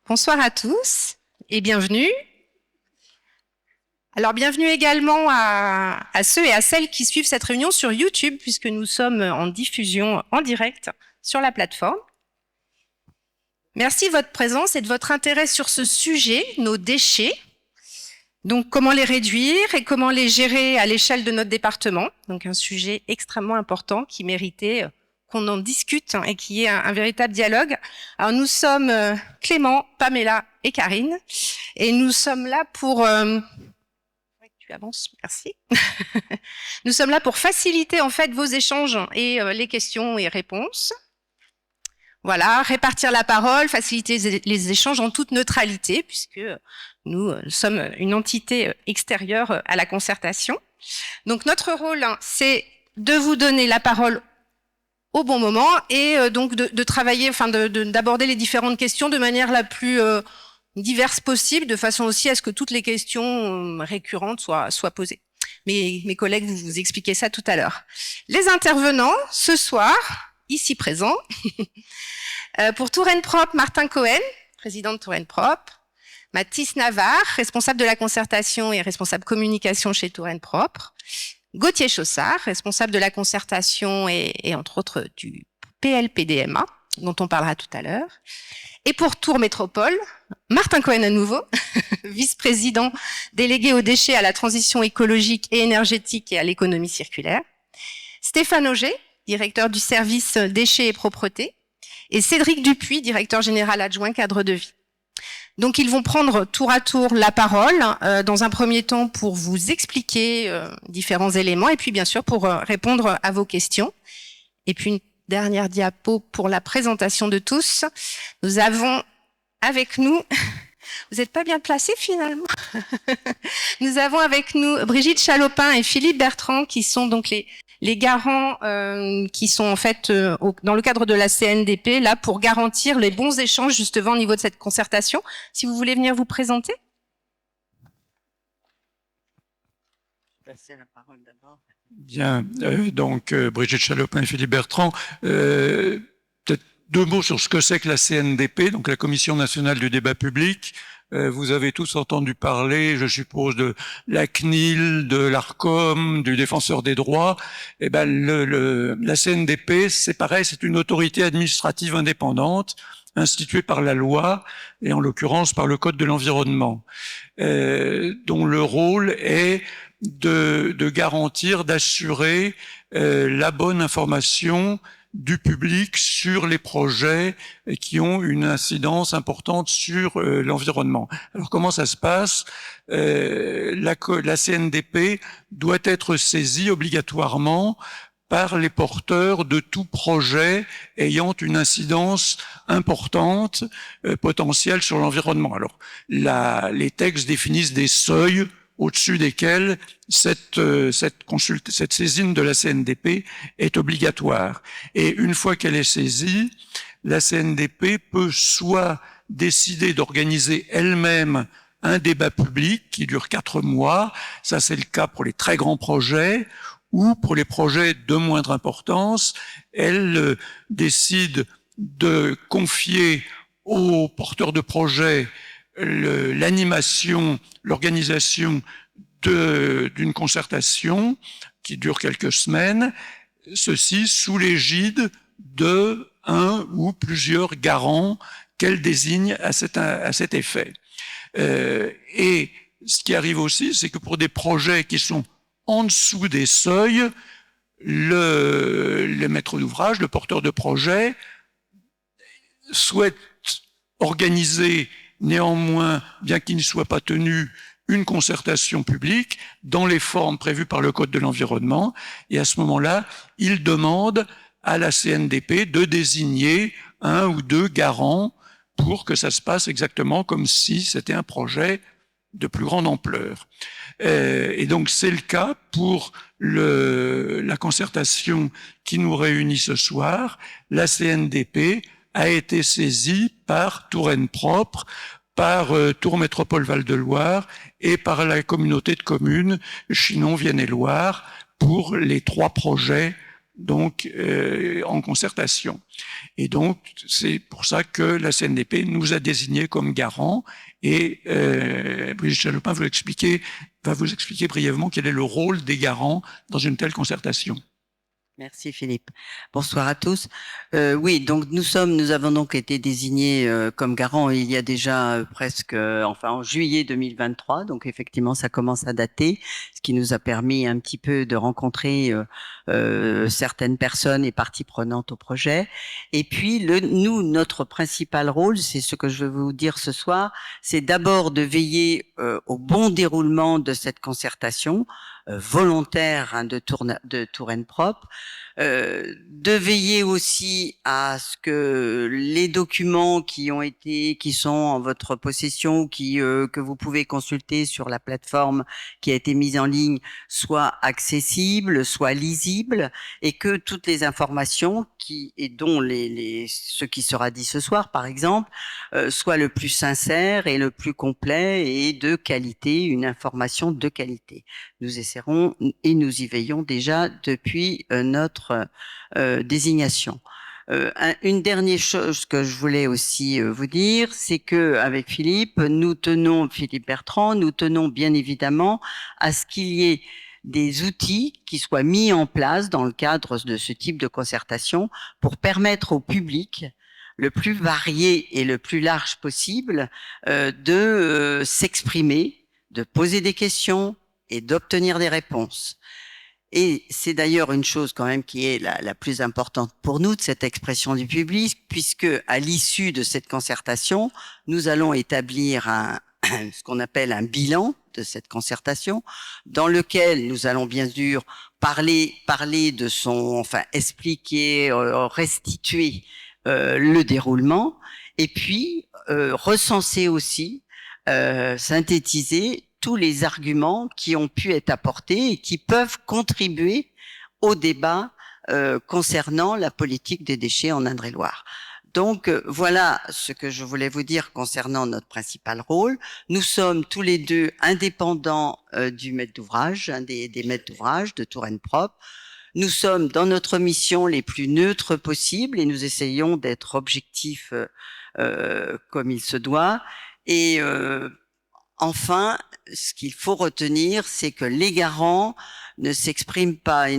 Bonsoir à tous et bienvenue. Alors bienvenue également à ceux et à celles qui suivent cette réunion sur YouTube puisque nous sommes en diffusion en direct sur la plateforme. Merci de votre présence et de votre intérêt sur ce sujet, nos déchets. Donc comment les réduire et comment les gérer à l'échelle de notre département. Donc un sujet extrêmement important qui méritait qu'on en discute et qui ait un véritable dialogue. Alors nous sommes Clément, Pamela et Karine et nous sommes là pour... Tu avances, merci. Nous sommes là pour faciliter en fait vos échanges et les questions et réponses. Voilà, répartir la parole, faciliter les échanges en toute neutralité puisque nous sommes une entité extérieure à la concertation. Donc notre rôle, c'est de vous donner la parole au bon moment et donc de travailler, enfin d'aborder les différentes questions de manière la plus diverse possible, de façon aussi à ce que toutes les questions récurrentes soient posées. Mes collègues vous expliquer ça tout à l'heure. Les intervenants ce soir, ici présents, pour Touraine Propre, Martin Cohen, président de Touraine Propre, Mathis Navarre, responsable de la concertation et responsable communication chez Touraine Propre, Gauthier Chaussard, responsable de la concertation et entre autres du PLPDMA, dont on parlera tout à l'heure. Et pour Tours Métropole, Martin Cohen à nouveau, vice-président délégué aux déchets, à la transition écologique et énergétique et à l'économie circulaire. Stéphane Auger, directeur du service déchets et propreté. Et Cédric Dupuis, directeur général adjoint cadre de vie. Donc ils vont prendre tour à tour la parole, dans un premier temps pour vous expliquer différents éléments et puis bien sûr pour répondre à vos questions. Et puis une dernière diapo pour la présentation de tous. Nous avons avec nous, vous n'êtes pas bien placés finalement, nous avons avec nous Brigitte Chalopin et Philippe Bertrand qui sont donc les garants qui sont en fait dans le cadre de la CNDP là pour garantir les bons échanges justement au niveau de cette concertation. Si vous voulez venir vous présenter. Passer la parole d'abord. Bien, donc Brigitte Chalopin et Philippe Bertrand, peut-être deux mots sur ce que c'est que la CNDP, donc la Commission nationale du débat public. Vous avez tous entendu parler, je suppose, de la CNIL, de l'ARCOM, du Défenseur des droits. Eh ben, la CNDP, c'est pareil, c'est une autorité administrative indépendante instituée par la loi et en l'occurrence par le Code de l'environnement, dont le rôle est de garantir, d'assurer la bonne information du public sur les projets qui ont une incidence importante sur l'environnement. Alors comment ça se passe? La CNDP doit être saisie obligatoirement par les porteurs de tout projet ayant une incidence importante, potentielle sur l'environnement. Alors les textes définissent des seuils au-dessus desquels cette saisine de la CNDP est obligatoire. Et une fois qu'elle est saisie, la CNDP peut soit décider d'organiser elle-même un débat public qui dure 4 mois, ça c'est le cas pour les très grands projets, ou pour les projets de moindre importance, elle décide de confier aux porteurs de projets l'animation, l'organisation d'une concertation qui dure quelques semaines, ceci sous l'égide de un ou plusieurs garants qu'elle désigne à cet effet. Et ce qui arrive aussi, c'est que pour des projets qui sont en dessous des seuils, le maître d'ouvrage, le porteur de projet, souhaite organiser néanmoins, bien qu'il ne soit pas tenu, une concertation publique dans les formes prévues par le Code de l'environnement. Et à ce moment-là, il demande à la CNDP de désigner un ou deux garants pour que ça se passe exactement comme si c'était un projet de plus grande ampleur. Et donc c'est le cas pour la concertation qui nous réunit ce soir. La CNDP a été saisie par Touraine Propre, par Tours Métropole Val-de-Loire et par la communauté de communes Chinon-Vienne-et-Loire pour les 3 projets donc en concertation. Et donc, c'est pour ça que la CNDP nous a désignés comme garants. Et Brigitte Chalopin va vous expliquer brièvement quel est le rôle des garants dans une telle concertation. Merci Philippe. Bonsoir à tous. Oui, donc nous avons donc été désignés comme garants il y a déjà en juillet 2023. Donc effectivement, ça commence à dater, ce qui nous a permis un petit peu de rencontrer certaines personnes et parties prenantes au projet. Et puis notre principal rôle, c'est ce que je vais vous dire ce soir, c'est d'abord de veiller au bon déroulement de cette concertation volontaire de Touraine Propre. De veiller aussi à ce que les documents qui sont en votre possession, que vous pouvez consulter sur la plateforme qui a été mise en ligne, soient accessibles, soient lisibles, et que toutes les informations dont ce qui sera dit ce soir, par exemple, soient le plus sincère et le plus complet et de qualité, une information de qualité. Nous essaierons et nous y veillons déjà depuis notre désignation. Une dernière chose que je voulais aussi vous dire, c'est que avec Philippe Bertrand, nous tenons bien évidemment à ce qu'il y ait des outils qui soient mis en place dans le cadre de ce type de concertation pour permettre au public le plus varié et le plus large possible de s'exprimer, de poser des questions et d'obtenir des réponses. Et c'est d'ailleurs une chose quand même qui est la plus importante pour nous de cette expression du public, puisque à l'issue de cette concertation, nous allons établir ce qu'on appelle un bilan de cette concertation, dans lequel nous allons bien sûr parler expliquer, restituer le déroulement, et puis recenser aussi, synthétiser tous les arguments qui ont pu être apportés et qui peuvent contribuer au débat concernant la politique des déchets en Indre-et-Loire. Donc voilà ce que je voulais vous dire concernant notre principal rôle. Nous sommes tous les deux indépendants du maître d'ouvrage, des maîtres d'ouvrage de Touraine Propre. Nous sommes dans notre mission les plus neutres possibles et nous essayons d'être objectifs comme il se doit. Et enfin, ce qu'il faut retenir, c'est que les garants ne s'expriment pas et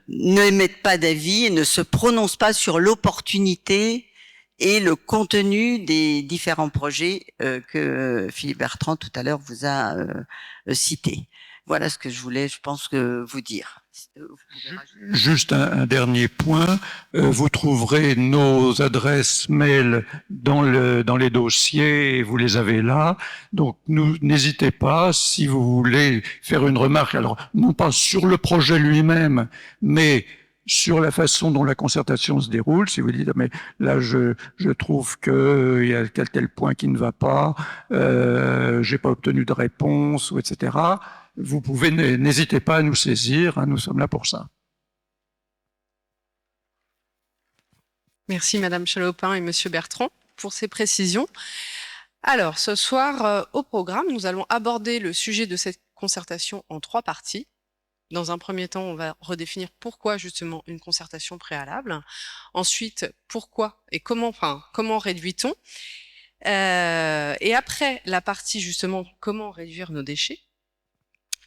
n'émettent pas d'avis et ne se prononcent pas sur l'opportunité et le contenu des différents projets que Philippe Bertrand tout à l'heure vous a cités. Voilà ce que je voulais, je pense, vous dire. Juste un dernier point, vous trouverez nos adresses mail dans les dossiers, vous les avez là, donc n'hésitez pas si vous voulez faire une remarque, alors non pas sur le projet lui-même, mais sur la façon dont la concertation se déroule, si vous dites mais là je trouve que il y a tel point qui ne va pas, j'ai pas obtenu de réponse, ou etc. Vous pouvez, n'hésitez pas à nous saisir, hein, nous sommes là pour ça. Merci Madame Chalopin et Monsieur Bertrand pour ces précisions. Alors, ce soir, au programme, nous allons aborder le sujet de cette concertation en 3 parties. Dans un premier temps, on va redéfinir pourquoi justement une concertation préalable. Ensuite, pourquoi et comment réduit-on. Et après la partie justement comment réduire nos déchets.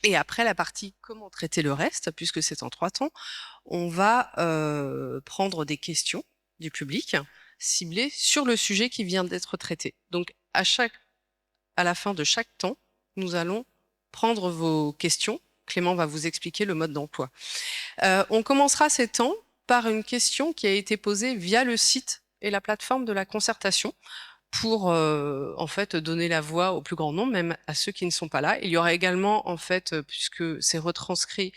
Et après la partie comment traiter le reste, puisque c'est en 3 temps, on va prendre des questions du public ciblées sur le sujet qui vient d'être traité. Donc à la fin de chaque temps, nous allons prendre vos questions. Clément va vous expliquer le mode d'emploi. On commencera ces temps par une question qui a été posée via le site et la plateforme de la concertation pour en fait donner la voix au plus grand nombre, même à ceux qui ne sont pas là. Il y aura également en fait, puisque c'est retransmis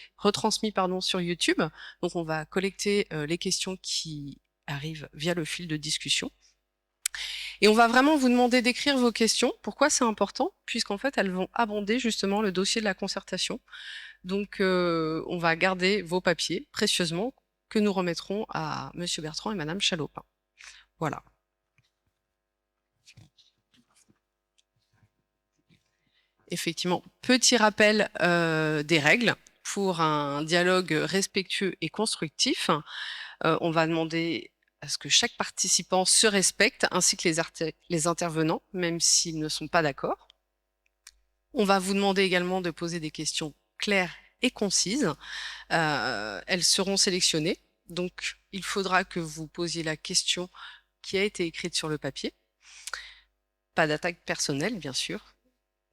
sur YouTube, donc on va collecter les questions qui arrivent via le fil de discussion. Et on va vraiment vous demander d'écrire vos questions. Pourquoi c'est important? Puisqu'en fait, elles vont abonder justement le dossier de la concertation. Donc, on va garder vos papiers précieusement que nous remettrons à Monsieur Bertrand et Madame Chalopin. Voilà. effectivement, petit rappel des règles pour un dialogue respectueux et constructif. On va demander à ce que chaque participant se respecte, ainsi que les intervenants, même s'ils ne sont pas d'accord. On va vous demander également de poser des questions claires et concises. Elles seront sélectionnées. Donc, il faudra que vous posiez la question qui a été écrite sur le papier. Pas d'attaque personnelle, bien sûr,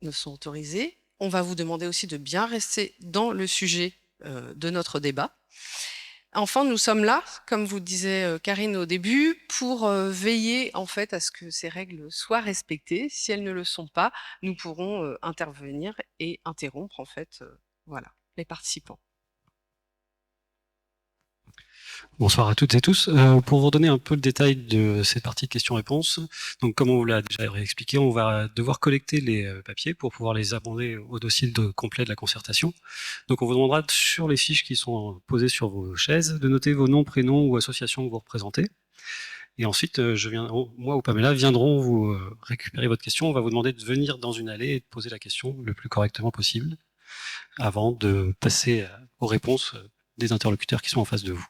ne sont autorisées. On va vous demander aussi de bien rester dans le sujet de notre débat. Enfin, nous sommes là, comme vous disait Karine au début, pour veiller en fait à ce que ces règles soient respectées. Si elles ne le sont pas, nous pourrons intervenir et interrompre en fait, voilà, les participants. Bonsoir à toutes et tous. Pour vous donner un peu le détail de cette partie de questions-réponses, donc comme on vous l'a déjà expliqué, on va devoir collecter les papiers pour pouvoir les abonder au dossier complet de la concertation. Donc on vous demandera sur les fiches qui sont posées sur vos chaises de noter vos noms, prénoms ou associations que vous représentez. Et ensuite, moi ou Pamela viendront vous récupérer votre question. On va vous demander de venir dans une allée et de poser la question le plus correctement possible avant de passer aux réponses des interlocuteurs qui sont en face de vous.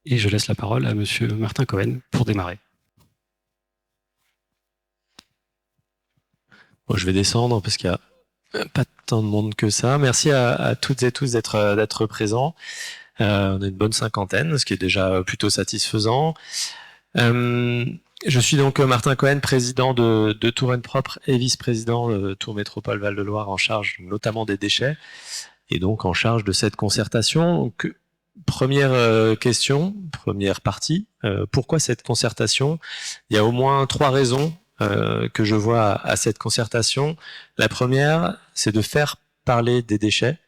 Et je laisse la parole à Monsieur Martin Cohen pour démarrer. Bon, je vais descendre parce qu'il n'y a pas tant de monde que ça. Merci à toutes et tous d'être présents. On a une bonne cinquantaine, ce qui est déjà plutôt satisfaisant. Je suis donc Martin Cohen, président de Touraine Propre et vice-président de Tour Métropole Val-de-Loire, en charge notamment des déchets et donc en charge de cette concertation. Donc, première question, première partie. Pourquoi cette concertation? Il y a au moins 3 raisons que je vois à cette concertation. La première, c'est de faire parler des déchets.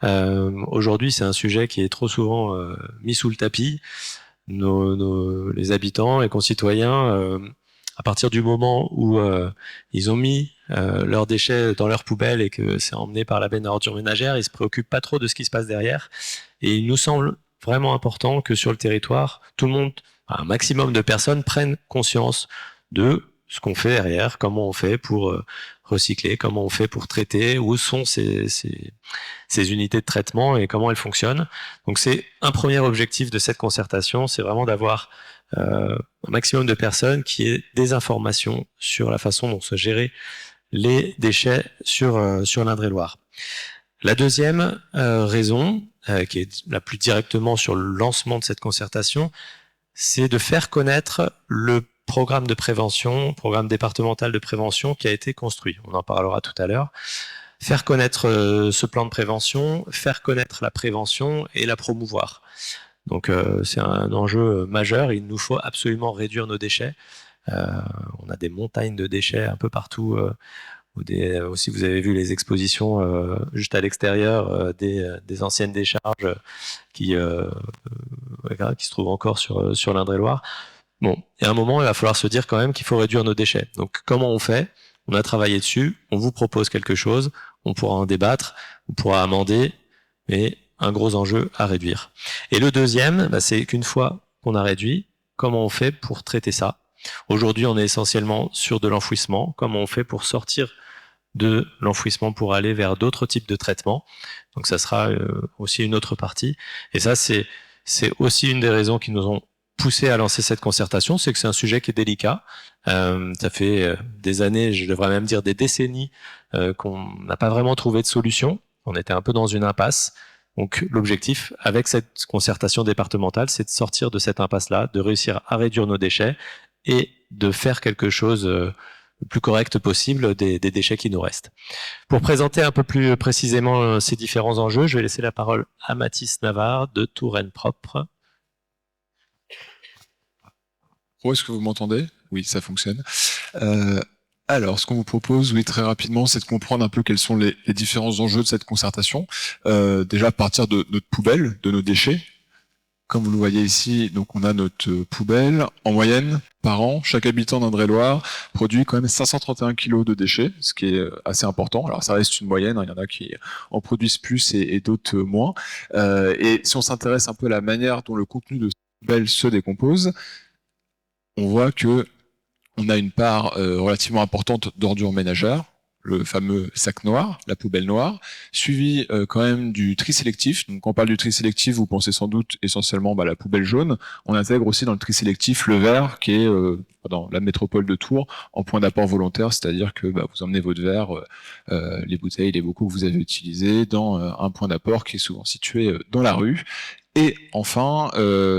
Aujourd'hui, c'est un sujet qui est trop souvent mis sous le tapis. Les habitants et concitoyens, à partir du moment où ils ont mis leurs déchets dans leur poubelle et que c'est emmené par la benne à ordures ménagères, ils se préoccupent pas trop de ce qui se passe derrière. Et il nous semble vraiment important que sur le territoire, tout le monde, un maximum de personnes prennent conscience de ce qu'on fait derrière, comment on fait pour recycler, comment on fait pour traiter, où sont ces unités de traitement et comment elles fonctionnent. Donc c'est un premier objectif de cette concertation, c'est vraiment d'avoir un maximum de personnes qui aient des informations sur la façon dont se gérer les déchets sur l'Indre-et-Loire. La deuxième raison, qui est la plus directement sur le lancement de cette concertation, c'est de faire connaître le programme de prévention, programme départemental de prévention qui a été construit. On en parlera tout à l'heure. Faire connaître ce plan de prévention, faire connaître la prévention et la promouvoir. Donc c'est un enjeu majeur. Il nous faut absolument réduire nos déchets. On a des montagnes de déchets un peu partout. Aussi, vous avez vu les expositions juste à l'extérieur des anciennes décharges qui se trouvent encore sur l'Indre-et-Loire. Bon, il y a un moment, il va falloir se dire quand même qu'il faut réduire nos déchets. Donc, comment on fait? On a travaillé dessus, on vous propose quelque chose, on pourra en débattre, on pourra amender, mais un gros enjeu à réduire. Et le deuxième, c'est qu'une fois qu'on a réduit, comment on fait pour traiter ça? Aujourd'hui, on est essentiellement sur de l'enfouissement. Comment on fait pour sortir de l'enfouissement pour aller vers d'autres types de traitements? Donc, ça sera aussi une autre partie. Et ça, c'est aussi une des raisons qui nous ont poussé à lancer cette concertation, c'est que c'est un sujet qui est délicat. Ça fait des années, je devrais même dire des décennies, qu'on n'a pas vraiment trouvé de solution. On était un peu dans une impasse. Donc l'objectif avec cette concertation départementale, c'est de sortir de cette impasse-là, de réussir à réduire nos déchets et de faire quelque chose le plus correct possible des déchets qui nous restent. Pour présenter un peu plus précisément ces différents enjeux, je vais laisser la parole à Mathis Navarre de Touraine Propre. Est-ce que vous m'entendez? Oui, ça fonctionne. Alors, ce qu'on vous propose, oui, très rapidement, c'est de comprendre un peu quels sont les différents enjeux de cette concertation. Déjà, à partir de notre poubelle, de nos déchets. Comme vous le voyez ici, donc on a notre poubelle. En moyenne, par an, chaque habitant d'Indre-et-Loire produit quand même 531 kilos de déchets, ce qui est assez important. Alors, ça reste une moyenne, hein, il y en a qui en produisent plus et d'autres moins. Et si on s'intéresse un peu à la manière dont le contenu de cette poubelle se décompose, on voit que on a une part relativement importante d'ordures ménagères, le fameux sac noir, la poubelle noire, suivi quand même du tri sélectif. Donc quand on parle du tri sélectif, vous pensez sans doute essentiellement la poubelle jaune. On intègre aussi dans le tri sélectif le verre qui est dans la métropole de Tours en point d'apport volontaire, c'est-à-dire que vous emmenez votre verre, les bouteilles, les bocaux que vous avez utilisés dans un point d'apport qui est souvent situé dans la rue. Et enfin,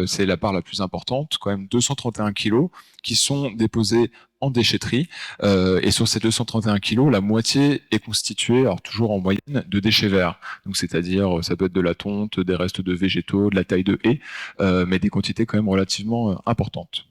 c'est la part la plus importante, quand même 231 kilos qui sont déposés en déchetterie. Et sur ces 231 kilos, la moitié est constituée, alors toujours en moyenne, de déchets verts. Donc c'est-à-dire, ça peut être de la tonte, des restes de végétaux, de la taille de haies, mais des quantités quand même relativement importantes.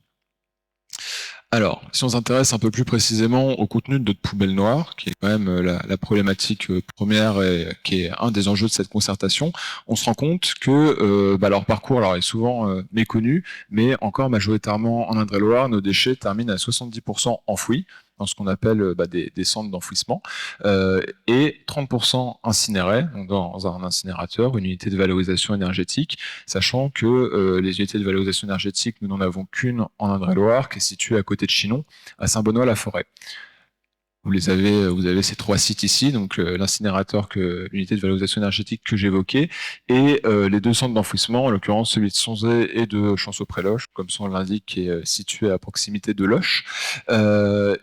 Alors, si on s'intéresse un peu plus précisément au contenu de notre poubelle noire, qui est quand même la problématique première et qui est un des enjeux de cette concertation, on se rend compte que leur parcours est souvent méconnu, mais encore majoritairement en Indre-et-Loire, nos déchets terminent à 70% enfouis dans ce qu'on appelle des centres d'enfouissement, et 30% incinérés, donc dans un incinérateur, une unité de valorisation énergétique, sachant que les unités de valorisation énergétique, nous n'en avons qu'une en Indre-et-Loire, qui est située à côté de Chinon, à Saint-Benoît-la-Forêt. Vous avez ces 3 sites ici, donc l'incinérateur, l'unité de valorisation énergétique que j'évoquais, et les 2 centres d'enfouissement, en l'occurrence celui de Sonzé et de Chanceau-près-Loche, comme son l'indique, qui est situé à proximité de Loche.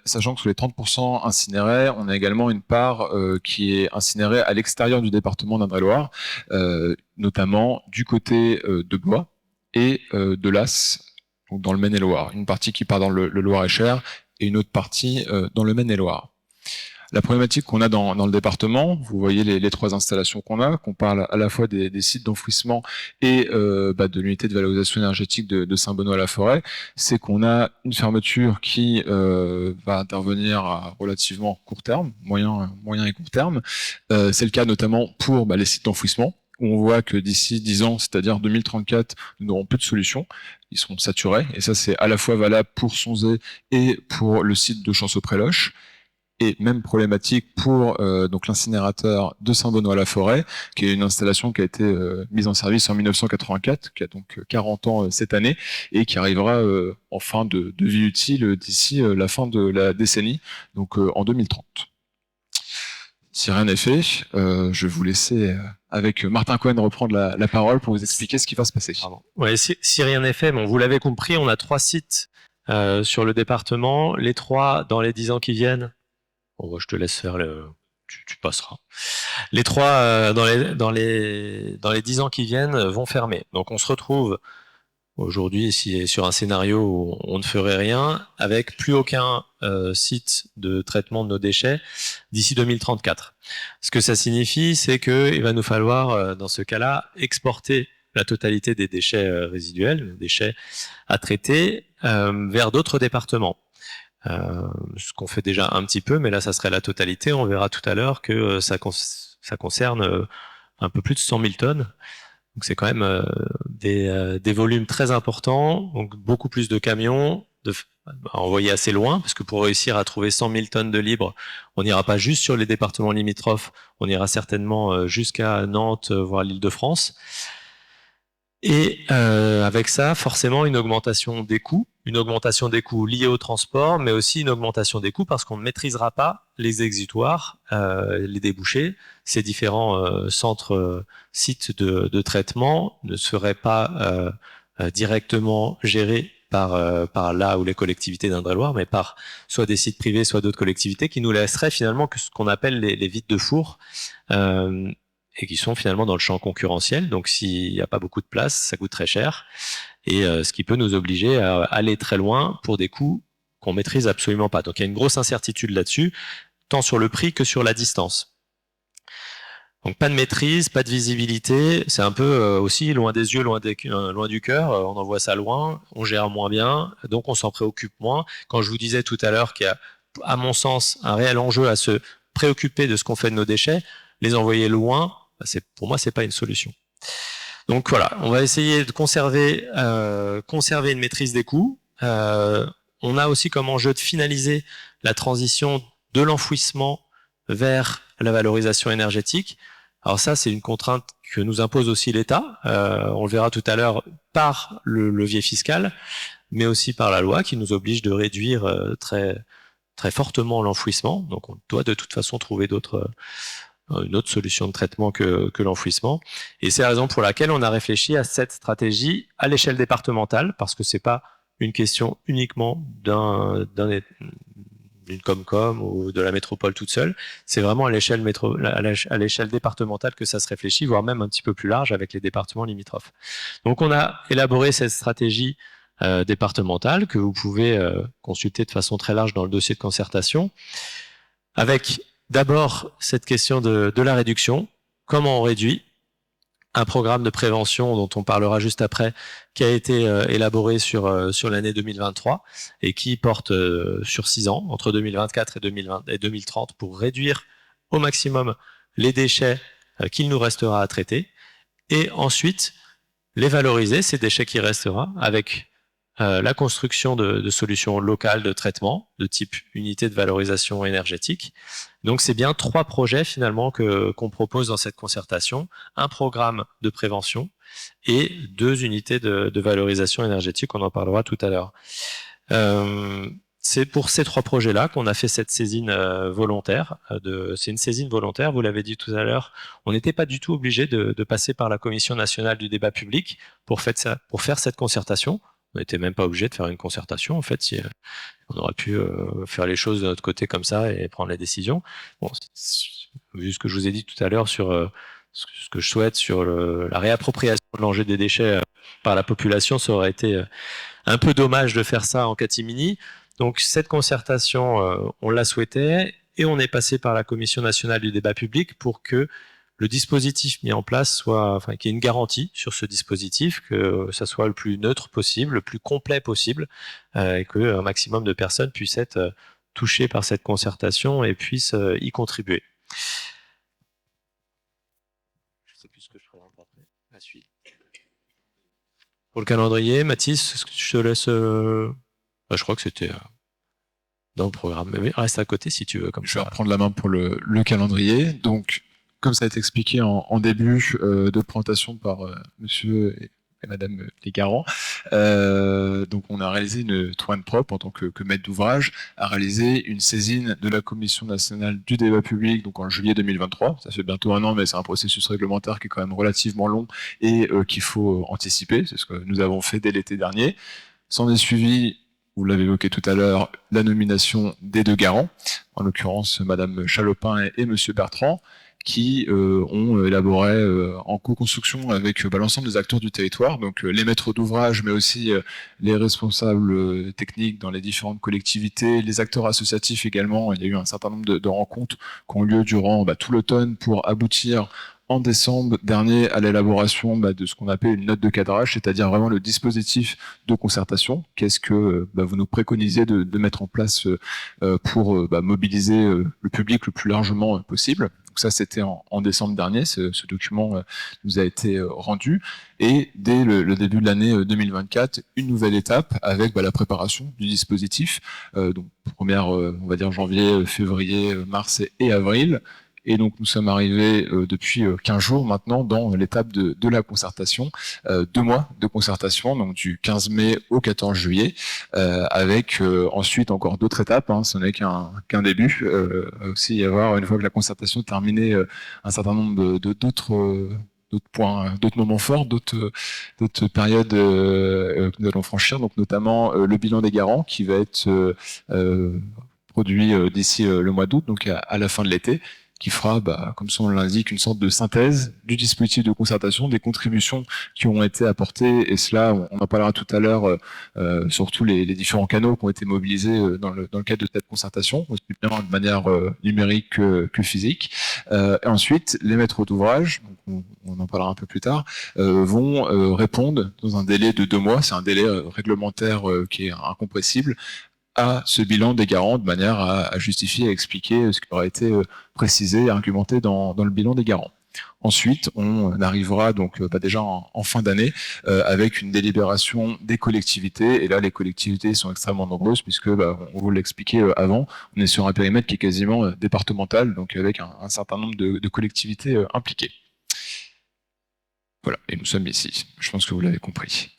Sachant que sur les 30% incinérés, on a également une part qui est incinérée à l'extérieur du département d'Indre-et-Loire, notamment du côté de Blois et de Las, donc dans le Maine-et-Loire. Une partie qui part dans le Loir-et-Cher et une autre partie dans le Maine-et-Loire. La problématique qu'on a dans le département, vous voyez les 3 installations qu'on parle à la fois des sites d'enfouissement et de l'unité de valorisation énergétique de Saint-Benoît-la-Forêt, c'est qu'on a une fermeture qui va intervenir à relativement court terme, moyen et court terme. C'est le cas notamment pour les sites d'enfouissement, où on voit que d'ici 10 ans, c'est-à-dire 2034, nous n'aurons plus de solutions. Ils seront saturés, et ça c'est à la fois valable pour Sonzé et pour le site de Chanceau-près-Loche. Et même problématique pour donc l'incinérateur de Saint-Benoît-la-Forêt, qui est une installation qui a été mise en service en 1984, qui a donc 40 ans cette année, et qui arrivera en fin de vie utile d'ici la fin de la décennie, donc en 2030. Si rien n'est fait, je vais vous laisser avec Martin Cohen reprendre la parole pour vous expliquer ce qui va se passer. Ouais, si rien n'est fait, vous l'avez compris, on a 3 sites sur le département, les 3 dans les 10 ans qui viennent. Bon, je te laisse faire tu passeras. Les 3 dans les 10 ans qui viennent vont fermer. Donc on se retrouve aujourd'hui ici sur un scénario où on ne ferait rien, avec plus aucun site de traitement de nos déchets d'ici 2034. Ce que ça signifie, c'est qu'il va nous falloir, dans ce cas-là, exporter la totalité des déchets résiduels, des déchets à traiter, vers d'autres départements. Ce qu'on fait déjà un petit peu, mais là ça serait la totalité. On verra tout à l'heure que ça concerne un peu plus de 100 000 tonnes. Donc c'est quand même des volumes très importants, donc beaucoup plus de camions à envoyer assez loin, parce que pour réussir à trouver 100 000 tonnes de libre, on n'ira pas juste sur les départements limitrophes, on ira certainement jusqu'à Nantes, voire l'Île-de-France. Et avec ça, forcément, une augmentation des coûts liés au transport, mais aussi une augmentation des coûts parce qu'on ne maîtrisera pas les exutoires, les débouchés. Ces différents sites de traitement ne seraient pas directement gérés par là où les collectivités d'Indre-et-Loire, mais par soit des sites privés, soit d'autres collectivités qui nous laisseraient finalement que ce qu'on appelle les vides de four, et qui sont finalement dans le champ concurrentiel. Donc s'il n'y a pas beaucoup de place, ça coûte très cher, et ce qui peut nous obliger à aller très loin pour des coûts qu'on maîtrise absolument pas. Donc il y a une grosse incertitude là-dessus, tant sur le prix que sur la distance. Donc pas de maîtrise, pas de visibilité, c'est un peu aussi loin des yeux, loin du cœur, on envoie ça loin, on gère moins bien, donc on s'en préoccupe moins. Quand je vous disais tout à l'heure qu'il y a, à mon sens, un réel enjeu à se préoccuper de ce qu'on fait de nos déchets, les envoyer loin, pour moi, c'est pas une solution. Donc voilà, on va essayer de conserver une maîtrise des coûts. On a aussi comme enjeu de finaliser la transition de l'enfouissement vers la valorisation énergétique. Alors ça, c'est une contrainte que nous impose aussi l'État. On le verra tout à l'heure par le levier fiscal, mais aussi par la loi qui nous oblige de réduire très très fortement l'enfouissement. Donc on doit de toute façon trouver une autre solution de traitement que l'enfouissement. Et c'est la raison pour laquelle on a réfléchi à cette stratégie à l'échelle départementale, parce que c'est pas une question uniquement d'une Comcom ou de la métropole toute seule. C'est vraiment à l'échelle départementale que ça se réfléchit, voire même un petit peu plus large avec les départements limitrophes. Donc on a élaboré cette stratégie départementale que vous pouvez consulter de façon très large dans le dossier de concertation, avec d'abord cette question de la réduction. Comment on réduit? Un programme de prévention dont on parlera juste après, qui a été élaboré sur l'année 2023 et qui porte sur 6 ans, entre 2024 et 2030, pour réduire au maximum les déchets qu'il nous restera à traiter, et ensuite les valoriser, ces déchets qui restera, avec la construction de solutions locales de traitement, de type unité de valorisation énergétique. Donc c'est bien 3 projets finalement qu'on propose dans cette concertation, un programme de prévention et 2 unités de valorisation énergétique, on en parlera tout à l'heure. C'est pour ces 3 projets-là qu'on a fait cette saisine volontaire. C'est une saisine volontaire, vous l'avez dit tout à l'heure, on n'était pas du tout obligé de passer par la Commission nationale du débat public pour faire cette concertation. On n'était même pas obligé de faire une concertation, en fait, si on aurait pu faire les choses de notre côté comme ça et prendre les décisions. Bon, vu ce que je vous ai dit tout à l'heure sur ce que je souhaite sur la réappropriation de l'enjeu des déchets par la population, ça aurait été un peu dommage de faire ça en catimini. Donc cette concertation, on la souhaitait et on est passé par la Commission nationale du débat public pour que le dispositif mis en place qu'il y ait une garantie sur ce dispositif, que ça soit le plus neutre possible, le plus complet possible, et qu'un maximum de personnes puissent être touchées par cette concertation et puissent y contribuer. Je ne sais plus ce que je présente après. La suite. Pour le calendrier, Mathis, je te laisse. Je crois que c'était dans le programme. Mais reste à côté si tu veux. Je vais reprendre la main pour le calendrier. Donc, comme ça a été expliqué en début de présentation par monsieur et madame les garants, donc on a réalisé une Toine Prop en tant que maître d'ouvrage, a réalisé une saisine de la Commission nationale du débat public, donc en juillet 2023. Ça fait bientôt 1 an, mais c'est un processus réglementaire qui est quand même relativement long et qu'il faut anticiper. C'est ce que nous avons fait dès l'été dernier. S'en est suivi, vous l'avez évoqué tout à l'heure, la nomination des 2 garants, en l'occurrence madame Chalopin et monsieur Bertrand, qui ont élaboré en co-construction avec l'ensemble des acteurs du territoire, donc les maîtres d'ouvrage, mais aussi les responsables techniques dans les différentes collectivités, les acteurs associatifs également. Il y a eu un certain nombre de rencontres qui ont lieu durant tout l'automne pour aboutir en décembre dernier à l'élaboration de ce qu'on appelle une note de cadrage, c'est-à-dire vraiment le dispositif de concertation. Qu'est-ce que vous nous préconisez de mettre en place pour mobiliser le public le plus largement possible. Donc ça, c'était en décembre dernier. Ce document nous a été rendu. Et dès le début de l'année 2024, une nouvelle étape avec la préparation du dispositif. Donc première, on va dire janvier, février, mars et avril. Et donc nous sommes arrivés depuis 15 jours maintenant dans l'étape de la concertation, 2 mois de concertation, donc du 15 mai au 14 juillet, avec ensuite encore d'autres étapes, ce n'est qu'un début, aussi y avoir, une fois que la concertation est terminée, un certain nombre d'autres points, d'autres moments forts, d'autres périodes que nous allons franchir, donc notamment le bilan des garants qui va être produit d'ici le mois d'août, donc à la fin de l'été, qui fera, comme son nom l'indique, une sorte de synthèse du dispositif de concertation, des contributions qui ont été apportées, et cela, on en parlera tout à l'heure, sur tous les différents canaux qui ont été mobilisés dans le cadre de cette concertation, aussi bien de manière numérique que physique. Et ensuite, les maîtres d'ouvrage, on en parlera un peu plus tard, vont répondre dans un délai de 2 mois, c'est un délai réglementaire qui est incompressible, à ce bilan des garants de manière à justifier, à expliquer ce qui aura été précisé et argumenté dans le bilan des garants. Ensuite, on arrivera donc déjà en fin d'année avec une délibération des collectivités. Et là, les collectivités sont extrêmement nombreuses puisque, on vous l'expliquait avant, on est sur un périmètre qui est quasiment départemental, donc avec un certain nombre de collectivités impliquées. Voilà, et nous sommes ici. Je pense que vous l'avez compris.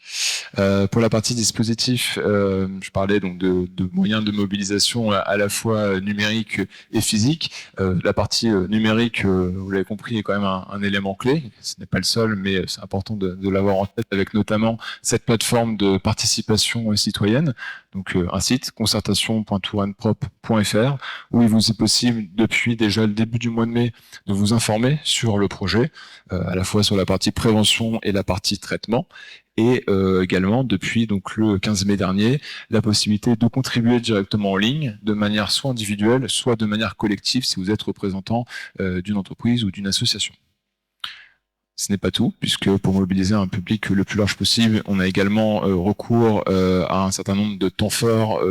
Pour la partie dispositif, je parlais donc de moyens de mobilisation à la fois numérique et physique. La partie numérique, vous l'avez compris, est quand même un élément clé. Ce n'est pas le seul, mais c'est important de l'avoir en tête, avec notamment cette plateforme de participation citoyenne. Donc un site, concertation.touranneprop.fr, où il vous est possible, depuis déjà le début du mois de mai, de vous informer sur le projet, à la fois sur la partie prévention et la partie traitement. Et également, depuis donc le 15 mai dernier, la possibilité de contribuer directement en ligne, de manière soit individuelle, soit de manière collective, si vous êtes représentant d'une entreprise ou d'une association. Ce n'est pas tout, puisque pour mobiliser un public le plus large possible, on a également recours à un certain nombre de temps forts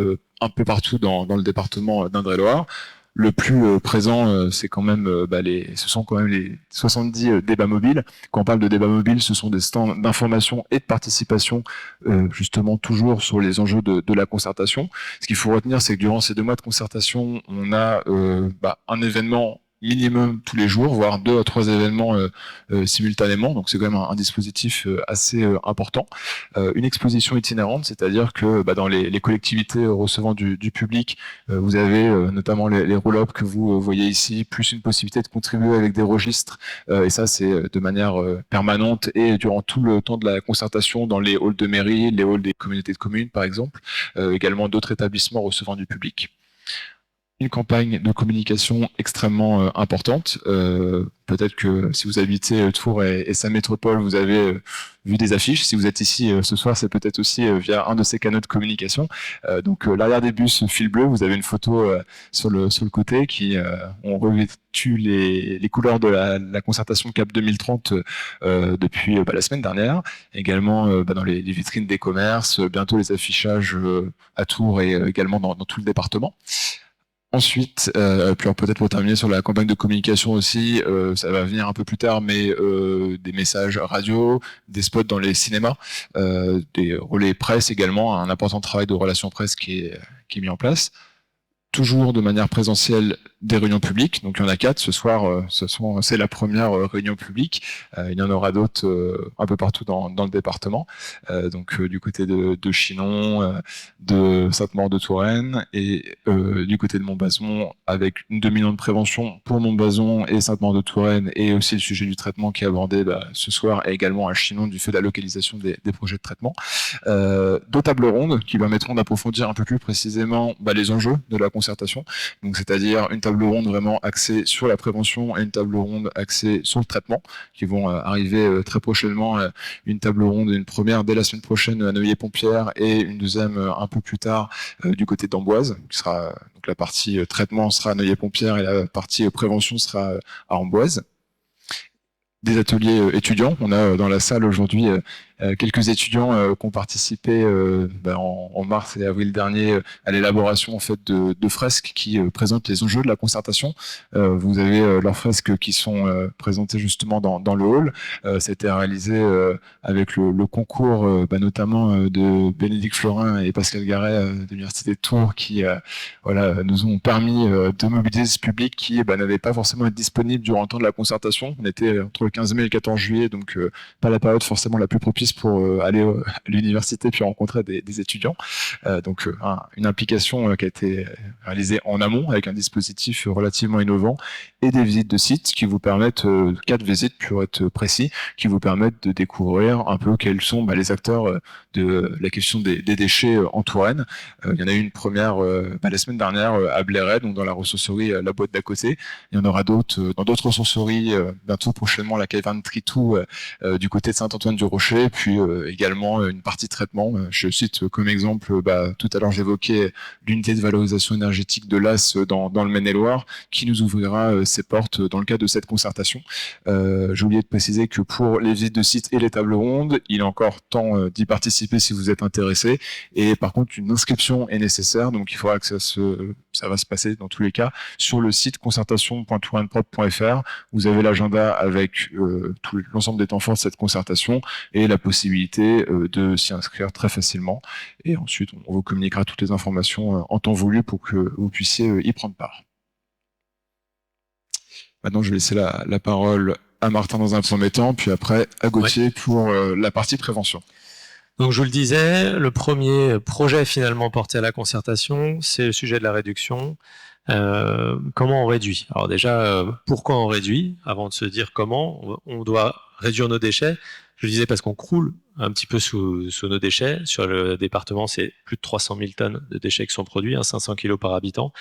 un peu partout dans le département d'Indre-et-Loire. Le plus présent, c'est quand même, ce sont quand même les 70 débats mobiles. Quand on parle de débats mobiles, ce sont des stands d'information et de participation, justement toujours sur les enjeux de la concertation. Ce qu'il faut retenir, c'est que durant ces 2 mois de concertation, on a un événement minimum tous les jours, voire 2 à 3 événements simultanément. Donc c'est quand même un dispositif assez important. Une exposition itinérante, c'est-à-dire que dans les collectivités recevant du public, vous avez notamment les roll-up que vous voyez ici, plus une possibilité de contribuer avec des registres. Et ça, c'est de manière permanente et durant tout le temps de la concertation dans les halls de mairie, les halls des communautés de communes, par exemple. Également d'autres établissements recevant du public. Une campagne de communication extrêmement importante. Peut-être que si vous habitez Tours et sa métropole, vous avez vu des affiches. Si vous êtes ici ce soir, c'est peut-être aussi via un de ces canaux de communication. Donc l'arrière des bus fil bleu, vous avez une photo sur le côté qui ont revêtu les couleurs de la concertation CAP 2030 depuis la semaine dernière. Également dans les vitrines des commerces, bientôt les affichages à Tours et également dans tout le département. Ensuite, peut-être pour terminer sur la campagne de communication aussi, ça va venir un peu plus tard, mais des messages radio, des spots dans les cinémas, des relais presse également, un important travail de relations presse qui est mis en place. Toujours de manière présentielle, des réunions publiques. Donc il y en a 4 ce soir. C'est la première réunion publique. Il y en aura d'autres un peu partout dans le département. Donc du côté de Chinon, de Sainte-Maure-de-Touraine et du côté de Montbazon, avec une dominante prévention pour Montbazon et Sainte-Maure-de-Touraine, et aussi le sujet du traitement qui est abordé ce soir, et également à Chinon du fait de la localisation des projets de traitement. 2 tables rondes qui permettront d'approfondir un peu plus précisément les enjeux de la concertation. Donc c'est-à-dire une table ronde vraiment axée sur la prévention et une table ronde axée sur le traitement, qui vont arriver très prochainement. Une table ronde, une première dès la semaine prochaine à Neuilly-Pompière, et une deuxième un peu plus tard du côté d'Amboise, qui sera donc la partie traitement sera à Neuilly-Pompière et la partie prévention sera à Amboise. Des ateliers étudiants. On a dans la salle aujourd'hui quelques étudiants qui ont participé en mars et avril dernier à l'élaboration en fait de fresques qui présentent les enjeux de la concertation. Vous avez leurs fresques qui sont présentées justement dans le hall. Ça a été réalisé avec le concours notamment de Bénédicte Florin et Pascal Garret de l'Université de Tours, qui nous ont permis de mobiliser ce public qui n'avait pas forcément été disponible durant le temps de la concertation. On était entre le 15 mai et le 14 juillet, donc pas la période forcément la plus propice pour aller à l'université puis rencontrer des étudiants. Donc une implication qui a été réalisée en amont avec un dispositif relativement innovant, et des visites de sites qui vous permettent, 4 visites pour être précis, qui vous permettent de découvrir un peu quels sont les acteurs de la question des déchets en Touraine. Il y en a eu une première la semaine dernière à Blairet, donc dans la ressourcerie La Boîte d'à côté. Il y en aura d'autres dans d'autres ressourceries, bientôt prochainement la caverne Tritou du côté de Saint-Antoine-du-Rocher, puis également une partie traitement. Je cite comme exemple, tout à l'heure j'évoquais l'unité de valorisation énergétique de l'As dans le Maine-et-Loire, qui nous ouvrira ses portes dans le cadre de cette concertation. J'ai oublié de préciser que pour les visites de sites et les tables rondes, il est encore temps d'y participer si vous êtes intéressé, et par contre une inscription est nécessaire, donc il faudra que ça va se passer dans tous les cas sur le site concertation.touranneprop.fr. Vous avez l'agenda avec l'ensemble des temps forts de cette concertation et la possibilité de s'y inscrire très facilement, et ensuite on vous communiquera toutes les informations en temps voulu pour que vous puissiez y prendre part. Maintenant je vais laisser la parole à Martin dans un premier temps, puis après à Gauthier pour la partie prévention. Donc je vous le disais, le premier projet finalement porté à la concertation, c'est le sujet de la réduction. Comment on réduit? Alors déjà, pourquoi on réduit? Avant de se dire comment, on doit réduire nos déchets. Je le disais parce qu'on croule un petit peu sous nos déchets. Sur le département, c'est plus de 300 000 tonnes de déchets qui sont produits, 500 kilos par habitant.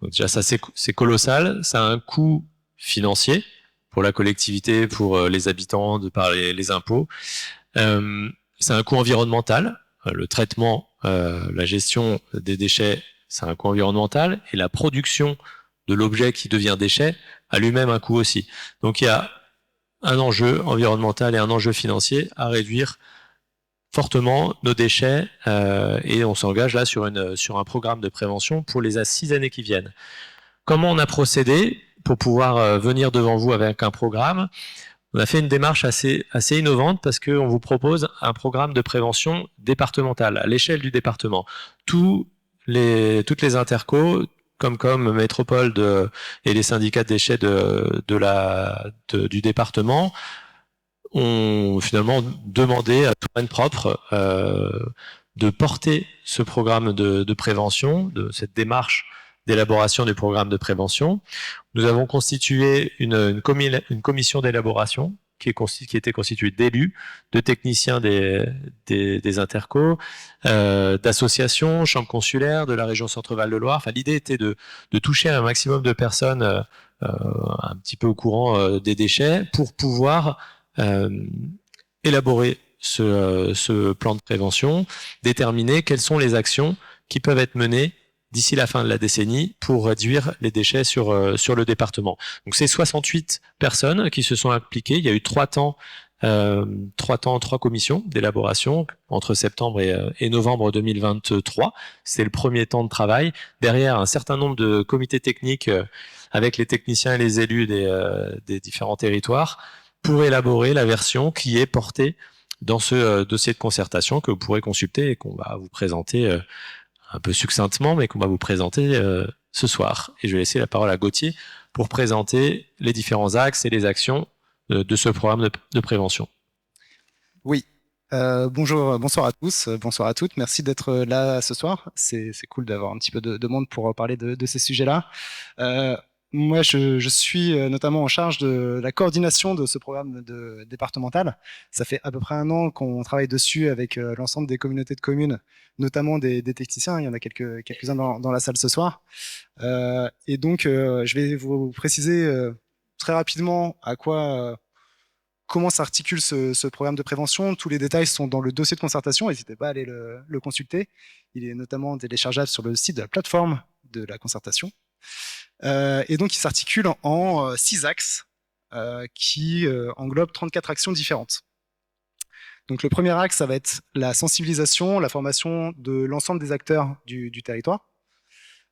Donc déjà, ça c'est colossal. Ça a un coût financier pour la collectivité, pour les habitants, de par les impôts. C'est un coût environnemental. Le traitement, la gestion des déchets, c'est un coût environnemental. Et la production de l'objet qui devient déchet a lui-même un coût aussi. Donc il y a un enjeu environnemental et un enjeu financier à réduire fortement nos déchets et on s'engage là sur un programme de prévention pour les 6 années qui viennent. Comment on a procédé pour pouvoir venir devant vous avec un programme? On a fait une démarche assez innovante parce qu'on vous propose un programme de prévention départemental à l'échelle du département. Toutes les intercos, comme Métropole et les syndicats de déchets du département, ont finalement demandé à Touraine Propre de porter ce programme de prévention, de cette démarche d'élaboration du programme de prévention. Nous avons constitué une commission d'élaboration qui était constituée d'élus, de techniciens des intercos, d'associations, chambres consulaires de la région Centre-Val de Loire. Enfin, l'idée était de toucher un maximum de personnes un petit peu au courant des déchets pour pouvoir élaborer ce plan de prévention, déterminer quelles sont les actions qui peuvent être menées d'ici la fin de la décennie pour réduire les déchets sur le département. Donc c'est 68 personnes qui se sont impliquées. Il y a eu 3 commissions d'élaboration entre septembre et novembre 2023. C'est le premier temps de travail. Derrière, un certain nombre de comités techniques avec les techniciens et les élus des différents territoires pour élaborer la version qui est portée dans ce dossier de concertation que vous pourrez consulter et qu'on va vous présenter un peu succinctement, mais qu'on va vous présenter ce soir. Et je vais laisser la parole à Gauthier pour présenter les différents axes et les actions de ce programme de prévention. Oui. Bonsoir à tous, bonsoir à toutes. Merci d'être là ce soir. C'est cool d'avoir un petit peu de monde pour parler de ces sujets-là. Moi, je suis notamment en charge de la coordination de ce programme départemental. Ça fait à peu près 1 an qu'on travaille dessus avec l'ensemble des communautés de communes, notamment des techniciens. Il y en a quelques-uns dans la salle ce soir. Et donc, je vais vous préciser très rapidement comment s'articule ce programme de prévention. Tous les détails sont dans le dossier de concertation. N'hésitez pas à aller le consulter. Il est notamment téléchargeable sur le site de la plateforme de la concertation. Et donc, il s'articule en 6 axes qui englobent 34 actions différentes. Donc, le premier axe, ça va être la sensibilisation, la formation de l'ensemble des acteurs du territoire.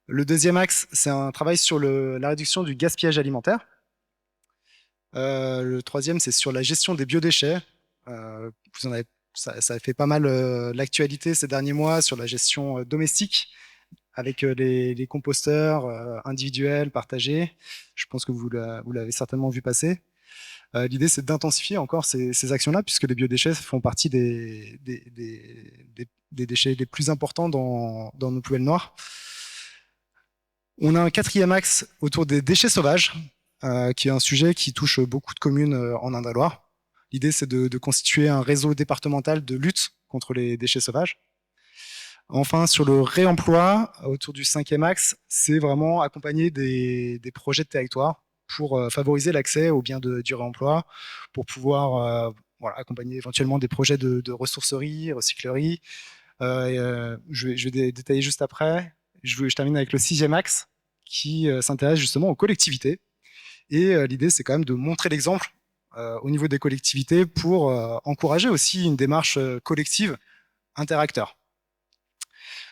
Le deuxième axe, c'est un travail sur la réduction du gaspillage alimentaire. Le troisième, c'est sur la gestion des biodéchets. Ça a fait pas mal l'actualité ces derniers mois sur la gestion domestique avec les composteurs individuels, partagés. Je pense que vous l'avez certainement vu passer. L'idée, c'est d'intensifier encore ces actions-là, puisque les biodéchets font partie des déchets les plus importants dans nos poubelles noires. On a un 4e axe autour des déchets sauvages, qui est un sujet qui touche beaucoup de communes en Indre-et-Loire. L'idée, c'est de constituer un réseau départemental de lutte contre les déchets sauvages. Enfin, sur le réemploi, autour du 5e axe, c'est vraiment accompagner des projets de territoire pour favoriser l'accès aux biens du réemploi, pour pouvoir accompagner éventuellement des projets de ressourcerie, recyclerie. Je vais détailler juste après. Je termine avec le 6e axe qui s'intéresse justement aux collectivités. Et l'idée, c'est quand même de montrer l'exemple au niveau des collectivités pour encourager aussi une démarche collective interacteur.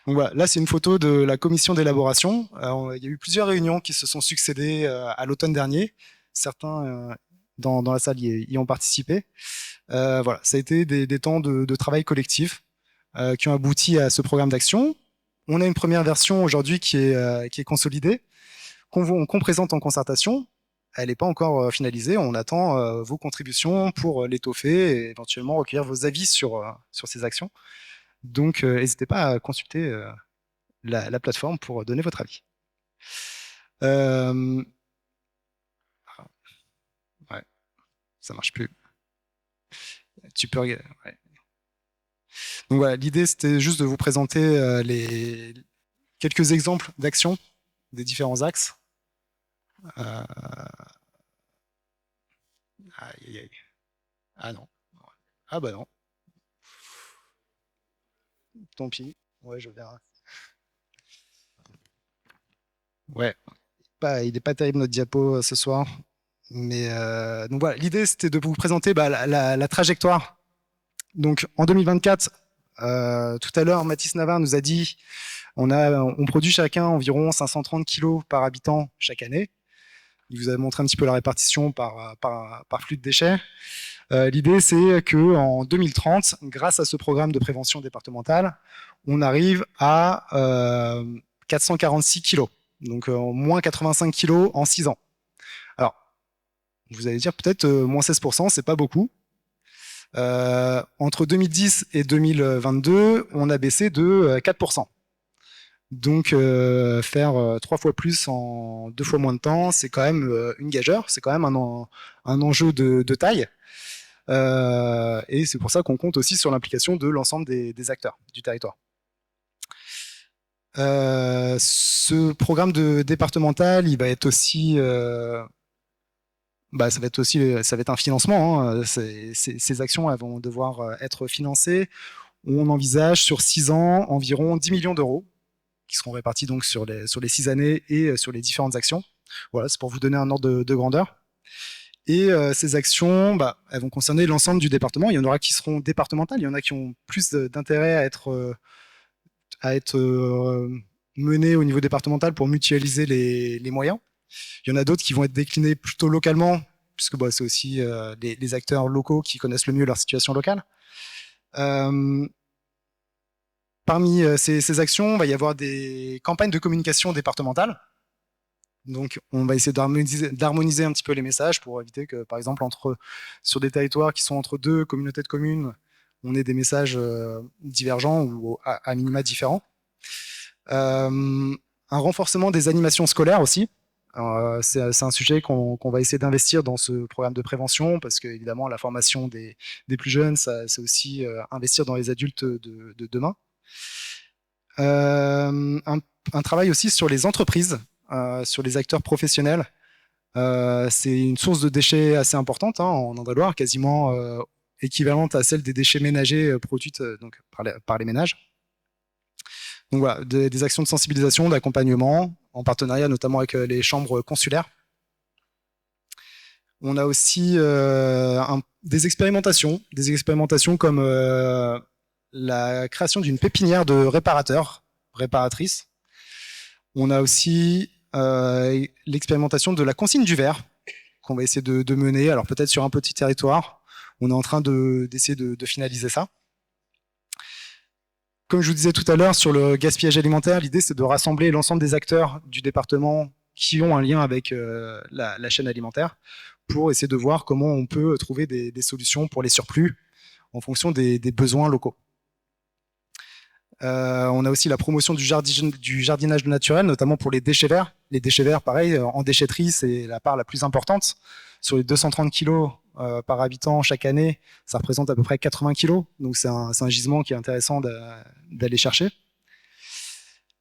Donc voilà, là c'est une photo de la commission d'élaboration. Il y a eu plusieurs réunions qui se sont succédées à l'automne dernier. Certains dans la salle y ont participé. Voilà, ça a été des temps de travail collectif qui ont abouti à ce programme d'action. On a une première version aujourd'hui qui est consolidée, qu'on présente en concertation. elle n'est pas encore finalisée. On attend vos contributions pour l'étoffer et éventuellement recueillir vos avis sur ces actions. Donc, n'hésitez pas à consulter la plateforme pour donner votre avis. Ouais, ça marche plus. Tu peux regarder. Ouais. Donc voilà, l'idée c'était juste de vous présenter quelques exemples d'actions des différents axes. Aïe, aïe, aïe. Ah non. Ah bah non. Tant pis. Ouais, je verrai. Ouais. Il n'est pas terrible notre diapo ce soir. Mais donc voilà, l'idée c'était de vous présenter la trajectoire. Donc en 2024, tout à l'heure, Mathis Navarre nous a dit on produit chacun environ 530 kilos par habitant chaque année. Il vous a montré un petit peu la répartition par flux de déchets. L'idée, c'est qu'en 2030, grâce à ce programme de prévention départementale, on arrive à 446 kilos, donc moins 85 kilos en 6 ans. Alors, vous allez dire peut-être moins 16%, c'est pas beaucoup. Entre 2010 et 2022, on a baissé de 4%. Donc faire 3 fois plus en 2 fois moins de temps, c'est quand même une gageure, c'est quand même un enjeu de taille. Et c'est pour ça qu'on compte aussi sur l'implication de l'ensemble des acteurs du territoire. Ce programme départemental, il va être aussi, ça va être un financement. Hein. Ces actions, elles vont devoir être financées. On envisage sur 6 ans environ 10 millions d'euros qui seront répartis donc sur les 6 années et sur les différentes actions. Voilà, c'est pour vous donner un ordre de grandeur. Et ces actions, elles vont concerner l'ensemble du département. Il y en aura qui seront départementales, il y en a qui ont plus d'intérêt à être menées au niveau départemental pour mutualiser les moyens. Il y en a d'autres qui vont être déclinés plutôt localement, puisque c'est aussi les acteurs locaux qui connaissent le mieux leur situation locale. Parmi ces actions, il va y avoir des campagnes de communication départementales. Donc, on va essayer d'harmoniser un petit peu les messages pour éviter que, par exemple, sur des territoires qui sont entre 2 communautés de communes, on ait des messages divergents ou à minima différents. Un renforcement des animations scolaires aussi. C'est un sujet qu'on va essayer d'investir dans ce programme de prévention parce que, évidemment, la formation des plus jeunes, c'est aussi investir dans les adultes de demain. Un travail aussi sur les entreprises, sur les acteurs professionnels. C'est une source de déchets assez importante en Indre-et-Loire, quasiment équivalente à celle des déchets ménagers produites donc, par les ménages. Donc voilà, des actions de sensibilisation, d'accompagnement, en partenariat notamment avec les chambres consulaires. On a aussi des expérimentations comme la création d'une pépinière de réparatrices. On a aussi l'expérimentation de la consigne du verre qu'on va essayer de mener, alors peut-être sur un petit territoire. On est en train d'essayer de finaliser ça. Comme je vous disais tout à l'heure sur le gaspillage alimentaire, l'idée c'est de rassembler l'ensemble des acteurs du département qui ont un lien avec la chaîne alimentaire pour essayer de voir comment on peut trouver des solutions pour les surplus en fonction des besoins locaux. On a aussi la promotion du jardinage naturel, notamment pour les déchets verts. Les déchets verts, pareil, en déchetterie, c'est la part la plus importante. Sur les 230 kilos par habitant chaque année, ça représente à peu près 80 kilos. Donc c'est un gisement qui est intéressant d'aller chercher.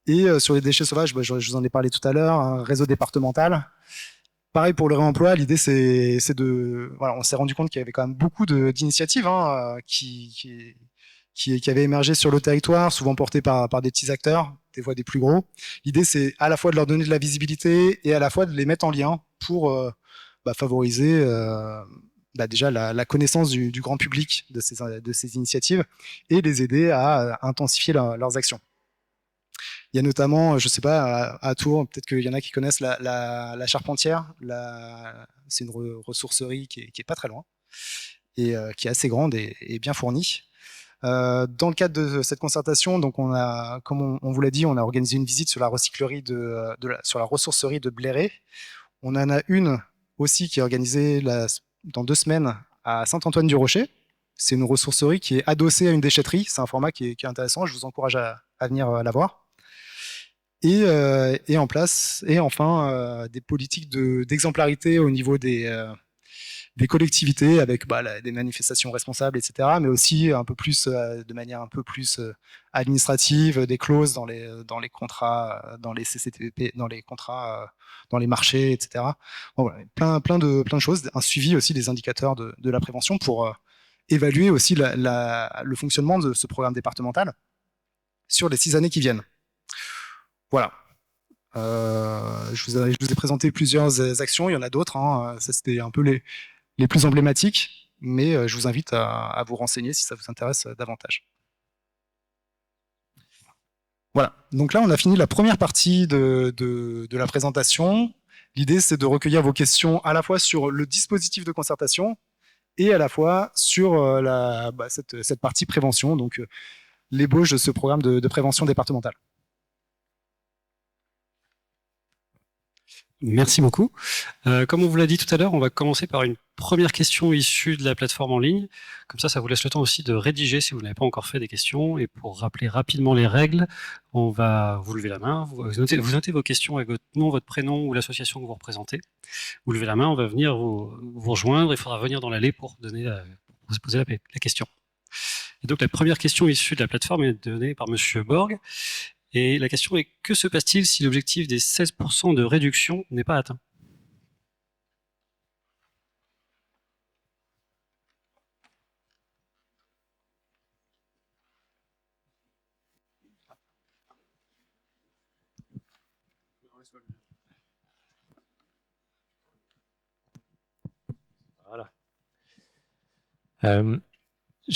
Et sur les déchets sauvages, je vous en ai parlé tout à l'heure, un réseau départemental. Pareil pour le réemploi, l'idée c'est voilà, on s'est rendu compte qu'il y avait quand même beaucoup d'initiatives qui avaient émergé sur le territoire, souvent portées par des petits acteurs, des fois des plus gros. L'idée, c'est à la fois de leur donner de la visibilité et à la fois de les mettre en lien pour favoriser déjà la connaissance du grand public de ces initiatives et les aider à intensifier leurs actions. Il y a notamment, je ne sais pas, à Tours, peut-être qu'il y en a qui connaissent la Charpentière. C'est une ressourcerie qui est pas très loin et qui est assez grande et bien fournie. Dans le cadre de cette concertation, donc comme on vous l'a dit, on a organisé une visite sur la recyclerie sur la ressourcerie de Bléré. On en a une aussi qui est organisée dans 2 semaines à Saint-Antoine-du-Rocher. C'est une ressourcerie qui est adossée à une déchetterie. C'est un format qui est intéressant. Je vous encourage à venir la voir. Et enfin, des politiques d'exemplarité au niveau des collectivités avec des manifestations responsables, etc. Mais aussi un peu plus, de manière un peu plus administrative, des clauses dans les contrats, dans les CCTP, dans les contrats, dans les marchés, etc. Bon, voilà, plein de choses. Un suivi aussi des indicateurs de la prévention pour évaluer aussi le fonctionnement de ce programme départemental sur les 6 années qui viennent. Voilà. Je vous ai présenté plusieurs actions, il y en a d'autres, hein. Ça c'était un peu les plus emblématiques, mais je vous invite à vous renseigner si ça vous intéresse davantage. Voilà, donc là on a fini la première partie de la présentation. L'idée c'est de recueillir vos questions à la fois sur le dispositif de concertation et à la fois sur cette partie prévention, donc l'ébauche de ce programme de prévention départementale. Merci beaucoup. Comme on vous l'a dit tout à l'heure, on va commencer par une première question issue de la plateforme en ligne. Comme ça vous laisse le temps aussi de rédiger si vous n'avez pas encore fait des questions. Et pour rappeler rapidement les règles, on va vous lever la main, vous notez vos questions avec votre nom, votre prénom ou l'association que vous représentez. Vous levez la main, on va venir vous rejoindre. Il faudra venir dans l'allée pour vous poser la question. Et donc la première question issue de la plateforme est donnée par Monsieur Borg. Et la question est, que se passe-t-il si l'objectif des 16% de réduction n'est pas atteint? Voilà.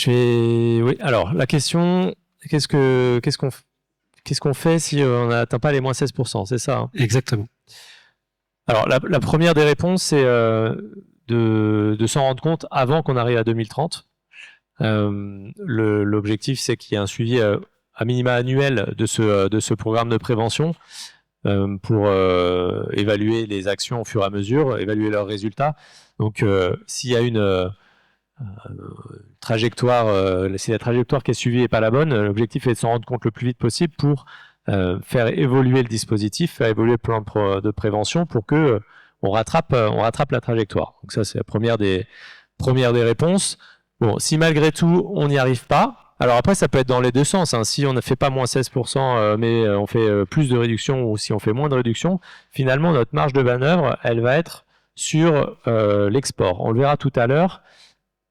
Oui, alors la question, qu'est-ce qu'on fait si on n'atteint pas les moins 16%, c'est ça, hein? Exactement. Alors la première des réponses, c'est de s'en rendre compte avant qu'on arrive à 2030. L'objectif, c'est qu'il y ait un suivi à minima annuel de ce programme de prévention pour évaluer les actions au fur et à mesure, évaluer leurs résultats. Donc s'il y a une trajectoire, si la trajectoire qui est suivie n'est pas la bonne, l'objectif est de s'en rendre compte le plus vite possible pour faire évoluer le dispositif, faire évoluer le plan de prévention pour que on rattrape la trajectoire. Donc ça, c'est la première des réponses. Bon, si malgré tout on n'y arrive pas, alors après ça peut être dans les deux sens, hein. Si on ne fait pas moins 16%, mais on fait plus de réduction, ou si on fait moins de réduction, finalement notre marge de manœuvre, elle va être sur l'export. On le verra tout à l'heure.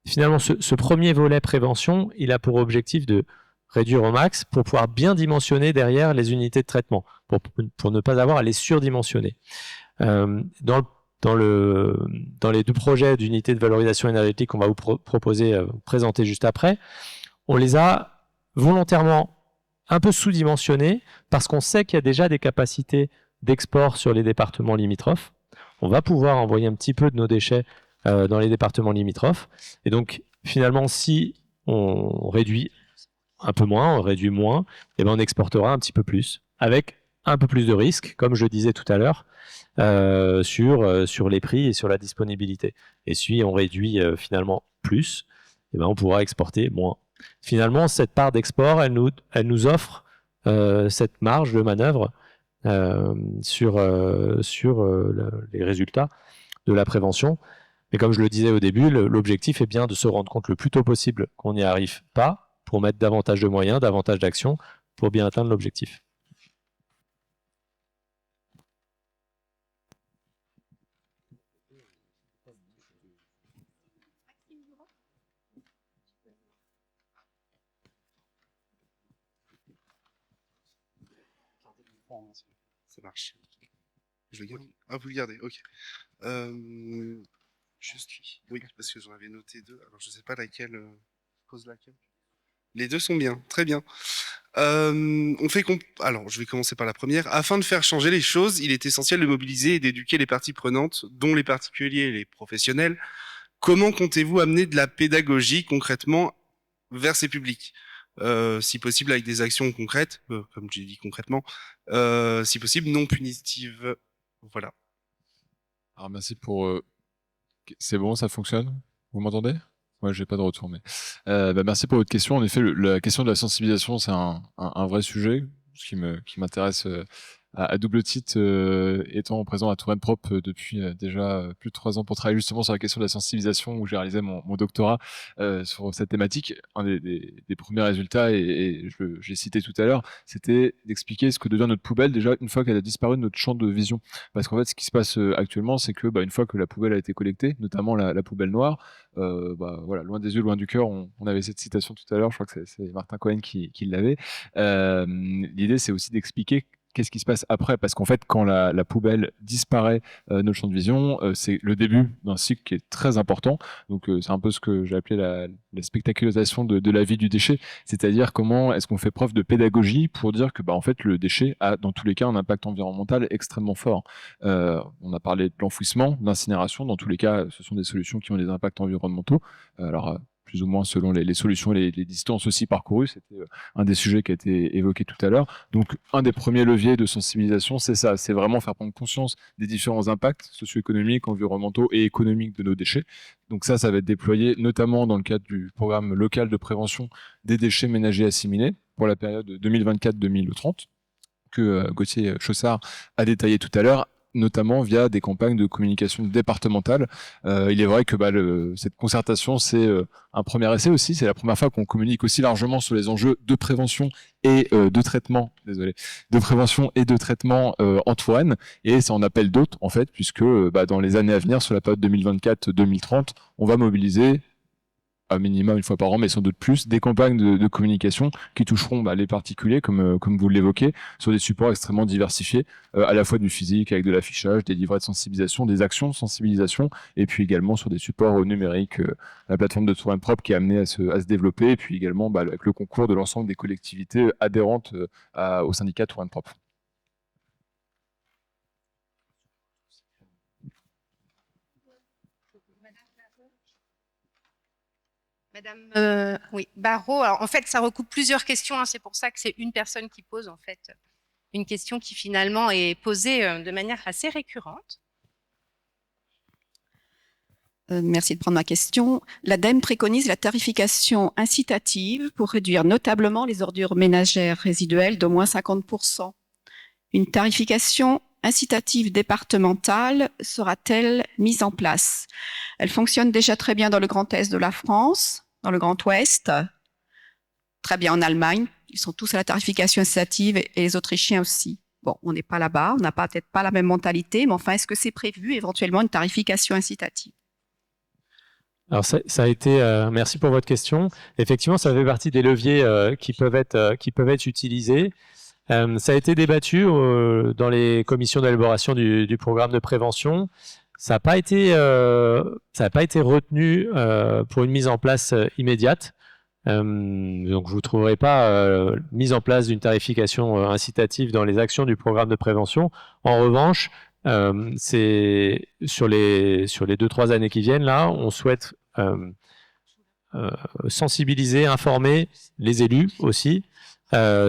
Finalement, ce premier volet prévention, il a pour objectif de réduire au max pour pouvoir bien dimensionner derrière les unités de traitement, pour ne pas avoir à les surdimensionner. Dans les 2 projets d'unités de valorisation énergétique qu'on va vous présenter juste après, on les a volontairement un peu sous-dimensionnés parce qu'on sait qu'il y a déjà des capacités d'export sur les départements limitrophes. On va pouvoir envoyer un petit peu de nos déchets dans les départements limitrophes. Et donc, finalement, si on réduit un peu moins, on réduit moins, et ben on exportera un petit peu plus, avec un peu plus de risques, comme je disais tout à l'heure, sur les prix et sur la disponibilité. Et si on réduit finalement plus, et ben on pourra exporter moins. Finalement, cette part d'export, elle nous offre cette marge de manœuvre sur les résultats de la prévention. Mais comme je le disais au début, l'objectif est bien de se rendre compte le plus tôt possible qu'on n'y arrive pas pour mettre davantage de moyens, davantage d'actions pour bien atteindre l'objectif. Ça marche. Je le garde. Ah, vous le gardez, ok. Oui, parce que j'en avais noté 2. Alors, je sais pas laquelle. Pose laquelle. Les 2 sont bien, très bien. Alors, je vais commencer par la première. Afin de faire changer les choses, il est essentiel de mobiliser et d'éduquer les parties prenantes, dont les particuliers et les professionnels. Comment comptez-vous amener de la pédagogie concrètement vers ces publics ? Si possible avec des actions concrètes, comme j'ai dit concrètement, si possible non punitives. Voilà. Alors merci pour C'est bon, ça fonctionne? Vous m'entendez? Moi, j'ai pas de retour, mais merci pour votre question. En effet, la question de la sensibilisation, c'est un vrai sujet qui m'intéresse à double titre, étant présent à Touraine Prop depuis déjà plus de 3 ans pour travailler justement sur la question de la sensibilisation, où j'ai réalisé mon doctorat sur cette thématique. Un des premiers résultats, et j'ai cité tout à l'heure, c'était d'expliquer ce que devient notre poubelle déjà une fois qu'elle a disparu de notre champ de vision. Parce qu'en fait, ce qui se passe actuellement, c'est que une fois que la poubelle a été collectée, notamment la poubelle noire, voilà, loin des yeux, loin du cœur, on avait cette citation tout à l'heure, je crois que c'est Martin Cohen qui l'avait. L'idée, c'est aussi d'expliquer qu'est-ce qui se passe après, parce qu'en fait, quand la poubelle disparaît de notre champ de vision, c'est le début d'un cycle qui est très important. Donc, c'est un peu ce que j'ai appelé la spectacularisation de la vie du déchet, c'est-à-dire comment est-ce qu'on fait preuve de pédagogie pour dire que, en fait, le déchet a, dans tous les cas, un impact environnemental extrêmement fort. On a parlé de l'enfouissement, d'incinération. Dans tous les cas, ce sont des solutions qui ont des impacts environnementaux. Alors, plus ou moins selon les solutions et les distances aussi parcourues. C'était un des sujets qui a été évoqué tout à l'heure. Donc, un des premiers leviers de sensibilisation, c'est ça, c'est vraiment faire prendre conscience des différents impacts socio-économiques, environnementaux et économiques de nos déchets. Donc ça va être déployé notamment dans le cadre du programme local de prévention des déchets ménagers assimilés pour la période 2024-2030 que Gauthier Chaussard a détaillé tout à l'heure, notamment via des campagnes de communication départementale. Il est vrai que cette concertation, c'est un premier essai aussi. C'est la première fois qu'on communique aussi largement sur les enjeux de prévention et de traitement, de prévention et de traitement en Touraine. Et ça en appelle d'autres, en fait, puisque dans les années à venir, sur la période 2024-2030, on va mobiliser à minima une fois par an, mais sans doute plus, des campagnes de communication qui toucheront les particuliers, comme vous l'évoquez, sur des supports extrêmement diversifiés, à la fois du physique, avec de l'affichage, des livrets de sensibilisation, des actions de sensibilisation, et puis également sur des supports numériques, la plateforme de Touraine Prop qui est amenée à se développer, et puis également avec le concours de l'ensemble des collectivités adhérentes au syndicat Touraine Prop. Madame Barrault, alors en fait ça recoupe plusieurs questions, c'est pour ça que c'est une personne qui pose en fait une question qui finalement est posée de manière assez récurrente. Merci de prendre ma question. L'ADEME préconise la tarification incitative pour réduire notablement les ordures ménagères résiduelles d'au moins 50%. Une tarification incitative départementale sera-t-elle mise en place? Elle fonctionne déjà très bien dans le Grand Est de la France, dans le Grand Ouest, très bien en Allemagne. Ils sont tous à la tarification incitative et les Autrichiens aussi. Bon, on n'est pas là-bas, on n'a peut-être pas la même mentalité, mais enfin, est-ce que c'est prévu éventuellement une tarification incitative? Alors ça a été. Merci pour votre question. Effectivement, ça fait partie des leviers qui peuvent être utilisés. Ça a été débattu dans les commissions d'élaboration du programme de prévention. Ça n'a pas été retenu pour une mise en place immédiate. Donc, vous ne trouverez pas mise en place d'une tarification incitative dans les actions du programme de prévention. En revanche, c'est sur les 2-3 années qui viennent, là, on souhaite sensibiliser, informer les élus aussi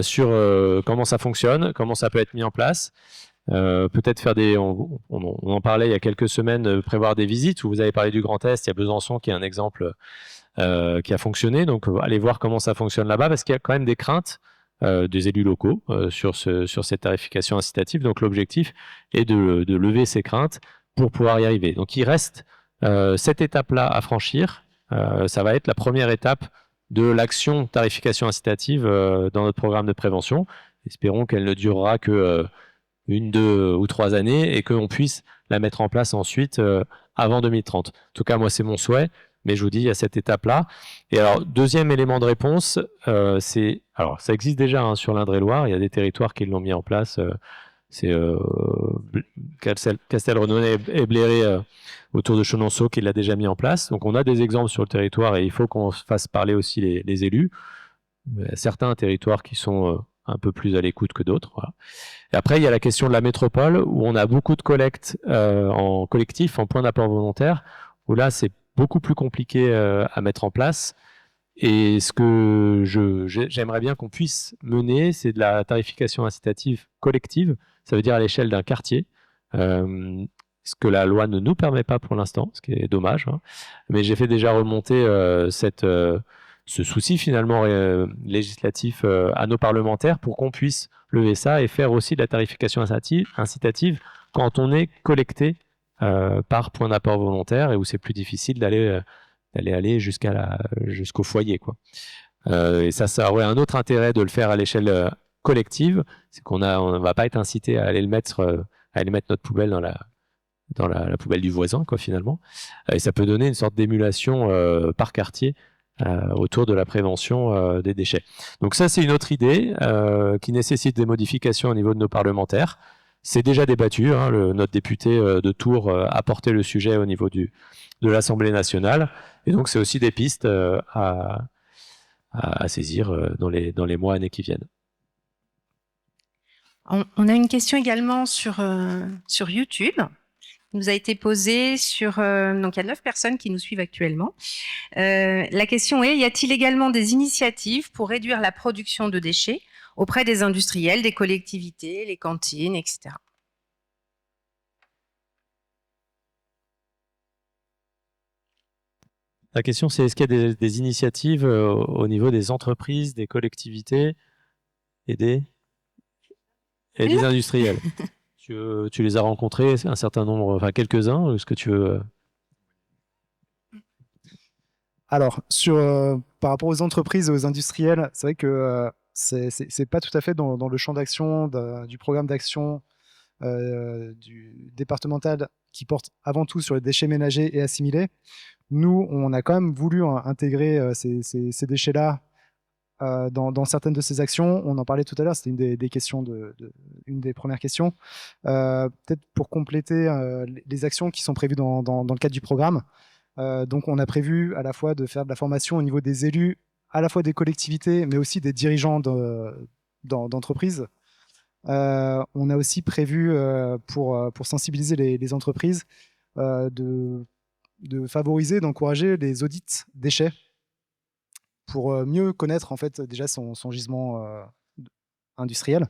sur comment ça fonctionne, comment ça peut être mis en place. Peut-être faire on en parlait il y a quelques semaines, prévoir des visites, où vous avez parlé du Grand Est, il y a Besançon qui est un exemple qui a fonctionné, donc allez voir comment ça fonctionne là-bas, parce qu'il y a quand même des craintes des élus locaux sur cette tarification incitative, donc l'objectif est de lever ces craintes pour pouvoir y arriver. Donc il reste cette étape-là à franchir, ça va être la première étape de l'action tarification incitative dans notre programme de prévention. Espérons qu'elle ne durera que 1, 2 ou 3 années et qu'on puisse la mettre en place ensuite avant 2030. En tout cas, moi, c'est mon souhait, mais je vous dis, il y a cette étape-là. Et alors, deuxième élément de réponse, alors ça existe déjà sur l'Indre-et-Loire, il y a des territoires qui l'ont mis en place, c'est Castelrenonay et Bléré autour de Chenonceau qui l'a déjà mis en place. Donc, on a des exemples sur le territoire et il faut qu'on fasse parler aussi les élus. Il y a certains territoires qui sont un peu plus à l'écoute que d'autres. Voilà. Et après, il y a la question de la métropole, où on a beaucoup de collectes en collectif, en point d'apport volontaire, où là, c'est beaucoup plus compliqué à mettre en place. Et ce que j'aimerais bien qu'on puisse mener, c'est de la tarification incitative collective, ça veut dire à l'échelle d'un quartier. ce que la loi ne nous permet pas pour l'instant, ce qui est dommage, hein. Mais j'ai fait déjà remonter ce souci finalement législatif à nos parlementaires pour qu'on puisse lever ça et faire aussi de la tarification incitative quand on est collecté par point d'apport volontaire et où c'est plus difficile d'aller jusqu'au foyer, quoi. Et ça aurait un autre intérêt de le faire à l'échelle collective, c'est qu'on ne va pas être incité à aller mettre notre poubelle dans la poubelle du voisin, quoi, finalement. Et ça peut donner une sorte d'émulation par quartier autour de la prévention des déchets. Donc ça, c'est une autre idée qui nécessite des modifications au niveau de nos parlementaires. C'est déjà débattu, hein, notre député de Tours a porté le sujet au niveau de l'Assemblée nationale. Et donc, c'est aussi des pistes à saisir dans les mois, années qui viennent. On a une question également sur YouTube. Il nous a été posée sur... donc, il y a 9 personnes qui nous suivent actuellement. La question est, y a-t-il également des initiatives pour réduire la production de déchets auprès des industriels, des collectivités, les cantines, etc. La question, c'est est-ce qu'il y a des initiatives au niveau des entreprises, des collectivités et des industriels? Tu les as rencontrés, un certain nombre, enfin quelques-uns, est-ce que tu veux... Alors, par rapport aux entreprises et aux industriels, c'est vrai que c'est pas tout à fait dans le champ d'action du programme d'action du départemental qui porte avant tout sur les déchets ménagers et assimilés. Nous, on a quand même voulu intégrer ces déchets-là dans certaines de ces actions. On en parlait tout à l'heure, c'était une des questions une des premières questions. Peut-être pour compléter les actions qui sont prévues dans le cadre du programme. Donc, on a prévu à la fois de faire de la formation au niveau des élus, à la fois des collectivités, mais aussi des dirigeants d'entreprises. On a aussi prévu, pour sensibiliser les entreprises, de favoriser, d'encourager les audits déchets pour mieux connaître en fait déjà son gisement industriel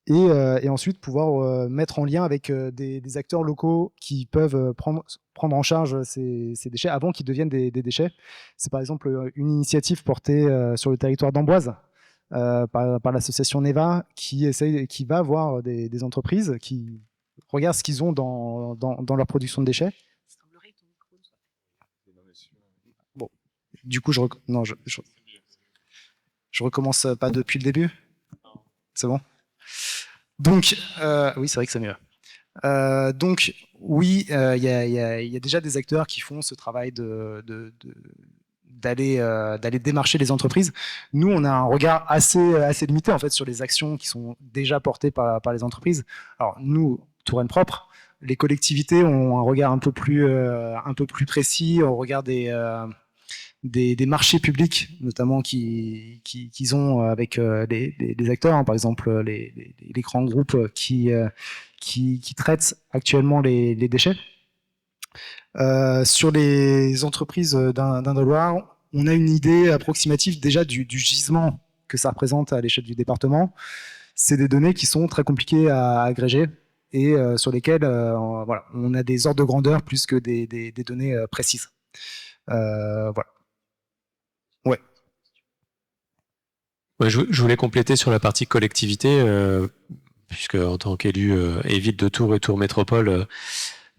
et ensuite pouvoir mettre en lien avec des acteurs locaux qui peuvent prendre en charge ces déchets avant qu'ils deviennent des déchets. C'est par exemple une initiative portée sur le territoire d'Amboise par l'association Neva qui va voir des entreprises qui regardent ce qu'ils ont dans leur production de déchets. Bon, du coup, je recommence pas depuis le début. C'est bon. Donc, oui, c'est vrai que c'est mieux. Donc, oui, il y a déjà des acteurs qui font ce travail d'aller démarcher les entreprises. Nous, on a un regard assez limité en fait sur les actions qui sont déjà portées par les entreprises. Alors, nous, Touraine propre, les collectivités ont un regard un peu plus précis au regard des marchés publics, notamment qu'ils ont avec les acteurs, hein, par exemple les grands groupes qui traitent actuellement les déchets. Sur les entreprises d'Indre-et-Loire, on a une idée approximative déjà du gisement que ça représente à l'échelle du département. C'est des données qui sont très compliquées à agréger et sur lesquelles voilà, on a des ordres de grandeur plus que des données précises. Voilà. Ouais. Ouais, je voulais compléter sur la partie collectivité, puisque en tant qu'élu et ville de Tours et Tours Métropole,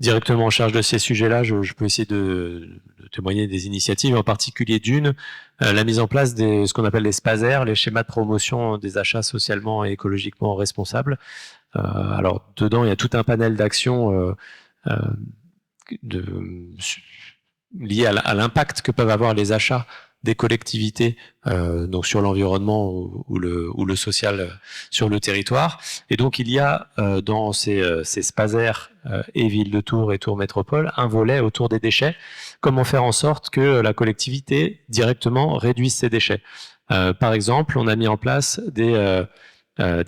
directement en charge de ces sujets-là, je peux essayer de témoigner des initiatives, en particulier la mise en place ce qu'on appelle les SPASER, les schémas de promotion des achats socialement et écologiquement responsables. Alors, dedans, il y a tout un panel d'actions liées à l'impact que peuvent avoir les achats des collectivités donc sur l'environnement ou le social sur le territoire. Et donc, il y a dans ces SPASER et Ville de Tours et Tours Métropole un volet autour des déchets. Comment faire en sorte que la collectivité directement réduise ses déchets. Par exemple, on a mis en place des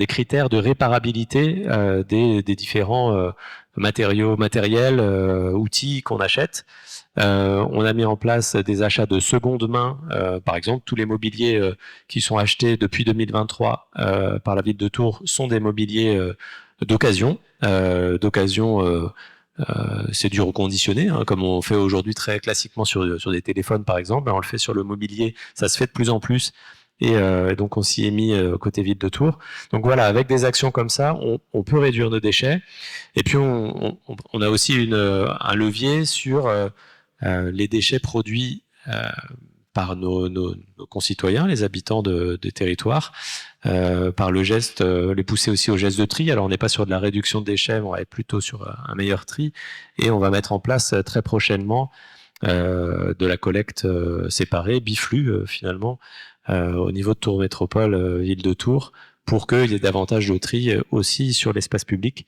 critères de réparabilité des différents matériels, outils qu'on achète. On a mis en place des achats de seconde main, par exemple, tous les mobiliers qui sont achetés depuis 2023 par la ville de Tours sont des mobiliers d'occasion c'est du reconditionné, hein, comme on fait aujourd'hui très classiquement sur des téléphones par exemple. On le fait sur le mobilier, ça se fait de plus en plus. Et donc on s'y est mis côté ville de Tours. Donc voilà, avec des actions comme ça, on peut réduire nos déchets. Et puis on a aussi un levier sur les déchets produits par nos concitoyens, les habitants des territoires, par le geste, les pousser aussi au geste de tri. Alors on n'est pas sur de la réduction de déchets, on va être plutôt sur un meilleur tri. Et on va mettre en place très prochainement de la collecte séparée, biflux finalement, au niveau de Tours Métropole, ville de Tours, pour qu'il y ait davantage de tri aussi sur l'espace public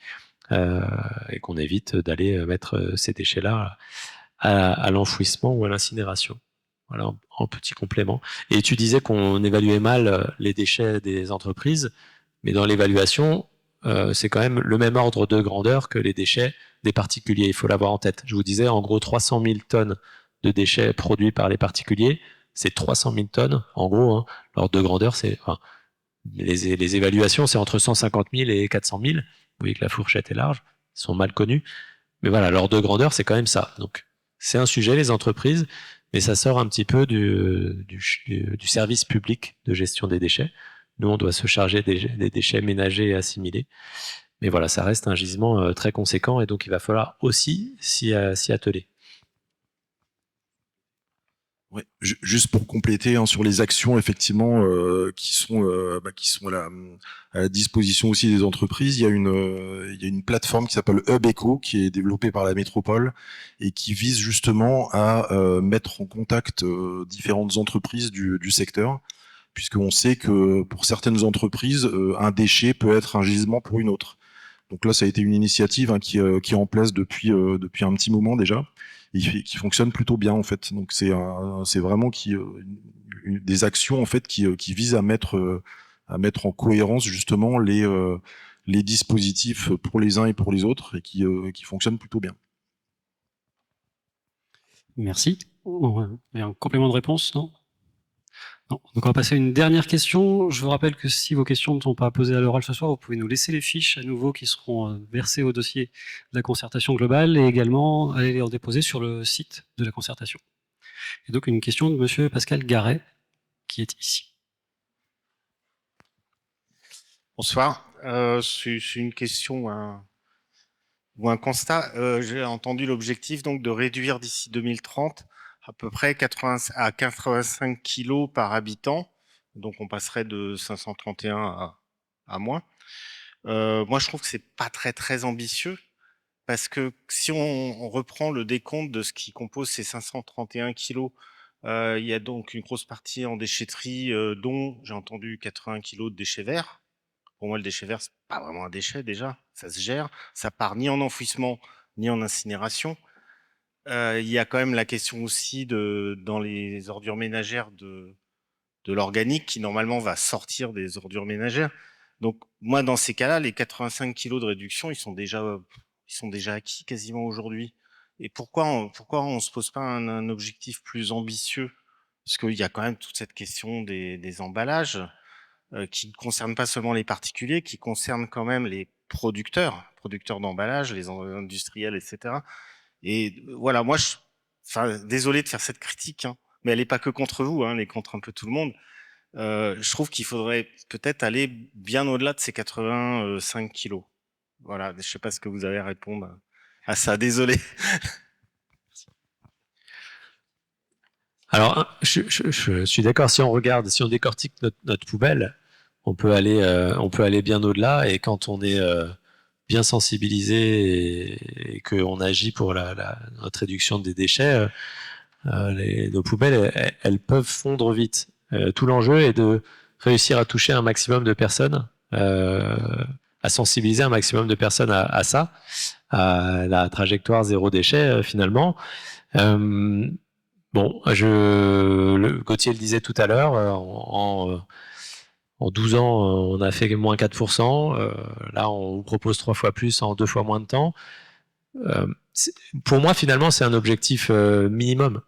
et qu'on évite d'aller mettre ces déchets-là à l'enfouissement ou à l'incinération. Voilà, en petit complément. Et tu disais qu'on évaluait mal les déchets des entreprises, mais dans l'évaluation, c'est quand même le même ordre de grandeur que les déchets des particuliers. Il faut l'avoir en tête. Je vous disais, en gros, 300 000 tonnes de déchets produits par les particuliers, c'est 300 000 tonnes, en gros. Hein. L'ordre de grandeur, c'est... Enfin, les évaluations, c'est entre 150 000 et 400 000. Vous voyez que la fourchette est large, ils sont mal connus. Mais voilà, l'ordre de grandeur, c'est quand même ça. Donc, c'est un sujet, les entreprises, mais ça sort un petit peu du service public de gestion des déchets. Nous, on doit se charger des déchets ménagers et assimilés. Mais voilà, ça reste un gisement très conséquent et donc il va falloir aussi s'y atteler. Ouais, juste pour compléter hein, sur les actions effectivement qui sont à la disposition aussi des entreprises, il y a une plateforme qui s'appelle Hub Eco qui est développée par la métropole et qui vise justement à mettre en contact différentes entreprises du secteur, puisqu'on sait que pour certaines entreprises un déchet peut être un gisement pour une autre. Donc là ça a été une initiative hein, qui est en place depuis un petit moment déjà. Qui fonctionne plutôt bien en fait. Donc c'est vraiment des actions en fait qui visent à mettre en cohérence justement les dispositifs pour les uns et pour les autres et qui fonctionnent plutôt bien. Merci. Il y a un complément de réponse, non? Non. Donc on va passer à une dernière question. Je vous rappelle que si vos questions ne sont pas posées à l'oral ce soir, vous pouvez nous laisser les fiches à nouveau qui seront versées au dossier de la concertation globale et également aller les déposer sur le site de la concertation. Et donc une question de monsieur Pascal Garret qui est ici. Bonsoir. C'est une question ou un constat. J'ai entendu l'objectif donc de réduire d'ici 2030 à peu près 85 kilos par habitant. Donc, on passerait de 531 à moins. Moi, je trouve que c'est pas très ambitieux parce que si on reprend le décompte de ce qui compose ces 531 kilos, il y a donc une grosse partie en déchetterie, dont j'ai entendu 80 kilos de déchets verts. Pour moi, le déchet vert, c'est pas vraiment un déchet déjà. Ça se gère. Ça part ni en enfouissement, ni en incinération. Il y a quand même la question aussi dans les ordures ménagères de l'organique qui normalement va sortir des ordures ménagères. Donc moi dans ces cas-là, les 85 kilos de réduction, ils sont déjà acquis quasiment aujourd'hui. Et pourquoi on se pose pas un objectif plus ambitieux? Parce qu'il y a quand même toute cette question des emballages qui ne concernent pas seulement les particuliers, qui concernent quand même les producteurs d'emballages, les industriels, etc. Et voilà, moi, désolé de faire cette critique, hein, mais elle n'est pas que contre vous, hein, elle est contre un peu tout le monde. Je trouve qu'il faudrait peut-être aller bien au-delà de ces 85 kilos. Voilà, je ne sais pas ce que vous avez à répondre à ça, désolé. Alors, je suis d'accord, si on décortique notre poubelle, on peut aller bien au-delà, et quand on est bien sensibilisé et qu'on agit pour notre réduction des déchets, nos poubelles, elles peuvent fondre vite. Tout l'enjeu est de réussir à toucher un maximum de personnes, à sensibiliser un maximum de personnes à ça, à la trajectoire zéro déchet finalement. Gauthier le disait tout à l'heure, en 12 ans, on a fait moins 4%. Là, on vous propose 3 fois plus en 2 fois moins de temps. Pour moi, finalement, c'est un objectif minimum.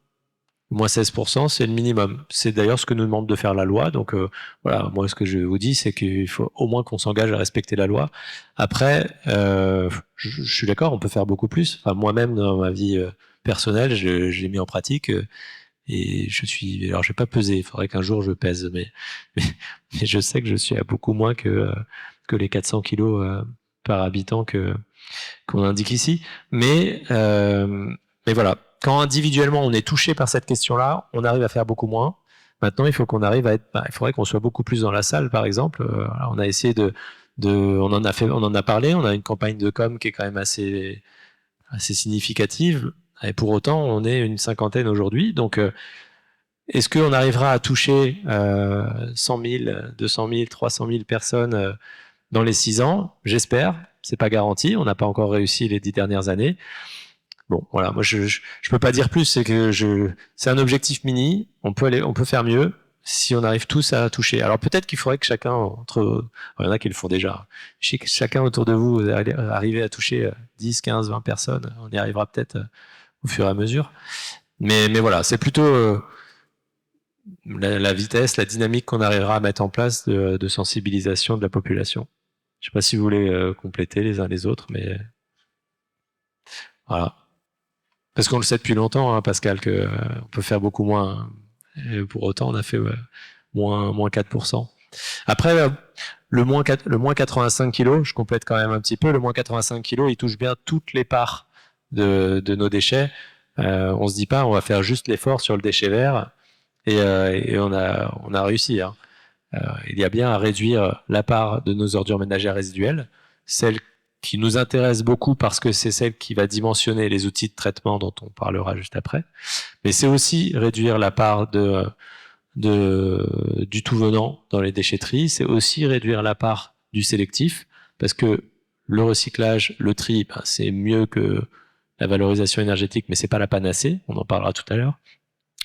Moins 16%, c'est le minimum. C'est d'ailleurs ce que nous demande de faire la loi. Donc voilà, moi ce que je vous dis, c'est qu'il faut au moins qu'on s'engage à respecter la loi. Après, je suis d'accord, on peut faire beaucoup plus. Enfin, moi-même, dans ma vie personnelle, je l'ai mis en pratique et alors je vais pas peser, il faudrait qu'un jour je pèse, mais je sais que je suis à beaucoup moins que les 400 kilos par habitant qu'on indique ici. Mais voilà. Quand individuellement on est touché par cette question-là, on arrive à faire beaucoup moins. Maintenant, il faut qu'on arrive à il faudrait qu'on soit beaucoup plus dans la salle, par exemple. On a essayé on en a parlé. On a une campagne de com qui est quand même assez significative. Et pour autant, on est une cinquantaine aujourd'hui. Donc, est-ce qu'on arrivera à toucher 100 000, 200 000, 300 000 personnes dans les 6 ans? J'espère. C'est pas garanti. On n'a pas encore réussi les 10 dernières années. Bon, voilà, moi je peux pas dire plus, c'est que c'est un objectif mini, on peut faire mieux si on arrive tous à toucher. Alors peut-être qu'il faudrait que chacun il y en a qui le font déjà. Chacun autour de vous arrive à toucher 10, 15, 20 personnes, on y arrivera peut-être au fur et à mesure. Mais voilà, c'est plutôt la vitesse, la dynamique qu'on arrivera à mettre en place de sensibilisation de la population. Je sais pas si vous voulez compléter les uns les autres, mais voilà. Parce qu'on le sait depuis longtemps, hein, Pascal, que on peut faire beaucoup moins. Et pour autant, on a fait moins 4%. Après, le moins 85 kilos, je complète quand même un petit peu. Le moins 85 kilos, il touche bien toutes les parts de nos déchets. On se dit pas, on va faire juste l'effort sur le déchet vert et on a réussi. Hein. Il y a bien à réduire la part de nos ordures ménagères résiduelles, celle qui nous intéresse beaucoup parce que c'est celle qui va dimensionner les outils de traitement dont on parlera juste après. Mais c'est aussi réduire la part du tout venant dans les déchetteries. C'est aussi réduire la part du sélectif parce que le recyclage, le tri, c'est mieux que la valorisation énergétique, mais c'est pas la panacée. On en parlera tout à l'heure.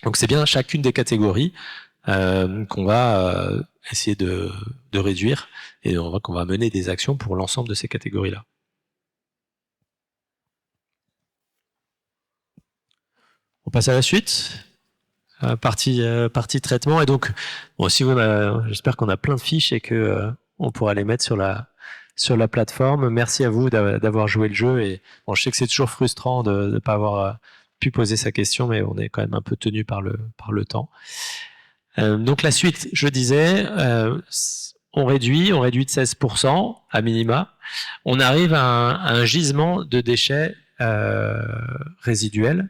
Donc c'est bien chacune des catégories qu'on va essayer de réduire et qu'on va mener des actions pour l'ensemble de ces catégories-là. On passe à la suite. Partie traitement. Et donc, bon, j'espère qu'on a plein de fiches et que on pourra les mettre sur la plateforme. Merci à vous d'avoir joué le jeu. Et bon, je sais que c'est toujours frustrant de ne pas avoir pu poser sa question, mais on est quand même un peu tenu par le temps. Donc la suite, je disais, on réduit de 16% à minima. On arrive à un gisement de déchets résiduels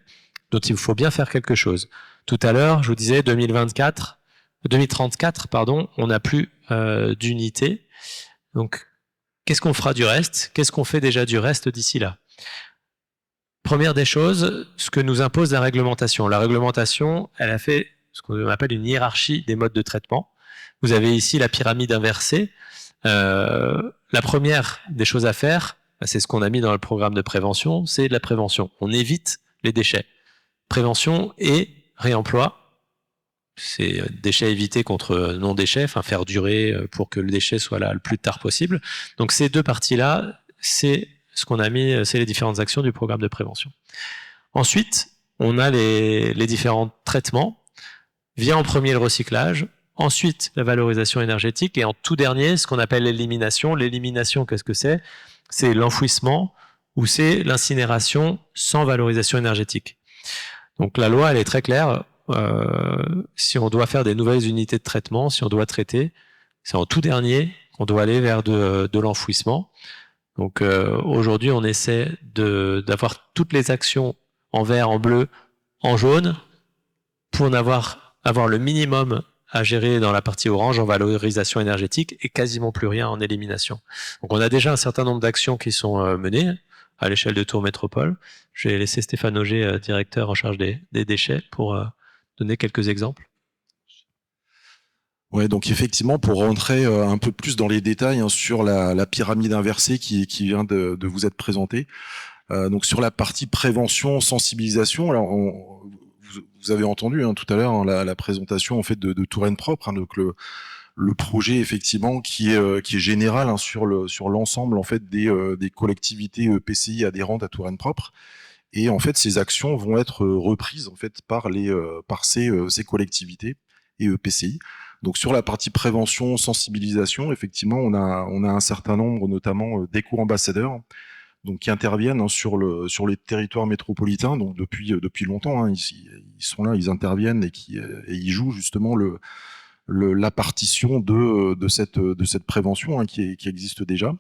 dont il faut bien faire quelque chose. Tout à l'heure, je vous disais 2034, on n'a plus d'unité. Donc, qu'est-ce qu'on fera du reste? Qu'est-ce qu'on fait déjà du reste d'ici là? Première des choses, ce que nous impose la réglementation. La réglementation, elle a fait ce qu'on appelle une hiérarchie des modes de traitement. Vous avez ici la pyramide inversée. La première des choses à faire, c'est ce qu'on a mis dans le programme de prévention, c'est de la prévention. On évite les déchets. Prévention et réemploi. C'est déchets évités contre non-déchets, enfin faire durer pour que le déchet soit là le plus tard possible. Donc ces deux parties-là, c'est ce qu'on a mis, c'est les différentes actions du programme de prévention. Ensuite, on a les différents traitements. Vient en premier le recyclage, ensuite la valorisation énergétique et en tout dernier, ce qu'on appelle l'élimination. L'élimination, qu'est-ce que c'est? C'est l'enfouissement ou c'est l'incinération sans valorisation énergétique. Donc la loi, elle est très claire. Si on doit faire des nouvelles unités de traitement, si on doit traiter, c'est en tout dernier qu'on doit aller vers de l'enfouissement. Donc aujourd'hui, on essaie d'avoir toutes les actions en vert, en bleu, en jaune pour avoir le minimum à gérer dans la partie orange en valorisation énergétique et quasiment plus rien en élimination. Donc on a déjà un certain nombre d'actions qui sont menées à l'échelle de Tours Métropole. Je vais laisser Stéphane Auger, directeur en charge des déchets, pour donner quelques exemples. Ouais, donc effectivement, pour rentrer un peu plus dans les détails sur la pyramide inversée qui vient de vous être présentée. Donc sur la partie prévention, sensibilisation, alors vous avez entendu tout à l'heure la présentation en fait de Touraine Propre, donc le projet effectivement qui est général sur l'ensemble en fait des collectivités PCI adhérentes à Touraine Propre. Et en fait, ces actions vont être reprises en fait par ces collectivités et EPCI. Donc sur la partie prévention, sensibilisation, effectivement, on a un certain nombre, notamment d'éco-ambassadeurs, donc qui interviennent sur les territoires métropolitains, donc depuis longtemps. Ils sont là, ils interviennent et ils jouent justement la partition de cette prévention qui existe déjà.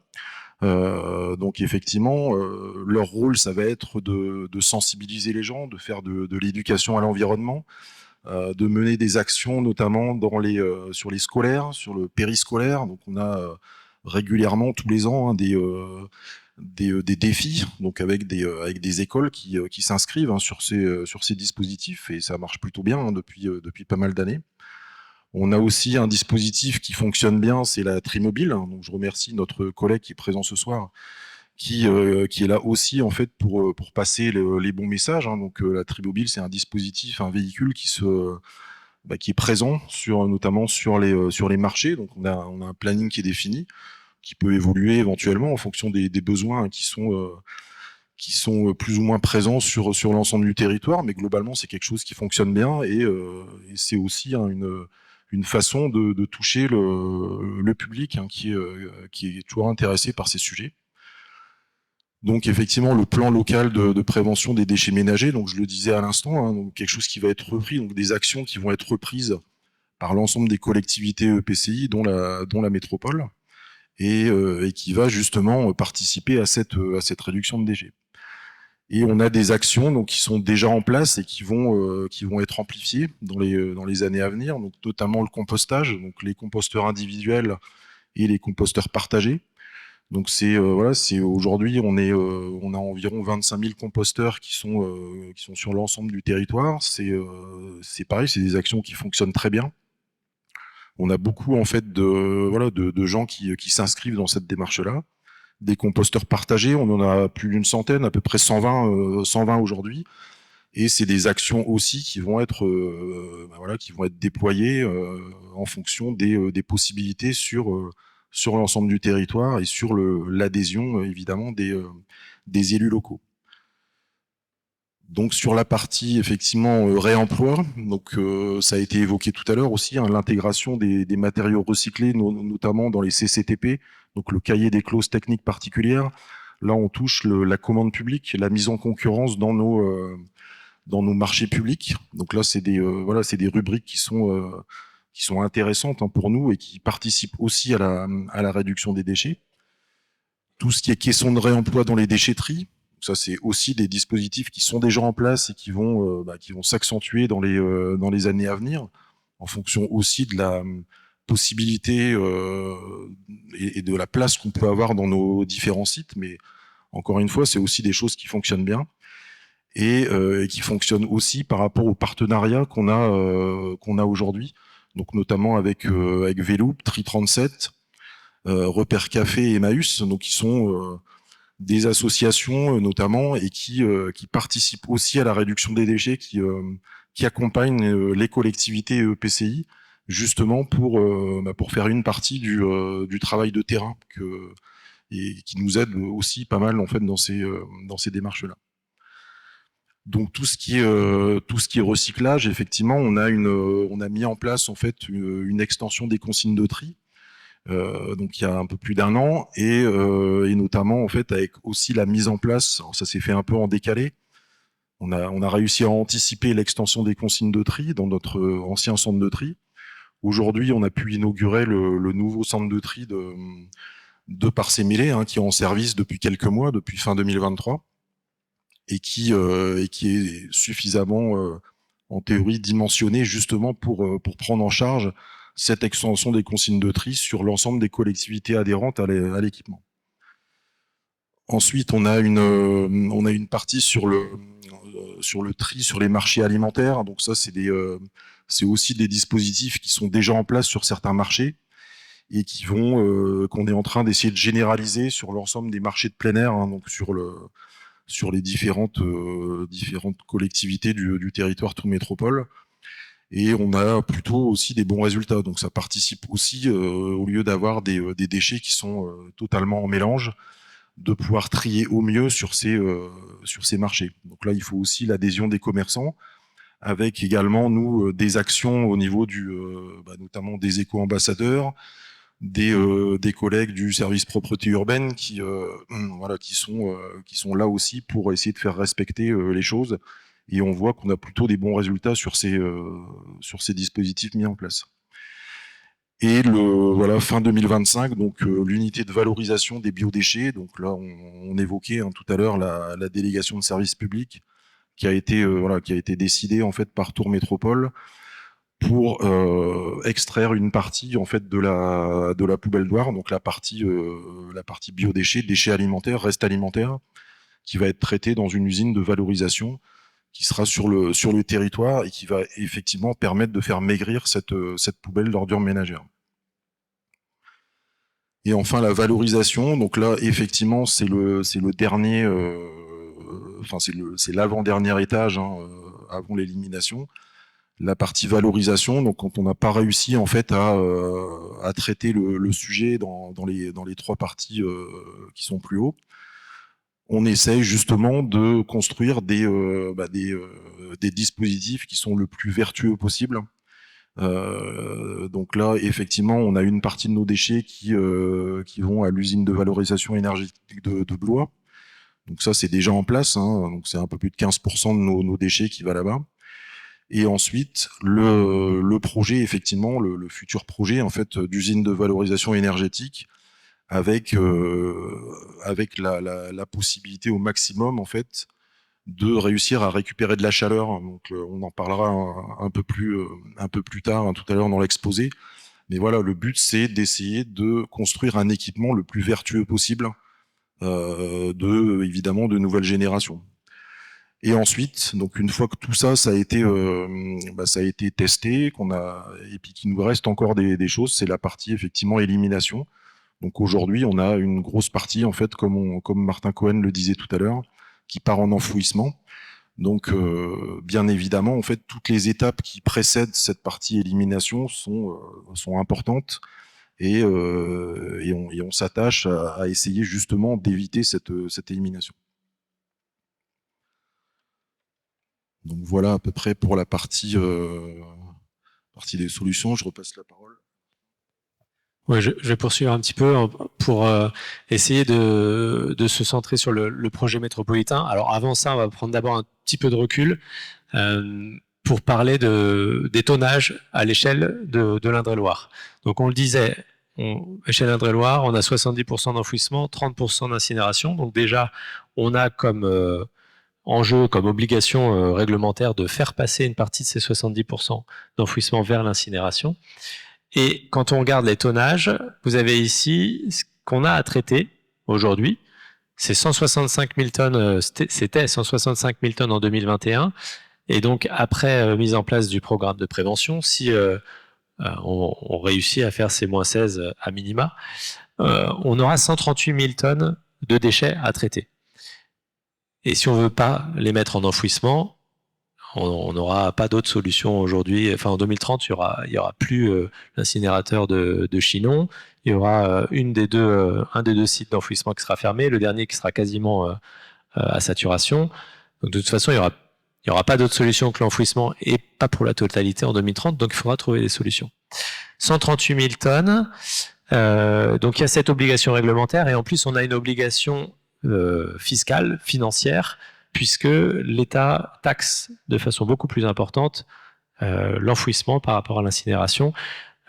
Donc effectivement, leur rôle, ça va être de sensibiliser les gens, de faire de l'éducation à l'environnement, de mener des actions, notamment sur les scolaires, sur le périscolaire. Donc on a régulièrement tous les ans des défis, donc avec des écoles qui s'inscrivent sur ces dispositifs, et ça marche plutôt bien depuis pas mal d'années. On a aussi un dispositif qui fonctionne bien, c'est la Trimobile. Donc je remercie notre collègue qui est présent ce soir, qui est là aussi en fait pour passer les bons messages. Donc la Trimobile, c'est un dispositif, un véhicule qui est présent notamment sur les marchés. Donc on a un planning qui est défini, qui peut évoluer éventuellement en fonction des besoins qui sont plus ou moins présents sur l'ensemble du territoire, mais globalement c'est quelque chose qui fonctionne bien, et c'est aussi une façon de toucher le public qui est toujours intéressé par ces sujets. Donc effectivement, le plan local de prévention des déchets ménagers, donc je le disais à l'instant, donc quelque chose qui va être repris, donc des actions qui vont être reprises par l'ensemble des collectivités EPCI, dont la métropole, et qui va justement participer à cette réduction de déchets. Et on a des actions donc qui sont déjà en place et qui vont être amplifiées dans les années à venir, donc notamment le compostage, donc les composteurs individuels et les composteurs partagés. Donc c'est aujourd'hui on a environ 25 000 composteurs qui sont sur l'ensemble du territoire. C'est pareil, c'est des actions qui fonctionnent très bien. On a beaucoup en fait de gens qui s'inscrivent dans cette démarche-là. Des composteurs partagés, on en a plus d'une centaine, à peu près 120 aujourd'hui. Et c'est des actions aussi qui vont être déployées en fonction des possibilités sur l'ensemble du territoire et sur l'adhésion évidemment des élus locaux. Donc sur la partie effectivement réemploi, donc ça a été évoqué tout à l'heure aussi, l'intégration des matériaux recyclés, notamment dans les CCTP, donc le cahier des clauses techniques particulières. Là on touche la commande publique, la mise en concurrence dans nos marchés publics. Donc là c'est des rubriques qui sont intéressantes pour nous et qui participent aussi à la réduction des déchets. Tout ce qui est caisson de réemploi dans les déchetteries. Ça, c'est aussi des dispositifs qui sont déjà en place et qui vont s'accentuer dans les années à venir, en fonction aussi de la possibilité et de la place qu'on peut avoir dans nos différents sites. Mais encore une fois, c'est aussi des choses qui fonctionnent bien et qui fonctionnent aussi par rapport aux partenariats qu'on a aujourd'hui, donc notamment avec Veloop, Tri37, Repère Café et Emmaüs, donc qui sont des associations notamment et qui participent aussi à la réduction des déchets, qui accompagnent les collectivités EPCI justement pour faire une partie du travail de terrain et qui nous aide aussi pas mal en fait dans ces démarches-là. Donc tout ce qui est recyclage, effectivement, on a mis en place en fait une extension des consignes de tri. Donc il y a un peu plus d'1 an et notamment en fait avec aussi la mise en place, alors ça s'est fait un peu en décalé, on a réussi à anticiper l'extension des consignes de tri dans notre ancien centre de tri. Aujourd'hui on a pu inaugurer le nouveau centre de tri de Parcé-Mélé qui est en service depuis quelques mois, depuis fin 2023 et qui est suffisamment en théorie dimensionné justement pour prendre en charge cette extension des consignes de tri sur l'ensemble des collectivités adhérentes à l'équipement. Ensuite, on a une partie sur le tri sur les marchés alimentaires. Donc ça, c'est aussi des dispositifs qui sont déjà en place sur certains marchés et qu'on est en train d'essayer de généraliser sur l'ensemble des marchés de plein air, donc sur les différentes collectivités du territoire tout métropole. Et on a plutôt aussi des bons résultats. Donc ça participe aussi, au lieu d'avoir des déchets qui sont totalement en mélange, de pouvoir trier au mieux sur ces marchés. Donc là, il faut aussi l'adhésion des commerçants, avec également, nous, des actions au niveau notamment des éco-ambassadeurs, des collègues du service propreté urbaine qui sont là aussi pour essayer de faire respecter les choses. Et on voit qu'on a plutôt des bons résultats sur ces dispositifs mis en place. Et fin 2025, donc l'unité de valorisation des biodéchets. Donc là, on évoquait tout à l'heure la délégation de service public qui a été décidée en fait par Tours Métropole pour extraire une partie en fait de la poubelle d'Ouar, donc la partie biodéchets, déchets alimentaires, restes alimentaires, qui va être traitée dans une usine de valorisation qui sera sur le territoire et qui va effectivement permettre de faire maigrir cette poubelle d'ordures ménagères. Et enfin la valorisation, donc là effectivement c'est le dernier, c'est l'avant-dernier étage avant l'élimination. La partie valorisation, donc quand on n'a pas réussi en fait à traiter le sujet dans les trois parties qui sont plus hauts, on essaye justement de construire des dispositifs qui sont le plus vertueux possible. Donc là, effectivement, on a une partie de nos déchets qui vont à l'usine de valorisation énergétique de Blois. Donc ça, c'est déjà en place. Donc c'est un peu plus de 15% de nos déchets qui va là-bas. Et ensuite, le projet, effectivement, le futur projet en fait d'usine de valorisation énergétique, avec la possibilité au maximum en fait de réussir à récupérer de la chaleur. Donc on en parlera un peu plus tard, tout à l'heure dans l'exposé. Mais voilà, le but c'est d'essayer de construire un équipement le plus vertueux possible, évidemment de nouvelle génération. Et ensuite, donc une fois que tout ça, ça a été testé, et puis qu'il nous reste encore des choses, c'est la partie effectivement élimination. Donc aujourd'hui, on a une grosse partie en fait, comme Martin Cohen le disait tout à l'heure, qui part en enfouissement. Donc bien évidemment, en fait, toutes les étapes qui précèdent cette partie élimination sont importantes, et on s'attache à essayer justement d'éviter cette élimination. Donc voilà à peu près pour la partie des solutions. Je repasse la parole. Ouais, je vais poursuivre un petit peu pour essayer de se centrer sur le projet métropolitain. Alors avant ça, on va prendre d'abord un petit peu de recul pour parler des tonnages à l'échelle de l'Indre-et-Loire. Donc on le disait, échelle Indre-et-Loire, on a 70% d'enfouissement, 30% d'incinération. Donc déjà, on a comme enjeu, comme obligation réglementaire de faire passer une partie de ces 70% d'enfouissement vers l'incinération. Et quand on regarde les tonnages, vous avez ici ce qu'on a à traiter aujourd'hui. C'est 165 000 tonnes, c'était 165 000 tonnes en 2021. Et donc, après mise en place du programme de prévention, si on réussit à faire ces moins 16 à minima, on aura 138 000 tonnes de déchets à traiter. Et si on veut pas les mettre en enfouissement, on n'aura pas d'autre solution aujourd'hui. Enfin, en 2030, il y aura plus l'incinérateur de Chinon. Il y aura un des deux sites d'enfouissement qui sera fermé, le dernier qui sera quasiment à saturation. Donc, de toute façon, il y aura pas d'autre solution que l'enfouissement, et pas pour la totalité en 2030. Donc, il faudra trouver des solutions. 138 000 tonnes. Donc, il y a cette obligation réglementaire, et en plus, on a une obligation fiscale, financière, puisque l'État taxe de façon beaucoup plus importante l'enfouissement par rapport à l'incinération.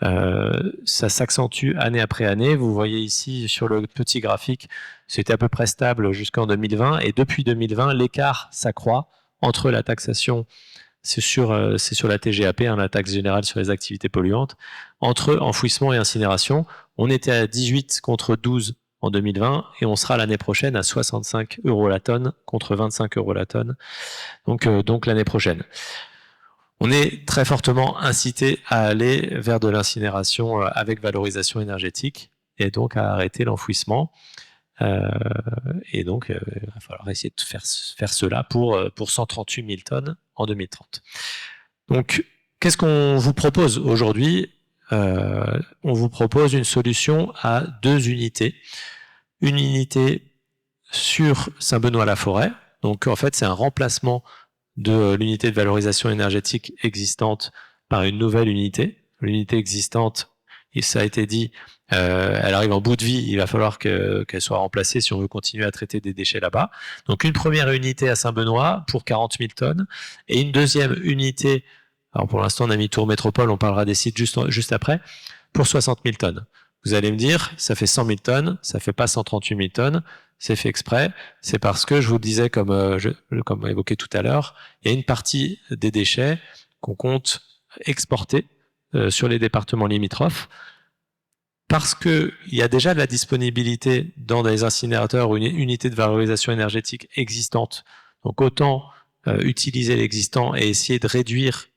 Ça s'accentue année après année. Vous voyez ici sur le petit graphique, c'était à peu près stable jusqu'en 2020, et depuis 2020, l'écart s'accroît entre la taxation, c'est sur la TGAP, la taxe générale sur les activités polluantes, entre enfouissement et incinération. On était à 18 contre 12 en 2020, et on sera l'année prochaine à 65 € la tonne contre 25 € la tonne, donc l'année prochaine. On est très fortement incité à aller vers de l'incinération avec valorisation énergétique, et donc à arrêter l'enfouissement. Et donc, il va falloir essayer de faire cela pour 138 000 tonnes en 2030. Donc, qu'est-ce qu'on vous propose aujourd'hui ? On vous propose une solution à 2 unités. Une unité sur Saint-Benoît-la-Forêt. Donc en fait, c'est un remplacement de l'unité de valorisation énergétique existante par une nouvelle unité. L'unité existante, et ça a été dit, elle arrive en bout de vie, il va falloir qu'elle soit remplacée si on veut continuer à traiter des déchets là-bas. Donc une première unité à Saint-Benoît pour 40 000 tonnes, et une deuxième unité, alors pour l'instant on a mis Tours Métropole, on parlera des sites juste après, pour 60 000 tonnes. Vous allez me dire, ça fait 100 000 tonnes, ça fait pas 138 000 tonnes, c'est fait exprès, c'est parce que je vous le disais comme évoqué tout à l'heure, il y a une partie des déchets qu'on compte exporter sur les départements limitrophes, parce qu'il y a déjà de la disponibilité dans des incinérateurs ou une unité de valorisation énergétique existante. Donc autant utiliser l'existant et essayer de réduire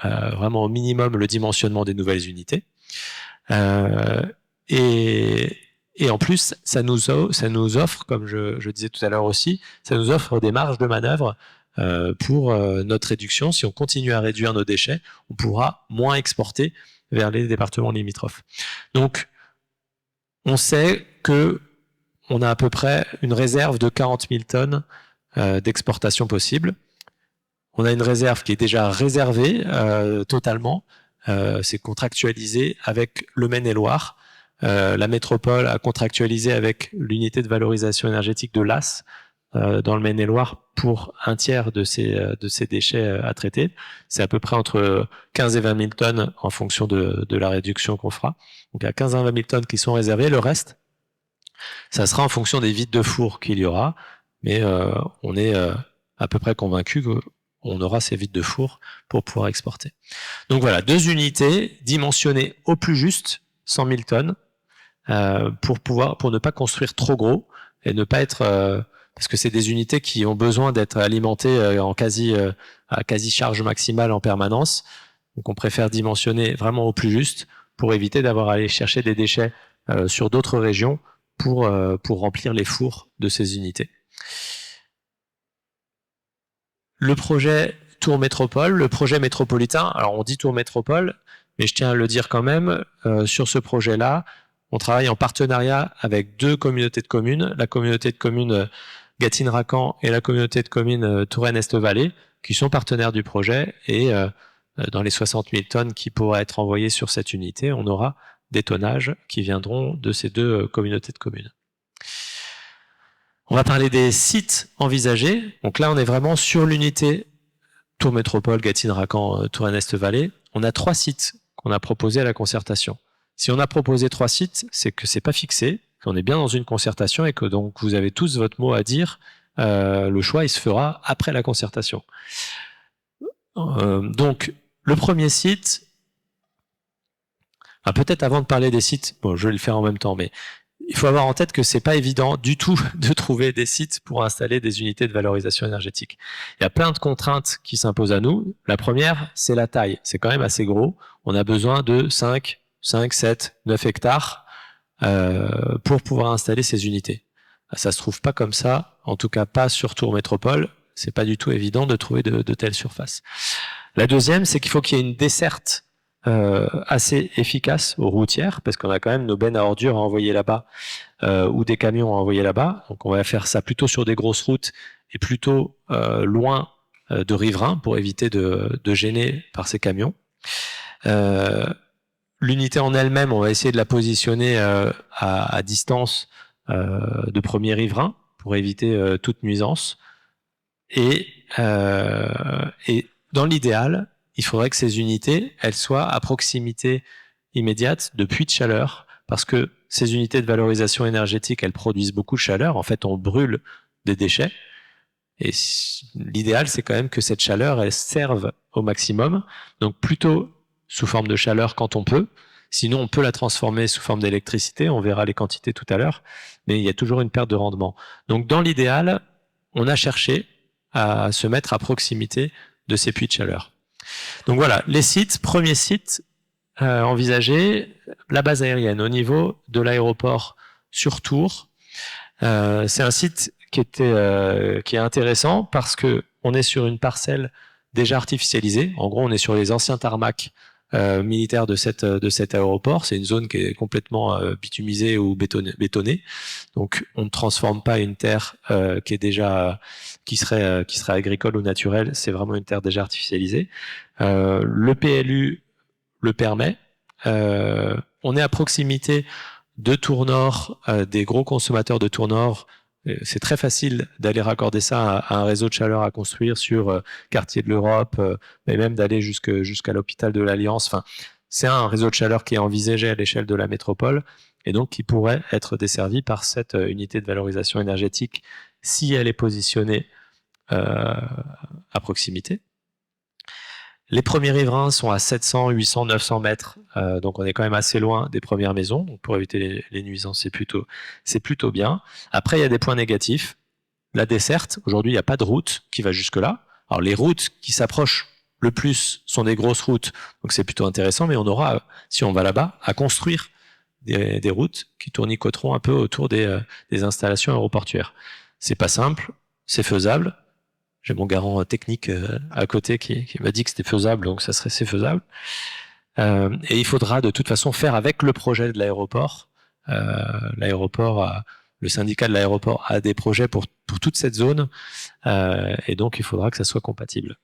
vraiment au minimum le dimensionnement des nouvelles unités. Et en plus, ça nous offre, comme je disais tout à l'heure aussi, ça nous offre des marges de manœuvre pour notre réduction. Si on continue à réduire nos déchets, on pourra moins exporter vers les départements limitrophes. Donc, on sait que on a à peu près une réserve de 40 000 tonnes d'exportation possible. On a une réserve qui est déjà réservée totalement. C'est contractualisé avec le Maine-et-Loire. La métropole a contractualisé avec l'unité de valorisation énergétique de l'As dans le Maine-et-Loire pour un tiers de ces déchets à traiter. C'est à peu près entre 15 et 20 000 tonnes en fonction de la réduction qu'on fera. Donc il y a 15 à 20 000 tonnes qui sont réservées. Le reste, ça sera en fonction des vides de four qu'il y aura. Mais on est à peu près convaincu qu'on aura ces vides de four pour pouvoir exporter. Donc voilà, 2 unités dimensionnées au plus juste, 100 000 tonnes, pour ne pas construire trop gros et ne pas être parce que c'est des unités qui ont besoin d'être alimentées à quasi charge maximale en permanence. Donc on préfère dimensionner vraiment au plus juste pour éviter d'avoir à aller chercher des déchets sur d'autres régions pour remplir les fours de ces unités. Le projet Tours Métropole, le projet métropolitain, alors on dit Tours Métropole, mais je tiens à le dire quand même, sur ce projet-là, on travaille en partenariat avec 2 communautés de communes, la communauté de communes Gâtine-Racan et la communauté de communes Touraine-Est-Vallée, qui sont partenaires du projet, et dans les 60 000 tonnes qui pourraient être envoyées sur cette unité, on aura des tonnages qui viendront de ces 2 communautés de communes. On va parler des sites envisagés. Donc là, on est vraiment sur l'unité Tours Métropole, Gâtine-Racan, Touraine-Est-Vallée. On a 3 sites qu'on a proposés à la concertation. Si on a proposé 3 sites, c'est que c'est pas fixé, qu'on est bien dans une concertation et que donc vous avez tous votre mot à dire. Le choix, il se fera après la concertation. Donc, le premier site, peut-être avant de parler des sites, bon, je vais le faire en même temps, mais il faut avoir en tête que c'est pas évident du tout de trouver des sites pour installer des unités de valorisation énergétique. Il y a plein de contraintes qui s'imposent à nous. La première, c'est la taille. C'est quand même assez gros. On a besoin de 5, 7, 9 hectares pour pouvoir installer ces unités. Ça se trouve pas comme ça, en tout cas pas sur Tours Métropole. C'est pas du tout évident de trouver de telles surfaces. La deuxième, c'est qu'il faut qu'il y ait une desserte assez efficace aux routières, parce qu'on a quand même nos bennes à ordures à envoyer là-bas ou des camions à envoyer là-bas. Donc on va faire ça plutôt sur des grosses routes et plutôt loin de riverains pour éviter de gêner par ces camions. L'unité en elle-même, on va essayer de la positionner à distance de premier riverain pour éviter toute nuisance. Et dans l'idéal, il faudrait que ces unités, elles soient à proximité immédiate de puits de chaleur, parce que ces unités de valorisation énergétique, elles produisent beaucoup de chaleur. En fait, on brûle des déchets. Et l'idéal, c'est quand même que cette chaleur, elle serve au maximum. Donc plutôt sous forme de chaleur quand on peut. Sinon, on peut la transformer sous forme d'électricité. On verra les quantités tout à l'heure. Mais il y a toujours une perte de rendement. Donc dans l'idéal, on a cherché à se mettre à proximité de ces puits de chaleur. Donc voilà, les sites, premier site envisagé, la base aérienne au niveau de l'aéroport sur Tours. C'est un site qui est intéressant parce que on est sur une parcelle déjà artificialisée. En gros, on est sur les anciens tarmacs militaire de cet aéroport. C'est une zone qui est complètement bitumisée ou bétonnée. Donc, on ne transforme pas une terre qui serait agricole ou naturelle. C'est vraiment une terre déjà artificialisée. Le PLU le permet. On est à proximité de Tournord, des gros consommateurs de Tournord. C'est très facile d'aller raccorder ça à un réseau de chaleur à construire sur quartier de l'Europe, mais même d'aller jusqu'à l'hôpital de l'Alliance. Enfin, c'est un réseau de chaleur qui est envisagé à l'échelle de la métropole et donc qui pourrait être desservi par cette unité de valorisation énergétique si elle est positionnée à proximité. Les premiers riverains sont à 700, 800, 900 mètres, donc on est quand même assez loin des premières maisons. Donc pour éviter les nuisances, c'est plutôt bien. Après, il y a des points négatifs. La desserte, aujourd'hui, il n'y a pas de route qui va jusque-là. Alors les routes qui s'approchent le plus sont des grosses routes, donc c'est plutôt intéressant, mais on aura, si on va là-bas, à construire des routes qui tournicoteront un peu autour des installations aéroportuaires. C'est pas simple, c'est faisable. J'ai mon garant technique à côté qui m'a dit que c'était faisable, donc c'est faisable. Et il faudra de toute façon faire avec le projet de l'aéroport. Le syndicat de l'aéroport a des projets pour toute cette zone, et donc il faudra que ça soit compatible.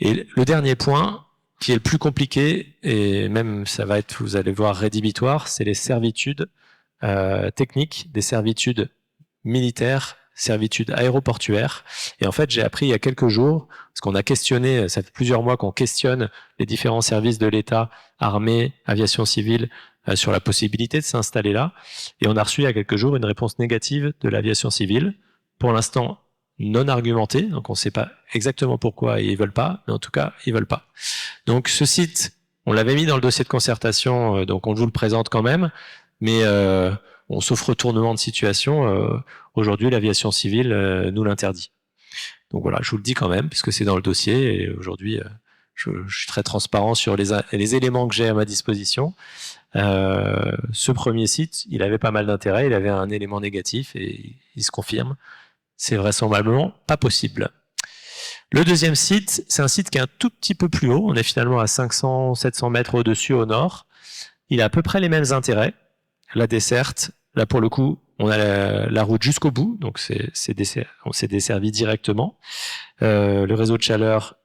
Et le dernier point, qui est le plus compliqué, et même ça va être, vous allez voir, rédhibitoire, c'est les servitudes techniques, des servitudes militaires, servitude aéroportuaire. Et en fait, j'ai appris il y a quelques jours, parce qu'on a questionné, ça fait plusieurs mois qu'on questionne les différents services de l'État, armée, aviation civile, sur la possibilité de s'installer là. Et on a reçu il y a quelques jours une réponse négative de l'aviation civile, pour l'instant non argumentée, donc on ne sait pas exactement pourquoi ils veulent pas, mais en tout cas, ils veulent pas. Donc ce site, on l'avait mis dans le dossier de concertation, donc on vous le présente quand même, mais sauf retournement de situation, aujourd'hui l'aviation civile nous l'interdit. Donc voilà, je vous le dis quand même, puisque c'est dans le dossier, et aujourd'hui je suis très transparent sur les éléments que j'ai à ma disposition. Ce premier site, il avait pas mal d'intérêt, il avait un élément négatif, et il se confirme. C'est vraisemblablement pas possible. Le deuxième site, c'est un site qui est un tout petit peu plus haut, on est finalement à 500, 700 mètres au-dessus au nord. Il a à peu près les mêmes intérêts. La desserte, là pour le coup, on a la route jusqu'au bout, donc c'est desservi directement. Le réseau de chaleur,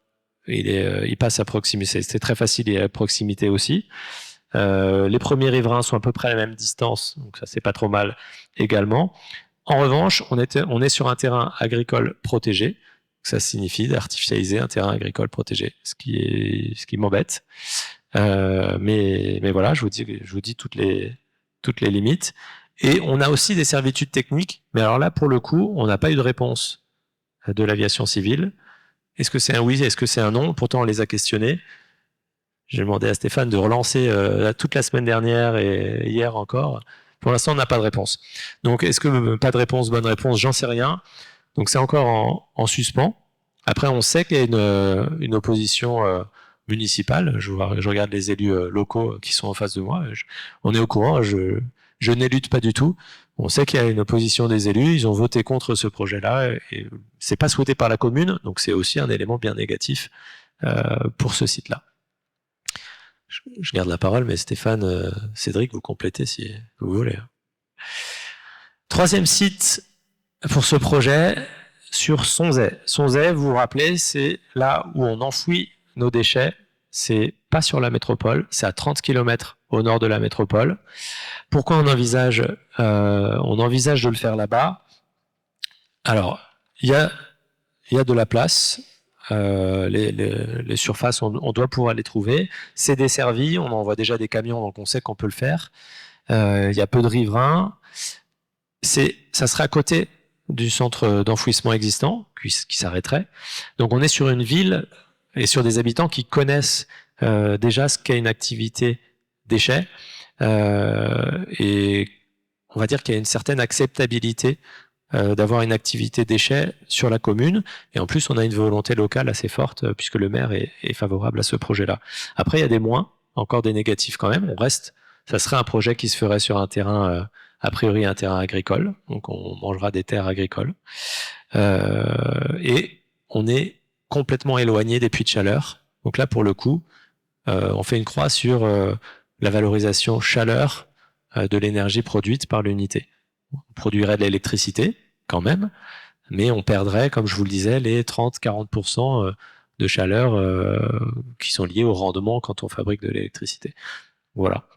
il passe à proximité, c'est très facile, il est à proximité aussi. Les premiers riverains sont à peu près à la même distance, donc ça c'est pas trop mal également. En revanche, on est sur un terrain agricole protégé, ça signifie d'artificialiser un terrain agricole protégé, ce qui m'embête. Mais voilà, je vous dis toutes les limites. Et on a aussi des servitudes techniques, mais alors là, pour le coup, on n'a pas eu de réponse de l'aviation civile. Est-ce que c'est un oui, est-ce que c'est un non? Pourtant, on les a questionnés. J'ai demandé à Stéphane de relancer toute la semaine dernière et hier encore. Pour l'instant, on n'a pas de réponse. Donc, est-ce que pas de réponse, bonne réponse? J'en sais rien. Donc, c'est encore en suspens. Après, on sait qu'il y a une opposition municipale. Je regarde les élus locaux qui sont en face de moi. On est au courant. Je n'élude pas du tout. On sait qu'il y a une opposition des élus. Ils ont voté contre ce projet-là et c'est pas souhaité par la commune. Donc, c'est aussi un élément bien négatif pour ce site-là. Je garde la parole, mais Stéphane, Cédric, vous complétez si vous voulez. Troisième site pour ce projet, sur Sonzay. Sonzay, vous vous rappelez, c'est là où on enfouit nos déchets. C'est pas sur la métropole, c'est à 30 km au nord de la métropole. Pourquoi on envisage de le faire là-bas? Alors, il y a de la place. Les surfaces, on doit pouvoir les trouver. C'est desservi, on envoie déjà des camions, donc on sait qu'on peut le faire. Il y a peu de riverains. Ça serait à côté du centre d'enfouissement existant, qui s'arrêterait. Donc on est sur une ville et sur des habitants qui connaissent déjà ce qu'est une activité déchets. Et on va dire qu'il y a une certaine acceptabilité d'avoir une activité déchets sur la commune. Et en plus, on a une volonté locale assez forte, puisque le maire est favorable à ce projet-là. Après, il y a des moins, encore des négatifs quand même. Ça serait un projet qui se ferait sur un terrain, a priori un terrain agricole. Donc, on mangera des terres agricoles. Et on est complètement éloigné des puits de chaleur. Donc là, pour le coup, on fait une croix sur la valorisation chaleur de l'énergie produite par l'unité. On produirait de l'électricité, quand même, mais on perdrait, comme je vous le disais, les 30-40% de chaleur qui sont liés au rendement quand on fabrique de l'électricité. Voilà.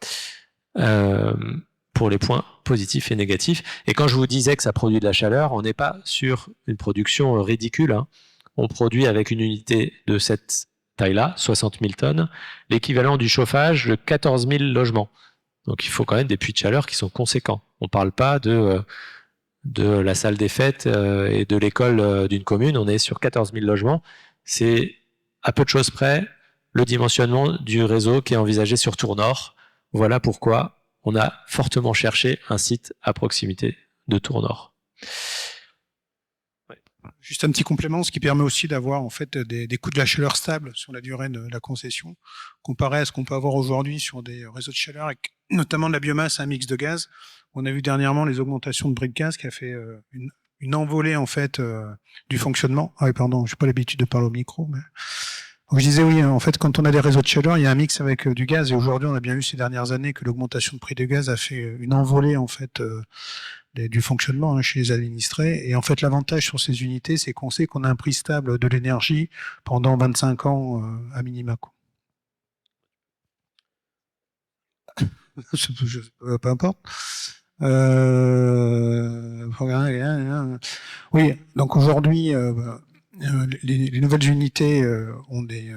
Pour les points positifs et négatifs. Et quand je vous disais que ça produit de la chaleur, on n'est pas sur une production ridicule, hein. On produit avec une unité de cette taille-là, 60 000 tonnes, l'équivalent du chauffage de 14 000 logements. Donc il faut quand même des puits de chaleur qui sont conséquents. On ne parle pas de la salle des fêtes et de l'école d'une commune, on est sur 14 000 logements. C'est à peu de choses près le dimensionnement du réseau qui est envisagé sur Tours-Nord. Voilà pourquoi on a fortement cherché un site à proximité de Tours-Nord. Juste un petit complément, ce qui permet aussi d'avoir en fait des coûts de la chaleur stables sur la durée de la concession, comparé à ce qu'on peut avoir aujourd'hui sur des réseaux de chaleur, avec notamment de la biomasse, un mix de gaz. On a vu dernièrement les augmentations de prix de gaz qui a fait une envolée en fait du fonctionnement. Ah oui, pardon, j'ai pas l'habitude de parler au micro, mais donc, je disais oui, en fait, quand on a des réseaux de chaleur, il y a un mix avec du gaz, et aujourd'hui, on a bien vu ces dernières années que l'augmentation de prix du gaz a fait une envolée en fait du fonctionnement hein, chez les administrés. Et en fait, l'avantage sur ces unités, c'est qu'on sait qu'on a un prix stable de l'énergie pendant 25 ans à minima. Quoi. Peu importe. Oui, donc aujourd'hui, les nouvelles unités ont des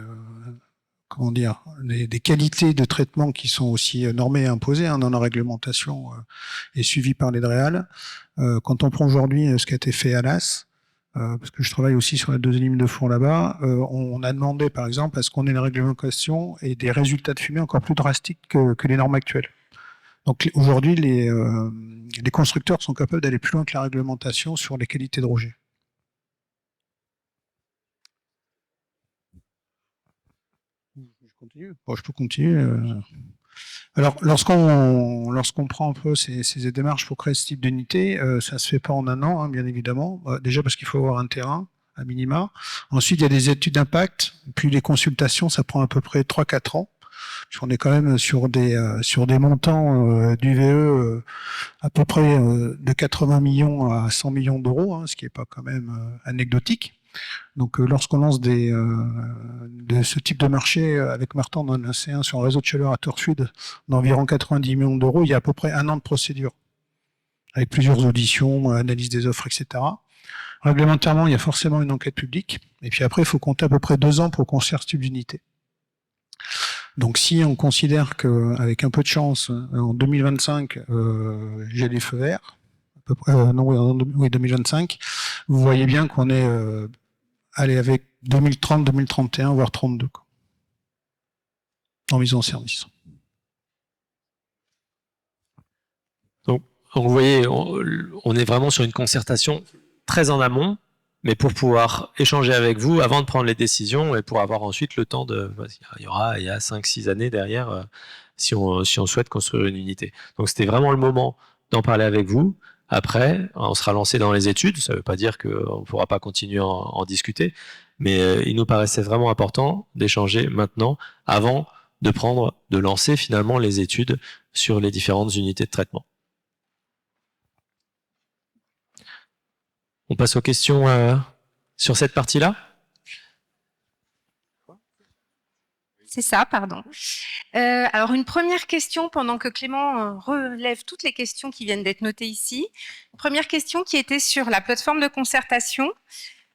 qualités de traitement qui sont aussi normées et imposées hein, dans la réglementation et suivies par les DREAL. Quand on prend aujourd'hui ce qui a été fait à l'AS, parce que je travaille aussi sur la deuxième ligne de fond là-bas, on a demandé par exemple à ce qu'on ait une réglementation et des résultats de fumée encore plus drastiques que les normes actuelles. Donc aujourd'hui, les constructeurs sont capables d'aller plus loin que la réglementation sur les qualités de rejet. Bon, je peux continuer. Alors, lorsqu'on prend un peu ces démarches pour créer ce type d'unité, ça se fait pas en un an, hein, bien évidemment. Déjà parce qu'il faut avoir un terrain, à minima. Ensuite, il y a des études d'impact. Puis les consultations, ça prend à peu près 3-4 ans. On est quand même sur des montants d'UVE à peu près de 80 millions à 100 millions d'euros, hein, ce qui est pas quand même anecdotique. Donc, lorsqu'on lance de ce type de marché avec Martin, on en a lancé un sur un réseau de chaleur à Tortude d'environ 90 millions d'euros. Il y a à peu près 1 an de procédure avec plusieurs auditions, analyse des offres, etc. Réglementairement, il y a forcément une enquête publique. Et puis après, il faut compter à peu près 2 ans pour construire ce type d'unité. Donc, si on considère qu'avec un peu de chance, en 2025, j'ai les feux verts, à peu près, 2025, vous voyez bien qu'on est avec 2030, 2031, voire 32, quoi, en mise en service. Donc vous voyez, on est vraiment sur une concertation très en amont, mais pour pouvoir échanger avec vous avant de prendre les décisions et pour avoir ensuite le temps il y a 5-6 années derrière si on souhaite construire une unité. Donc c'était vraiment le moment d'en parler avec vous. Après, on sera lancé dans les études, ça ne veut pas dire qu'on ne pourra pas continuer à en discuter, mais il nous paraissait vraiment important d'échanger maintenant avant de lancer finalement les études sur les différentes unités de traitement. On passe aux questions sur cette partie-là. C'est ça, pardon. Alors, une première question, pendant que Clément relève toutes les questions qui viennent d'être notées ici. Première question qui était sur la plateforme de concertation.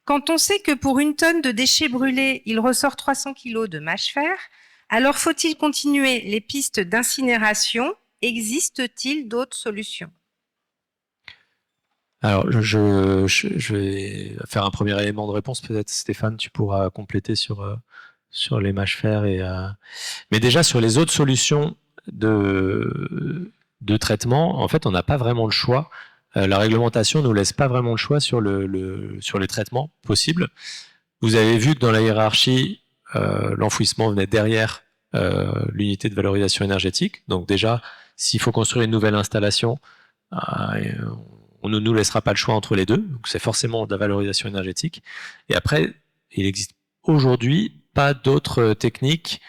Quand on sait que pour 1 tonne de déchets brûlés, il ressort 300 kg de mâche-fer, alors faut-il continuer les pistes d'incinération? Existe-t-il d'autres solutions? Alors, je vais faire un premier élément de réponse. Peut-être, Stéphane, tu pourras compléter sur les mâches-fer. Mais déjà, sur les autres solutions de traitement, en fait, on n'a pas vraiment le choix. La réglementation ne nous laisse pas vraiment le choix sur les traitements possibles. Vous avez vu que dans la hiérarchie, l'enfouissement venait derrière l'unité de valorisation énergétique. Donc déjà, s'il faut construire une nouvelle installation, on ne nous laissera pas le choix entre les deux. Donc c'est forcément de la valorisation énergétique. Et après, il existe aujourd'hui pas d'autres techniques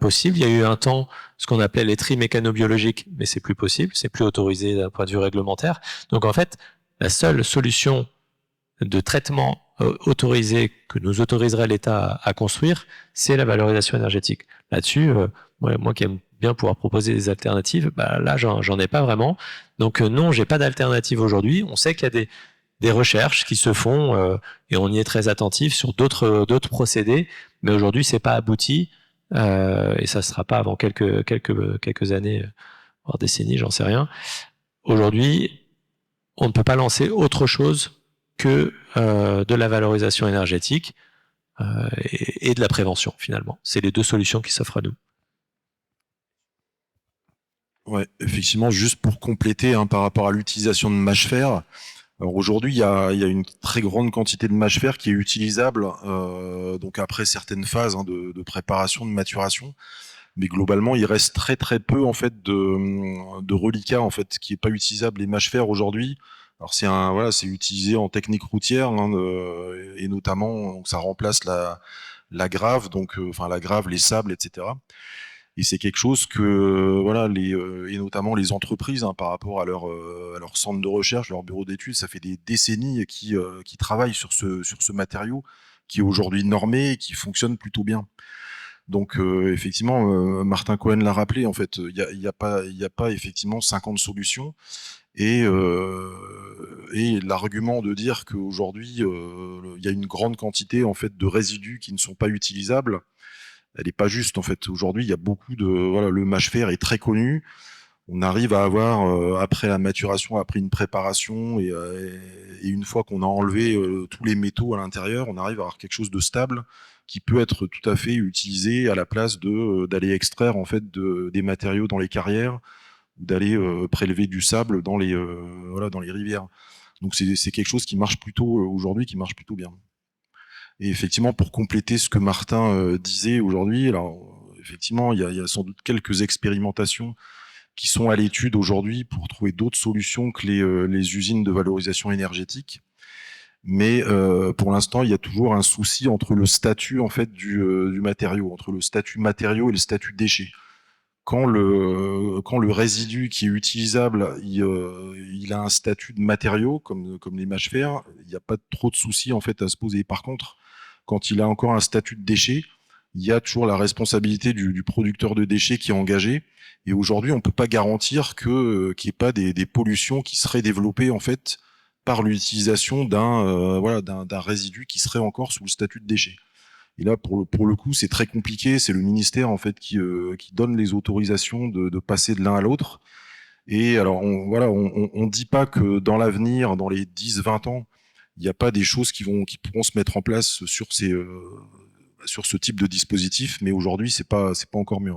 possible. Il y a eu un temps ce qu'on appelait les tri mécanobiologiques, mais c'est plus possible, c'est plus autorisé d'un point de vue réglementaire. Donc en fait, la seule solution de traitement autorisé que nous autoriserait l'État à construire, c'est la valorisation énergétique. Là-dessus, moi qui aime bien pouvoir proposer des alternatives, là j'en ai pas vraiment. Donc non, j'ai pas d'alternative aujourd'hui. On sait qu'il y a des recherches qui se font et on y est très attentif sur d'autres procédés, mais aujourd'hui c'est pas abouti et ça sera pas avant quelques années, voire décennies, j'en sais rien. Aujourd'hui, on ne peut pas lancer autre chose que de la valorisation énergétique et de la prévention finalement. C'est les deux solutions qui s'offrent à nous. Ouais, effectivement, juste pour compléter par rapport à l'utilisation de mâche-fer. Alors aujourd'hui, il y a une très grande quantité de mâche-fer qui est utilisable donc après certaines phases de préparation, de maturation. Mais globalement, il reste très très peu en fait de reliquats en fait qui est pas utilisable. Les mâche-fer aujourd'hui, alors c'est utilisé en technique routière et notamment donc ça remplace la grave, donc la grave, les sables, etc. Et c'est quelque chose que et notamment les entreprises par rapport à leur centre de recherche, leur bureau d'études, ça fait des décennies qui travaillent sur ce matériau qui est aujourd'hui normé et qui fonctionne plutôt bien. Donc effectivement, Martin Cohen l'a rappelé, en fait, il y a pas effectivement 50 solutions et l'argument de dire qu'aujourd'hui il y a une grande quantité en fait de résidus qui ne sont pas utilisables, elle n'est pas juste en fait. Aujourd'hui, il y a beaucoup le mâche-fer est très connu. On arrive à avoir après la maturation, après une préparation et une fois qu'on a enlevé tous les métaux à l'intérieur, on arrive à avoir quelque chose de stable qui peut être tout à fait utilisé à la place d'aller extraire en fait des matériaux dans les carrières ou d'aller prélever du sable dans les rivières. Donc c'est quelque chose qui marche plutôt aujourd'hui, qui marche plutôt bien. Et effectivement, pour compléter ce que Martin disait aujourd'hui, alors effectivement, il y a sans doute quelques expérimentations qui sont à l'étude aujourd'hui pour trouver d'autres solutions que les usines de valorisation énergétique. Mais pour l'instant, il y a toujours un souci entre le statut en fait du matériau, entre le statut matériau et le statut déchet. Quand le résidu qui est utilisable, il a un statut de matériau comme les mâche-fer, il n'y a pas trop de soucis en fait à se poser. Par contre, quand il a encore un statut de déchet, il y a toujours la responsabilité du producteur de déchets qui est engagé. Et aujourd'hui, on ne peut pas garantir qu'il n'y ait pas des pollutions qui seraient développées en fait par l'utilisation d'un résidu qui serait encore sous le statut de déchet. Et là, pour le coup, c'est très compliqué. C'est le ministère en fait qui donne les autorisations de passer de l'un à l'autre. Et alors, on dit pas que dans l'avenir, dans les 10-20 ans, il n'y a pas des choses qui pourront se mettre en place sur ce type de dispositif, mais aujourd'hui, c'est pas encore mieux.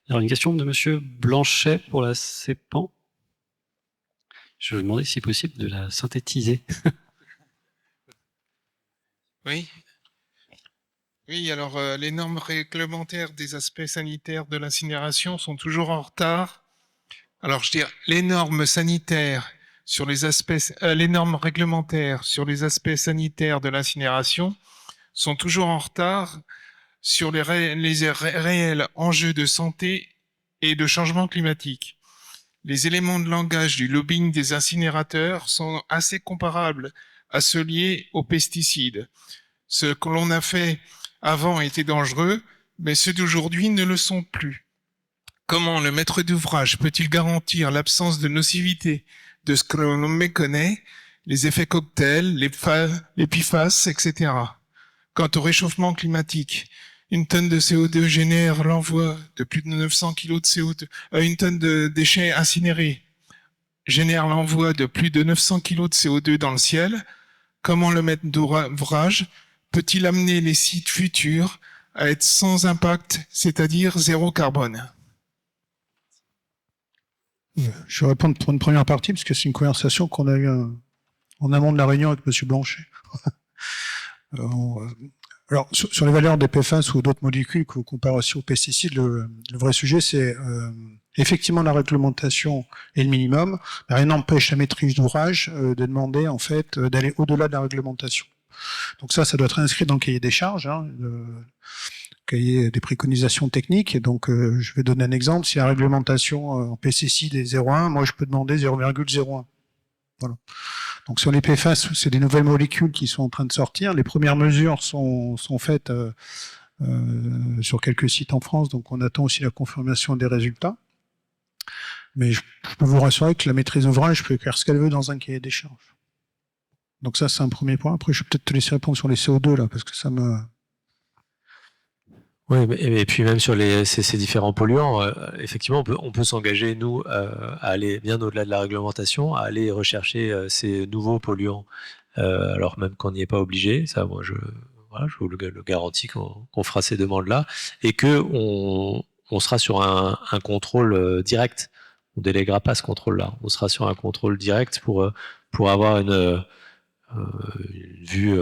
Alors, une question de Monsieur Blanchet pour la CEPAN. Je vais vous demander, si possible, de la synthétiser. Oui. Oui, alors les normes réglementaires des aspects sanitaires de l'incinération sont toujours en retard. Alors, je dirais, les normes sanitaires sur les normes réglementaires sur les aspects sanitaires de l'incinération sont toujours en retard sur les réels enjeux de santé et de changement climatique. Les éléments de langage du lobbying des incinérateurs sont assez comparables à ceux liés aux pesticides. Ce que l'on a fait avant était dangereux, mais ceux d'aujourd'hui ne le sont plus. Comment le maître d'ouvrage peut-il garantir l'absence de nocivité de ce que l'on méconnaît, les effets cocktails, les PFAS, etc. Quant au réchauffement climatique, une tonne de CO2 génère l'envoi de plus de 900 kg de CO2. Une tonne de déchets incinérés génère l'envoi de plus de 900 kg de CO2 dans le ciel. Comment le maître d'ouvrage peut-il amener les sites futurs à être sans impact, c'est-à-dire zéro carbone? Je vais répondre pour une première partie, parce que c'est une conversation qu'on a eue en amont de la réunion avec Monsieur Blanchet. Alors, sur les valeurs des PFAS ou d'autres molécules qu'on compare aussi aux pesticides, le vrai sujet, c'est effectivement la réglementation est le minimum, mais rien n'empêche la maîtrise d'ouvrage de demander en fait d'aller au-delà de la réglementation. Donc ça doit être inscrit dans le cahier des charges, le cahier des préconisations techniques. Et donc, je vais donner un exemple. Si la réglementation en pesticides est 0,1, moi je peux demander 0,01. Voilà. Donc sur les PFAS, c'est des nouvelles molécules qui sont en train de sortir. Les premières mesures sont faites sur quelques sites en France, donc on attend aussi la confirmation des résultats. Mais je peux vous rassurer que la maîtrise d'ouvrage peut faire ce qu'elle veut dans un cahier des charges. Donc ça, c'est un premier point. Après, je vais peut-être te laisser répondre sur les CO2, là, parce que ça me... Oui, et puis même sur ces différents polluants, effectivement, on peut s'engager, nous, à aller bien au-delà de la réglementation, à aller rechercher ces nouveaux polluants, alors même qu'on n'y est pas obligé. Ça, moi, je vous le garantis qu'on fera ces demandes-là, et que on sera sur un contrôle direct. On délèguera pas ce contrôle-là. On sera sur un contrôle direct pour avoir une vue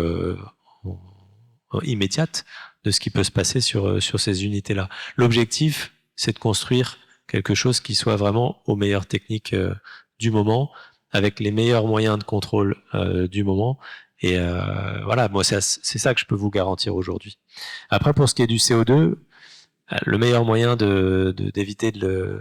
immédiate de ce qui peut se passer sur ces unités-là. L'objectif, c'est de construire quelque chose qui soit vraiment aux meilleures techniques du moment, avec les meilleurs moyens de contrôle du moment. Et voilà, moi, c'est ça que je peux vous garantir aujourd'hui. Après, pour ce qui est du CO2, le meilleur moyen d'éviter de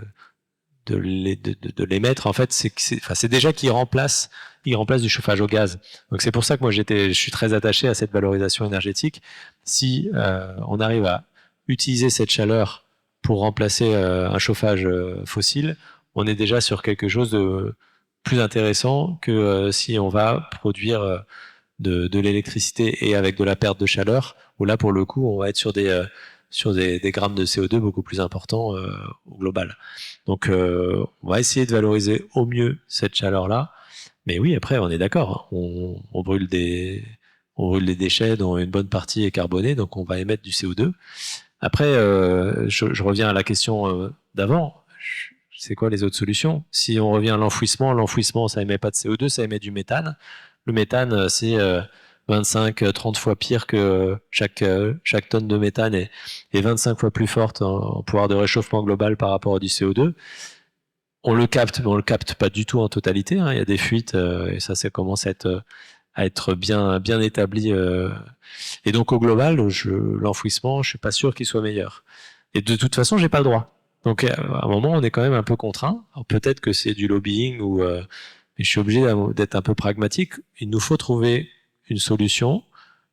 l'émettre, en fait, c'est déjà qu'il remplace du chauffage au gaz. Donc c'est pour ça que moi je suis très attaché à cette valorisation énergétique. Si on arrive à utiliser cette chaleur pour remplacer un chauffage fossile, on est déjà sur quelque chose de plus intéressant que si on va produire de l'électricité et avec de la perte de chaleur, où là pour le coup on va être sur des grammes de CO2 beaucoup plus importants au global. Donc on va essayer de valoriser au mieux cette chaleur-là. Mais oui, après, on est d'accord. On brûle des déchets dont une bonne partie est carbonée, donc on va émettre du CO2. Après, je reviens à la question d'avant. C'est quoi les autres solutions? Si on revient à l'enfouissement, ça émet pas de CO2, ça émet du méthane. Le méthane, c'est 25-30 fois pire que chaque tonne de méthane est 25 fois plus forte en pouvoir de réchauffement global par rapport à du CO2. On le capte, mais on le capte pas du tout en totalité. Il y a des fuites et ça commence à être bien établi. Et donc au global, l'enfouissement, je suis pas sûr qu'il soit meilleur. Et de toute façon, j'ai pas le droit. Donc à un moment, on est quand même un peu contraint. Alors peut-être que c'est du lobbying mais je suis obligé d'être un peu pragmatique. Il nous faut trouver une solution.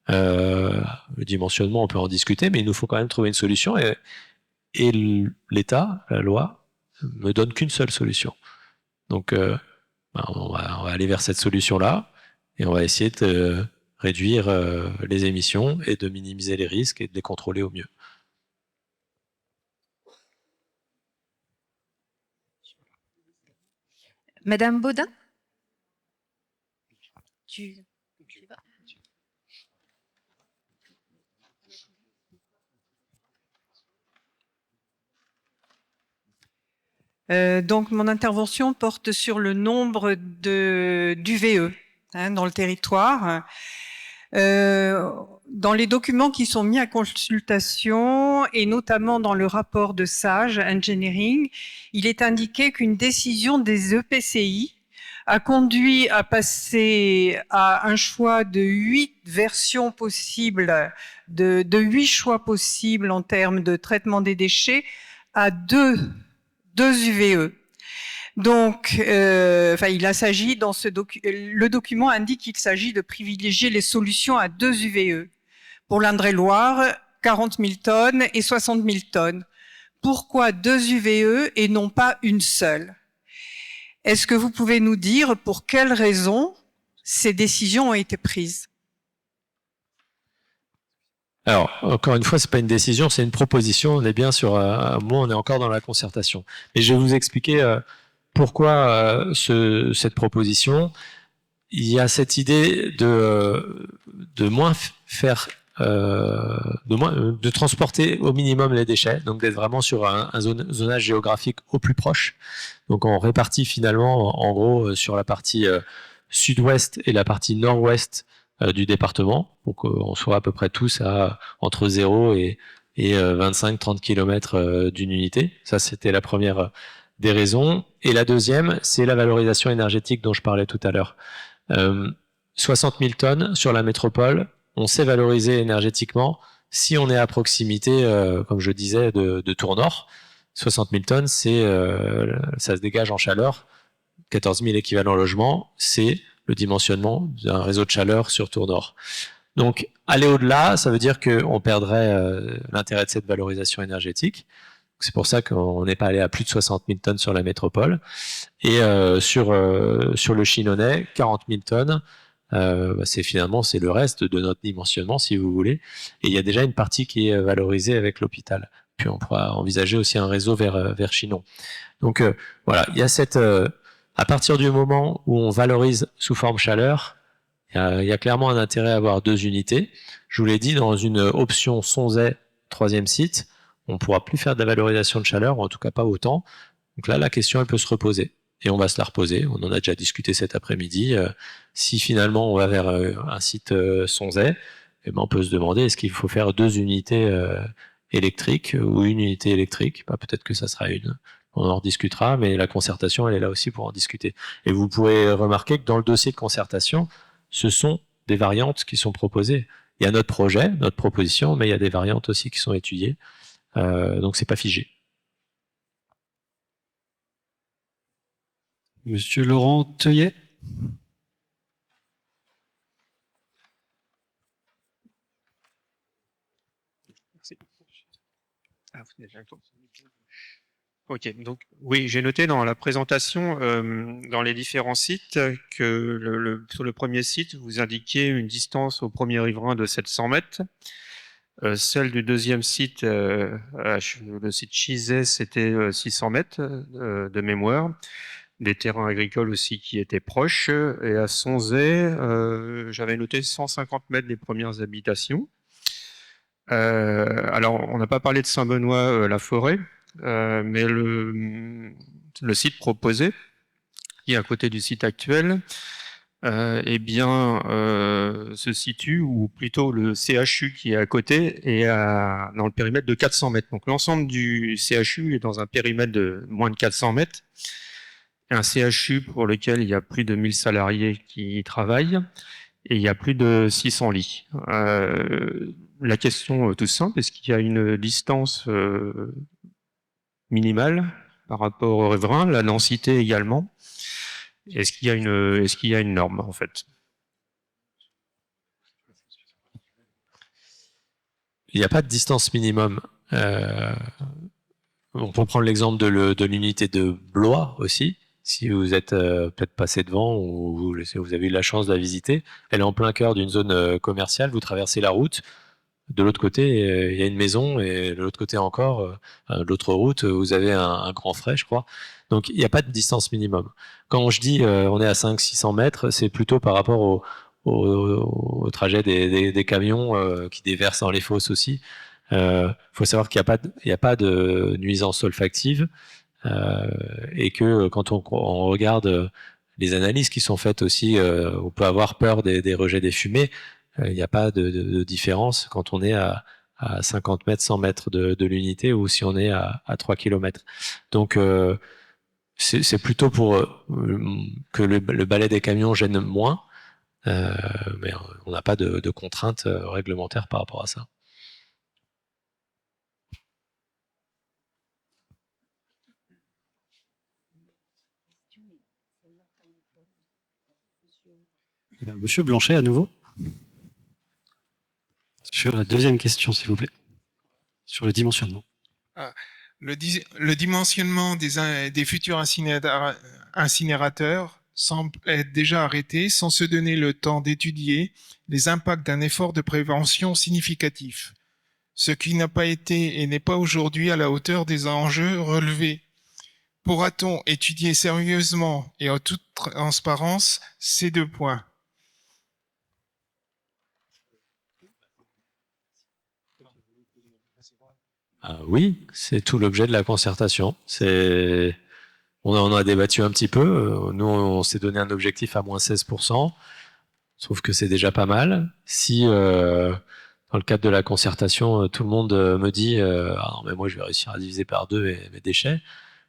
Le dimensionnement, on peut en discuter, mais il nous faut quand même trouver une solution. Et l'État, la loi, me donne qu'une seule solution. Donc, on va aller vers cette solution-là et on va essayer de réduire les émissions et de minimiser les risques et de les contrôler au mieux. Madame Baudin? Donc mon intervention porte sur le nombre d'UVE dans le territoire. Dans les documents qui sont mis à consultation et notamment dans le rapport de Sage Engineering, il est indiqué qu'une décision des EPCI a conduit à passer à un choix de 8 versions possibles, de 8 choix possibles en termes de traitement des déchets à deux UVE. Donc, il s'agit dans le document indique qu'il s'agit de privilégier les solutions à 2 UVE. Pour l'Indre-et-Loire, 40 000 tonnes et 60 000 tonnes. Pourquoi 2 UVE et non pas une seule? Est-ce que vous pouvez nous dire pour quelles raisons ces décisions ont été prises? Alors, encore une fois, c'est pas une décision, c'est une proposition. On est bien sur un moment, on est encore dans la concertation. Et je vais vous expliquer pourquoi cette proposition. Il y a cette idée de moins faire, de transporter au minimum les déchets, donc d'être vraiment sur un zonage géographique au plus proche. Donc on répartit finalement, en gros, sur la partie sud-ouest et la partie nord-ouest du département, pour qu'on soit à peu près tous à entre 0 et 25-30 km d'une unité. Ça, c'était la première des raisons. Et la deuxième, c'est la valorisation énergétique dont je parlais tout à l'heure. 60 000 tonnes sur la métropole, on sait valoriser énergétiquement si on est à proximité, comme je disais, de Tours Nord. 60 000 tonnes, ça se dégage en chaleur. 14 000 équivalents logements, c'est le dimensionnement d'un réseau de chaleur sur Tours Nord. Donc, aller au-delà, ça veut dire qu'on perdrait l'intérêt de cette valorisation énergétique. C'est pour ça qu'on n'est pas allé à plus de 60 000 tonnes sur la métropole. Et sur le Chinonais, 40 000 tonnes, c'est le reste de notre dimensionnement, si vous voulez. Et il y a déjà une partie qui est valorisée avec l'hôpital. Puis on pourra envisager aussi un réseau vers Chinon. Donc voilà, il y a à partir du moment où on valorise sous forme chaleur, il y a clairement un intérêt à avoir 2 unités. Je vous l'ai dit, dans une option Sonzay, 3e site, on ne pourra plus faire de la valorisation de chaleur, en tout cas pas autant. Donc là, la question, elle peut se reposer. Et on va se la reposer. On en a déjà discuté cet après-midi. Si finalement on va vers un site Sonzay, eh ben, on peut se demander est-ce qu'il faut faire 2 unités électriques ou 1 unité électrique. Peut-être que ça sera une. On en rediscutera, mais la concertation, elle est là aussi pour en discuter. Et vous pourrez remarquer que dans le dossier de concertation, ce sont des variantes qui sont proposées. Il y a notre projet, notre proposition, mais il y a des variantes aussi qui sont étudiées. Donc c'est pas figé. Monsieur Laurent Teuillet. Ok, donc oui, j'ai noté dans la présentation, dans les différents sites, que sur le premier site, vous indiquiez une distance au premier riverain de 700 mètres. Celle du deuxième site, le site Chizet, c'était 600 mètres de mémoire. Des terrains agricoles aussi qui étaient proches. Et à Sonzay, j'avais noté 150 mètres des premières habitations. Alors, on n'a pas parlé de Saint-Benoît-la-Forêt, mais le site proposé, qui est à côté du site actuel, se situe, ou plutôt le CHU qui est à côté, est dans le périmètre de 400 mètres. Donc l'ensemble du CHU est dans un périmètre de moins de 400 mètres. Un CHU pour lequel il y a plus de 1000 salariés qui y travaillent, et il y a plus de 600 lits. La question tout simple, est-ce qu'il y a une distance minimale par rapport aux riverains, la densité également? Est-ce qu'il y a une norme, en fait? Il n'y a pas de distance minimum. On peut prendre l'exemple de l'unité de Blois aussi. Si vous êtes peut-être passé devant ou vous avez eu la chance de la visiter, elle est en plein cœur d'une zone commerciale. Vous traversez la route. De l'autre côté, il y a une maison, et de l'autre côté encore, l'autre route, vous avez un grand frais, je crois. Donc, il n'y a pas de distance minimum. Quand je dis on est à 500-600 mètres, c'est plutôt par rapport au trajet des camions qui déversent dans les fosses aussi. Faut savoir qu'il n'y a pas de nuisance olfactive, et que quand on regarde les analyses qui sont faites aussi, on peut avoir peur des rejets des fumées. Il n'y a pas de différence quand on est à 50 mètres, 100 mètres de l'unité, ou si on est à 3 km. Donc, c'est plutôt pour que le balai des camions gêne moins, mais on n'a pas de contraintes réglementaires par rapport à ça. Monsieur Blanchet, à nouveau. Sur la deuxième question, s'il vous plaît. Sur le dimensionnement. Le dimensionnement des futurs incinérateurs semble être déjà arrêté sans se donner le temps d'étudier les impacts d'un effort de prévention significatif, ce qui n'a pas été et n'est pas aujourd'hui à la hauteur des enjeux relevés. Pourra-t-on étudier sérieusement et en toute transparence ces 2 points? Oui, c'est tout l'objet de la concertation. On en a débattu un petit peu. Nous, on s'est donné un objectif à moins 16%. Je trouve que c'est déjà pas mal. Si dans le cadre de la concertation, tout le monde me dit ah non, mais moi je vais réussir à diviser par 2 mes déchets,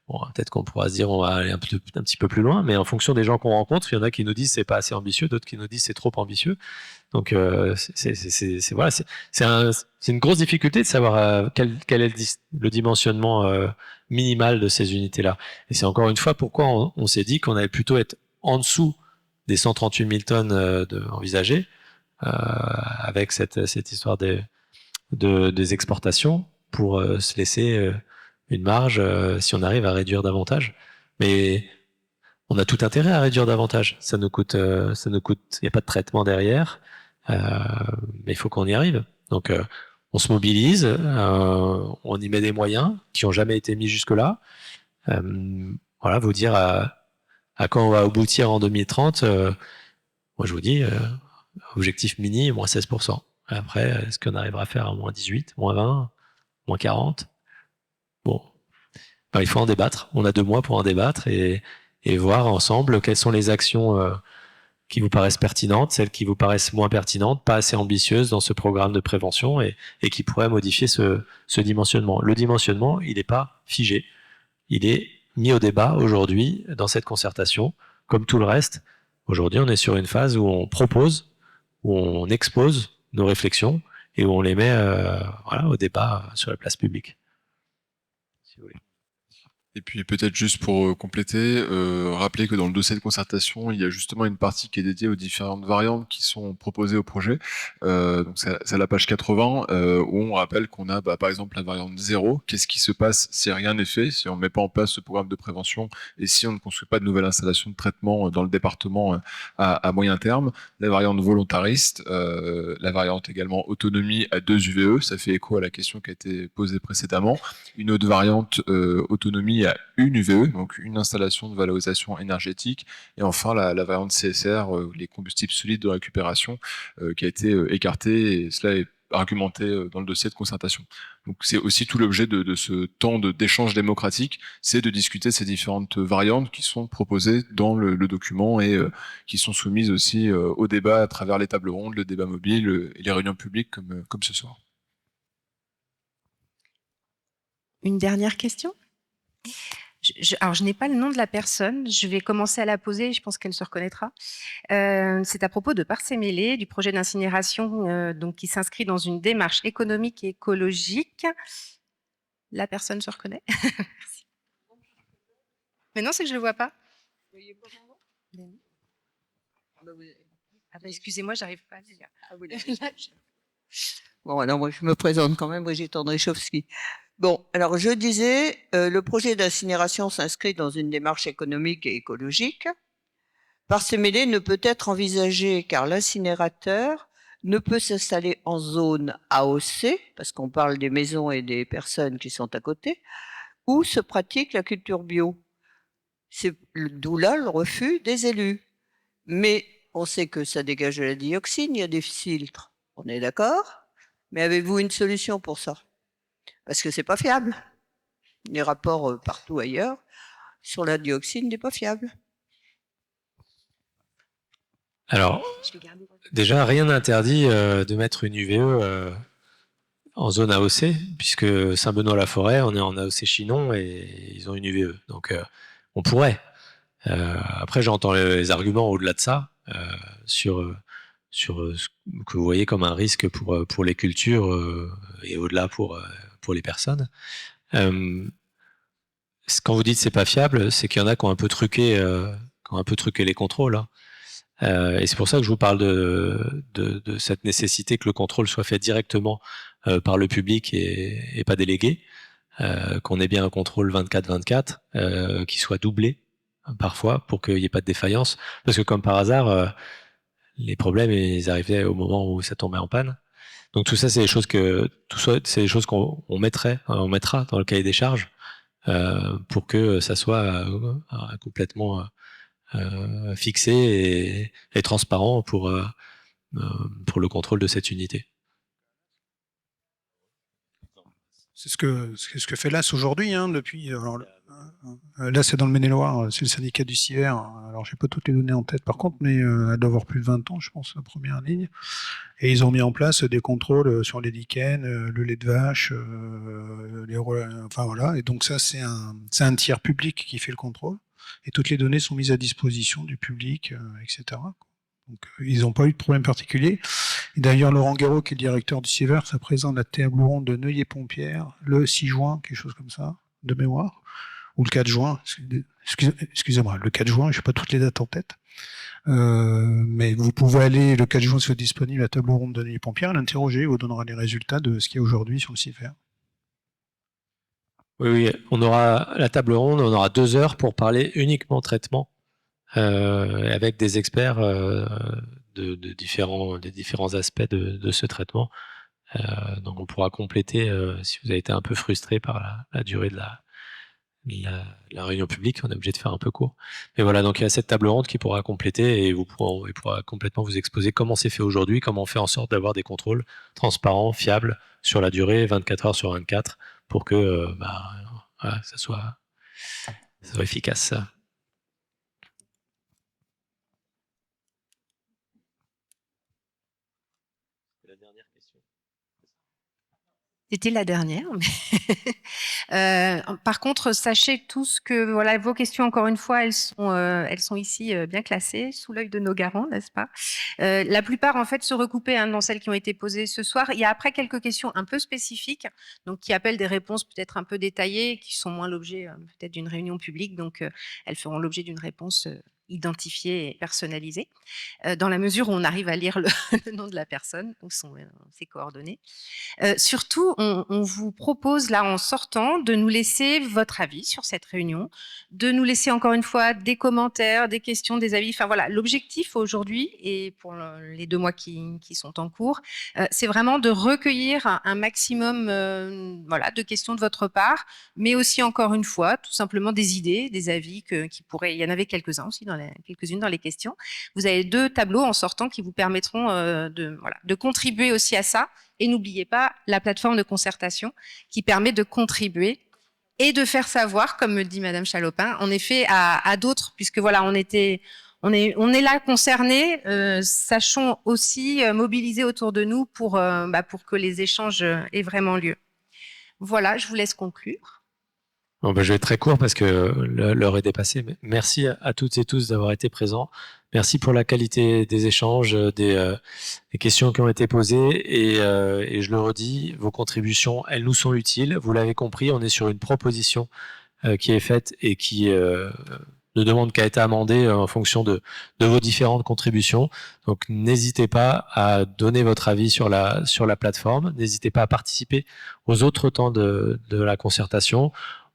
bon, peut-être qu'on pourra se dire on va aller un petit peu plus loin, mais en fonction des gens qu'on rencontre, il y en a qui nous disent c'est pas assez ambitieux, d'autres qui nous disent c'est trop ambitieux. Donc voilà, c'est une grosse difficulté de savoir quel est le dimensionnement minimal de ces unités-là. Et c'est encore une fois pourquoi on s'est dit qu'on allait plutôt être en dessous des 138 000 tonnes envisagées, avec cette histoire des exportations, pour se laisser une marge si on arrive à réduire davantage. Mais on a tout intérêt à réduire davantage. Ça nous coûte, il n'y a pas de traitement derrière, mais il faut qu'on y arrive. Donc on se mobilise, on y met des moyens qui n'ont jamais été mis jusque-là. Voilà, vous dire à quand on va aboutir en 2030, moi je vous dis, objectif mini, moins 16%. Après, est-ce qu'on arrivera à faire un moins 18, moins 20, moins 40? Bon, ben, il faut en débattre. On a 2 mois pour en débattre et voir ensemble quelles sont les actions qui vous paraissent pertinentes, celles qui vous paraissent moins pertinentes, pas assez ambitieuses dans ce programme de prévention et qui pourraient modifier ce dimensionnement. Le dimensionnement, il n'est pas figé. Il est mis au débat aujourd'hui dans cette concertation. Comme tout le reste, aujourd'hui, on est sur une phase où on propose, où on expose nos réflexions et où on les met voilà, au débat sur la place publique. Si vous voulez. Et puis peut-être juste pour compléter, rappeler que dans le dossier de concertation, il y a justement une partie qui est dédiée aux différentes variantes qui sont proposées au projet. Donc c'est la page 80, où on rappelle qu'on a par exemple la variante 0. Qu'est-ce qui se passe si rien n'est fait, si on ne met pas en place ce programme de prévention et si on ne construit pas de nouvelles installations de traitement dans le département à moyen terme. La variante volontariste, la variante également autonomie à 2 UVE, ça fait écho à la question qui a été posée précédemment. Une autre variante autonomie à une UVE, donc une installation de valorisation énergétique, et enfin la variante CSR, les combustibles solides de récupération, qui a été écartée, et cela est argumenté dans le dossier de concertation. Donc c'est aussi tout l'objet de ce temps d'échange démocratique, c'est de discuter ces différentes variantes qui sont proposées dans le document et qui sont soumises aussi au débat à travers les tables rondes, le débat mobile et les réunions publiques comme ce soir. Une dernière question? Alors, je n'ai pas le nom de la personne. Je vais commencer à la poser. Je pense qu'elle se reconnaîtra. C'est à propos de Parcémélé, du projet d'incinération donc qui s'inscrit dans une démarche économique et écologique. La personne se reconnaît? Merci. Mais non, c'est que je ne le vois pas. Ah bah, excusez-moi, j'arrive pas à le dire. Bon, alors moi je me présente quand même, Brigitte Andrzejowski. Bon, alors je disais, le projet d'incinération s'inscrit dans une démarche économique et écologique. Parcémélé ne peut être envisagé car l'incinérateur ne peut s'installer en zone AOC, parce qu'on parle des maisons et des personnes qui sont à côté, où se pratique la culture bio. C'est d'où là le refus des élus. Mais on sait que ça dégage de la dioxine, il y a des filtres. On est d'accord? Mais avez-vous une solution pour ça? Parce que c'est pas fiable. Les rapports partout ailleurs sur la dioxine n'est pas fiable. Alors, déjà, rien n'interdit de mettre une UVE en zone AOC, puisque Saint-Benoît-la-Forêt, on est en AOC Chinon et ils ont une UVE. Donc, on pourrait. Après, j'entends les arguments au-delà de ça, sur ce que vous voyez comme un risque pour les cultures et au-delà pour les personnes. Quand vous dites c'est pas fiable, c'est qu'il y en a qui ont un peu truqué les contrôles. Hein. Et c'est pour ça que je vous parle de cette nécessité que le contrôle soit fait directement par le public et pas délégué, qu'on ait bien un contrôle 24/24 qui soit doublé parfois pour qu'il n'y ait pas de défaillance, parce que comme par hasard, les problèmes ils arrivaient au moment où ça tombait en panne. Donc tout ça, c'est des choses qu'on mettra dans le cahier des charges pour que ça soit complètement fixé et transparent pour le contrôle de cette unité. C'est ce que fait l'AS aujourd'hui, hein, depuis. Alors, là, c'est dans le Maine-et-Loire, c'est le syndicat du CIVER. Alors, alors j'ai pas toutes les données en tête par contre, mais elle doit avoir plus de 20 ans, je pense, la première ligne. Et ils ont mis en place des contrôles sur les lichens, le lait de vache, enfin voilà. Et donc ça, c'est un tiers public qui fait le contrôle. Et toutes les données sont mises à disposition du public, etc. Donc ils n'ont pas eu de problème particulier. Et d'ailleurs, Laurent Guéraud, qui est le directeur du CIVER, ça présente la table ronde de Neuilly-Pompierre le 6 juin, quelque chose comme ça, de mémoire, ou le 4 juin, excusez-moi, le 4 juin, je n'ai pas toutes les dates en tête. Mais vous pouvez aller le 4 juin, si vous êtes disponible, à la table ronde de Neuilly-Pompierre, l'interroger, il vous donnera les résultats de ce qu'il y a aujourd'hui sur le CIVER. Oui, on aura la table ronde, on aura 2 heures pour parler uniquement traitement, avec des experts des différents aspects de ce traitement. Donc on pourra compléter, si vous avez été un peu frustré par la durée de la réunion publique, on est obligé de faire un peu court. Mais voilà, donc il y a cette table ronde qui pourra compléter et il pourra complètement vous exposer comment c'est fait aujourd'hui, comment on fait en sorte d'avoir des contrôles transparents, fiables, sur la durée, 24 heures sur 24, pour que voilà, ça soit efficace. C'était la dernière. Mais par contre, sachez tous que voilà, vos questions, encore une fois, elles sont ici bien classées, sous l'œil de nos garants, n'est-ce pas? La plupart, en fait, se recoupaient dans celles qui ont été posées ce soir. Il y a après quelques questions un peu spécifiques, donc qui appellent des réponses peut-être un peu détaillées, qui sont moins l'objet peut-être d'une réunion publique, donc elles feront l'objet d'une réponse identifiée et personnalisée, dans la mesure où on arrive à lire le nom de la personne, donc ses coordonnées. Surtout, on vous propose là en sortant de nous laisser votre avis sur cette réunion, de nous laisser encore une fois des commentaires, des questions, des avis. Enfin voilà, l'objectif aujourd'hui et pour les 2 mois qui sont en cours, c'est vraiment de recueillir un maximum voilà, de questions de votre part, mais aussi encore une fois, tout simplement des idées, des avis qui pourraient. Il y en avait quelques-uns aussi quelques-unes dans les questions. Vous avez 2 tableaux en sortant qui vous permettront de contribuer aussi à ça. Et n'oubliez pas la plateforme de concertation qui permet de contribuer et de faire savoir, comme me dit Madame Chalopin, en effet à d'autres, puisque voilà, on est là concernés, sachons aussi mobiliser autour de nous pour que les échanges aient vraiment lieu. Voilà, je vous laisse conclure. Bon, je vais être très court parce que l'heure est dépassée. Merci à toutes et tous d'avoir été présents. Merci pour la qualité des échanges, des questions qui ont été posées. Et je le redis, vos contributions, elles nous sont utiles. Vous l'avez compris, on est sur une proposition qui est faite et qui ne demande qu'à être amendée en fonction de vos différentes contributions. Donc n'hésitez pas à donner votre avis sur la plateforme. N'hésitez pas à participer aux autres temps de la concertation.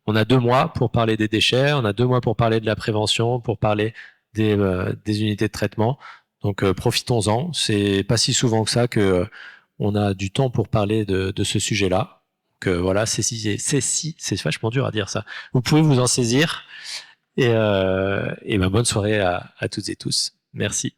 On a 2 mois pour parler des déchets, on a 2 mois pour parler de la prévention, pour parler des unités de traitement. Donc profitons-en. C'est pas si souvent que ça que on a du temps pour parler de ce sujet-là. Donc voilà, c'est vachement dur à dire ça. Vous pouvez vous en saisir. Et bonne soirée à toutes et tous. Merci.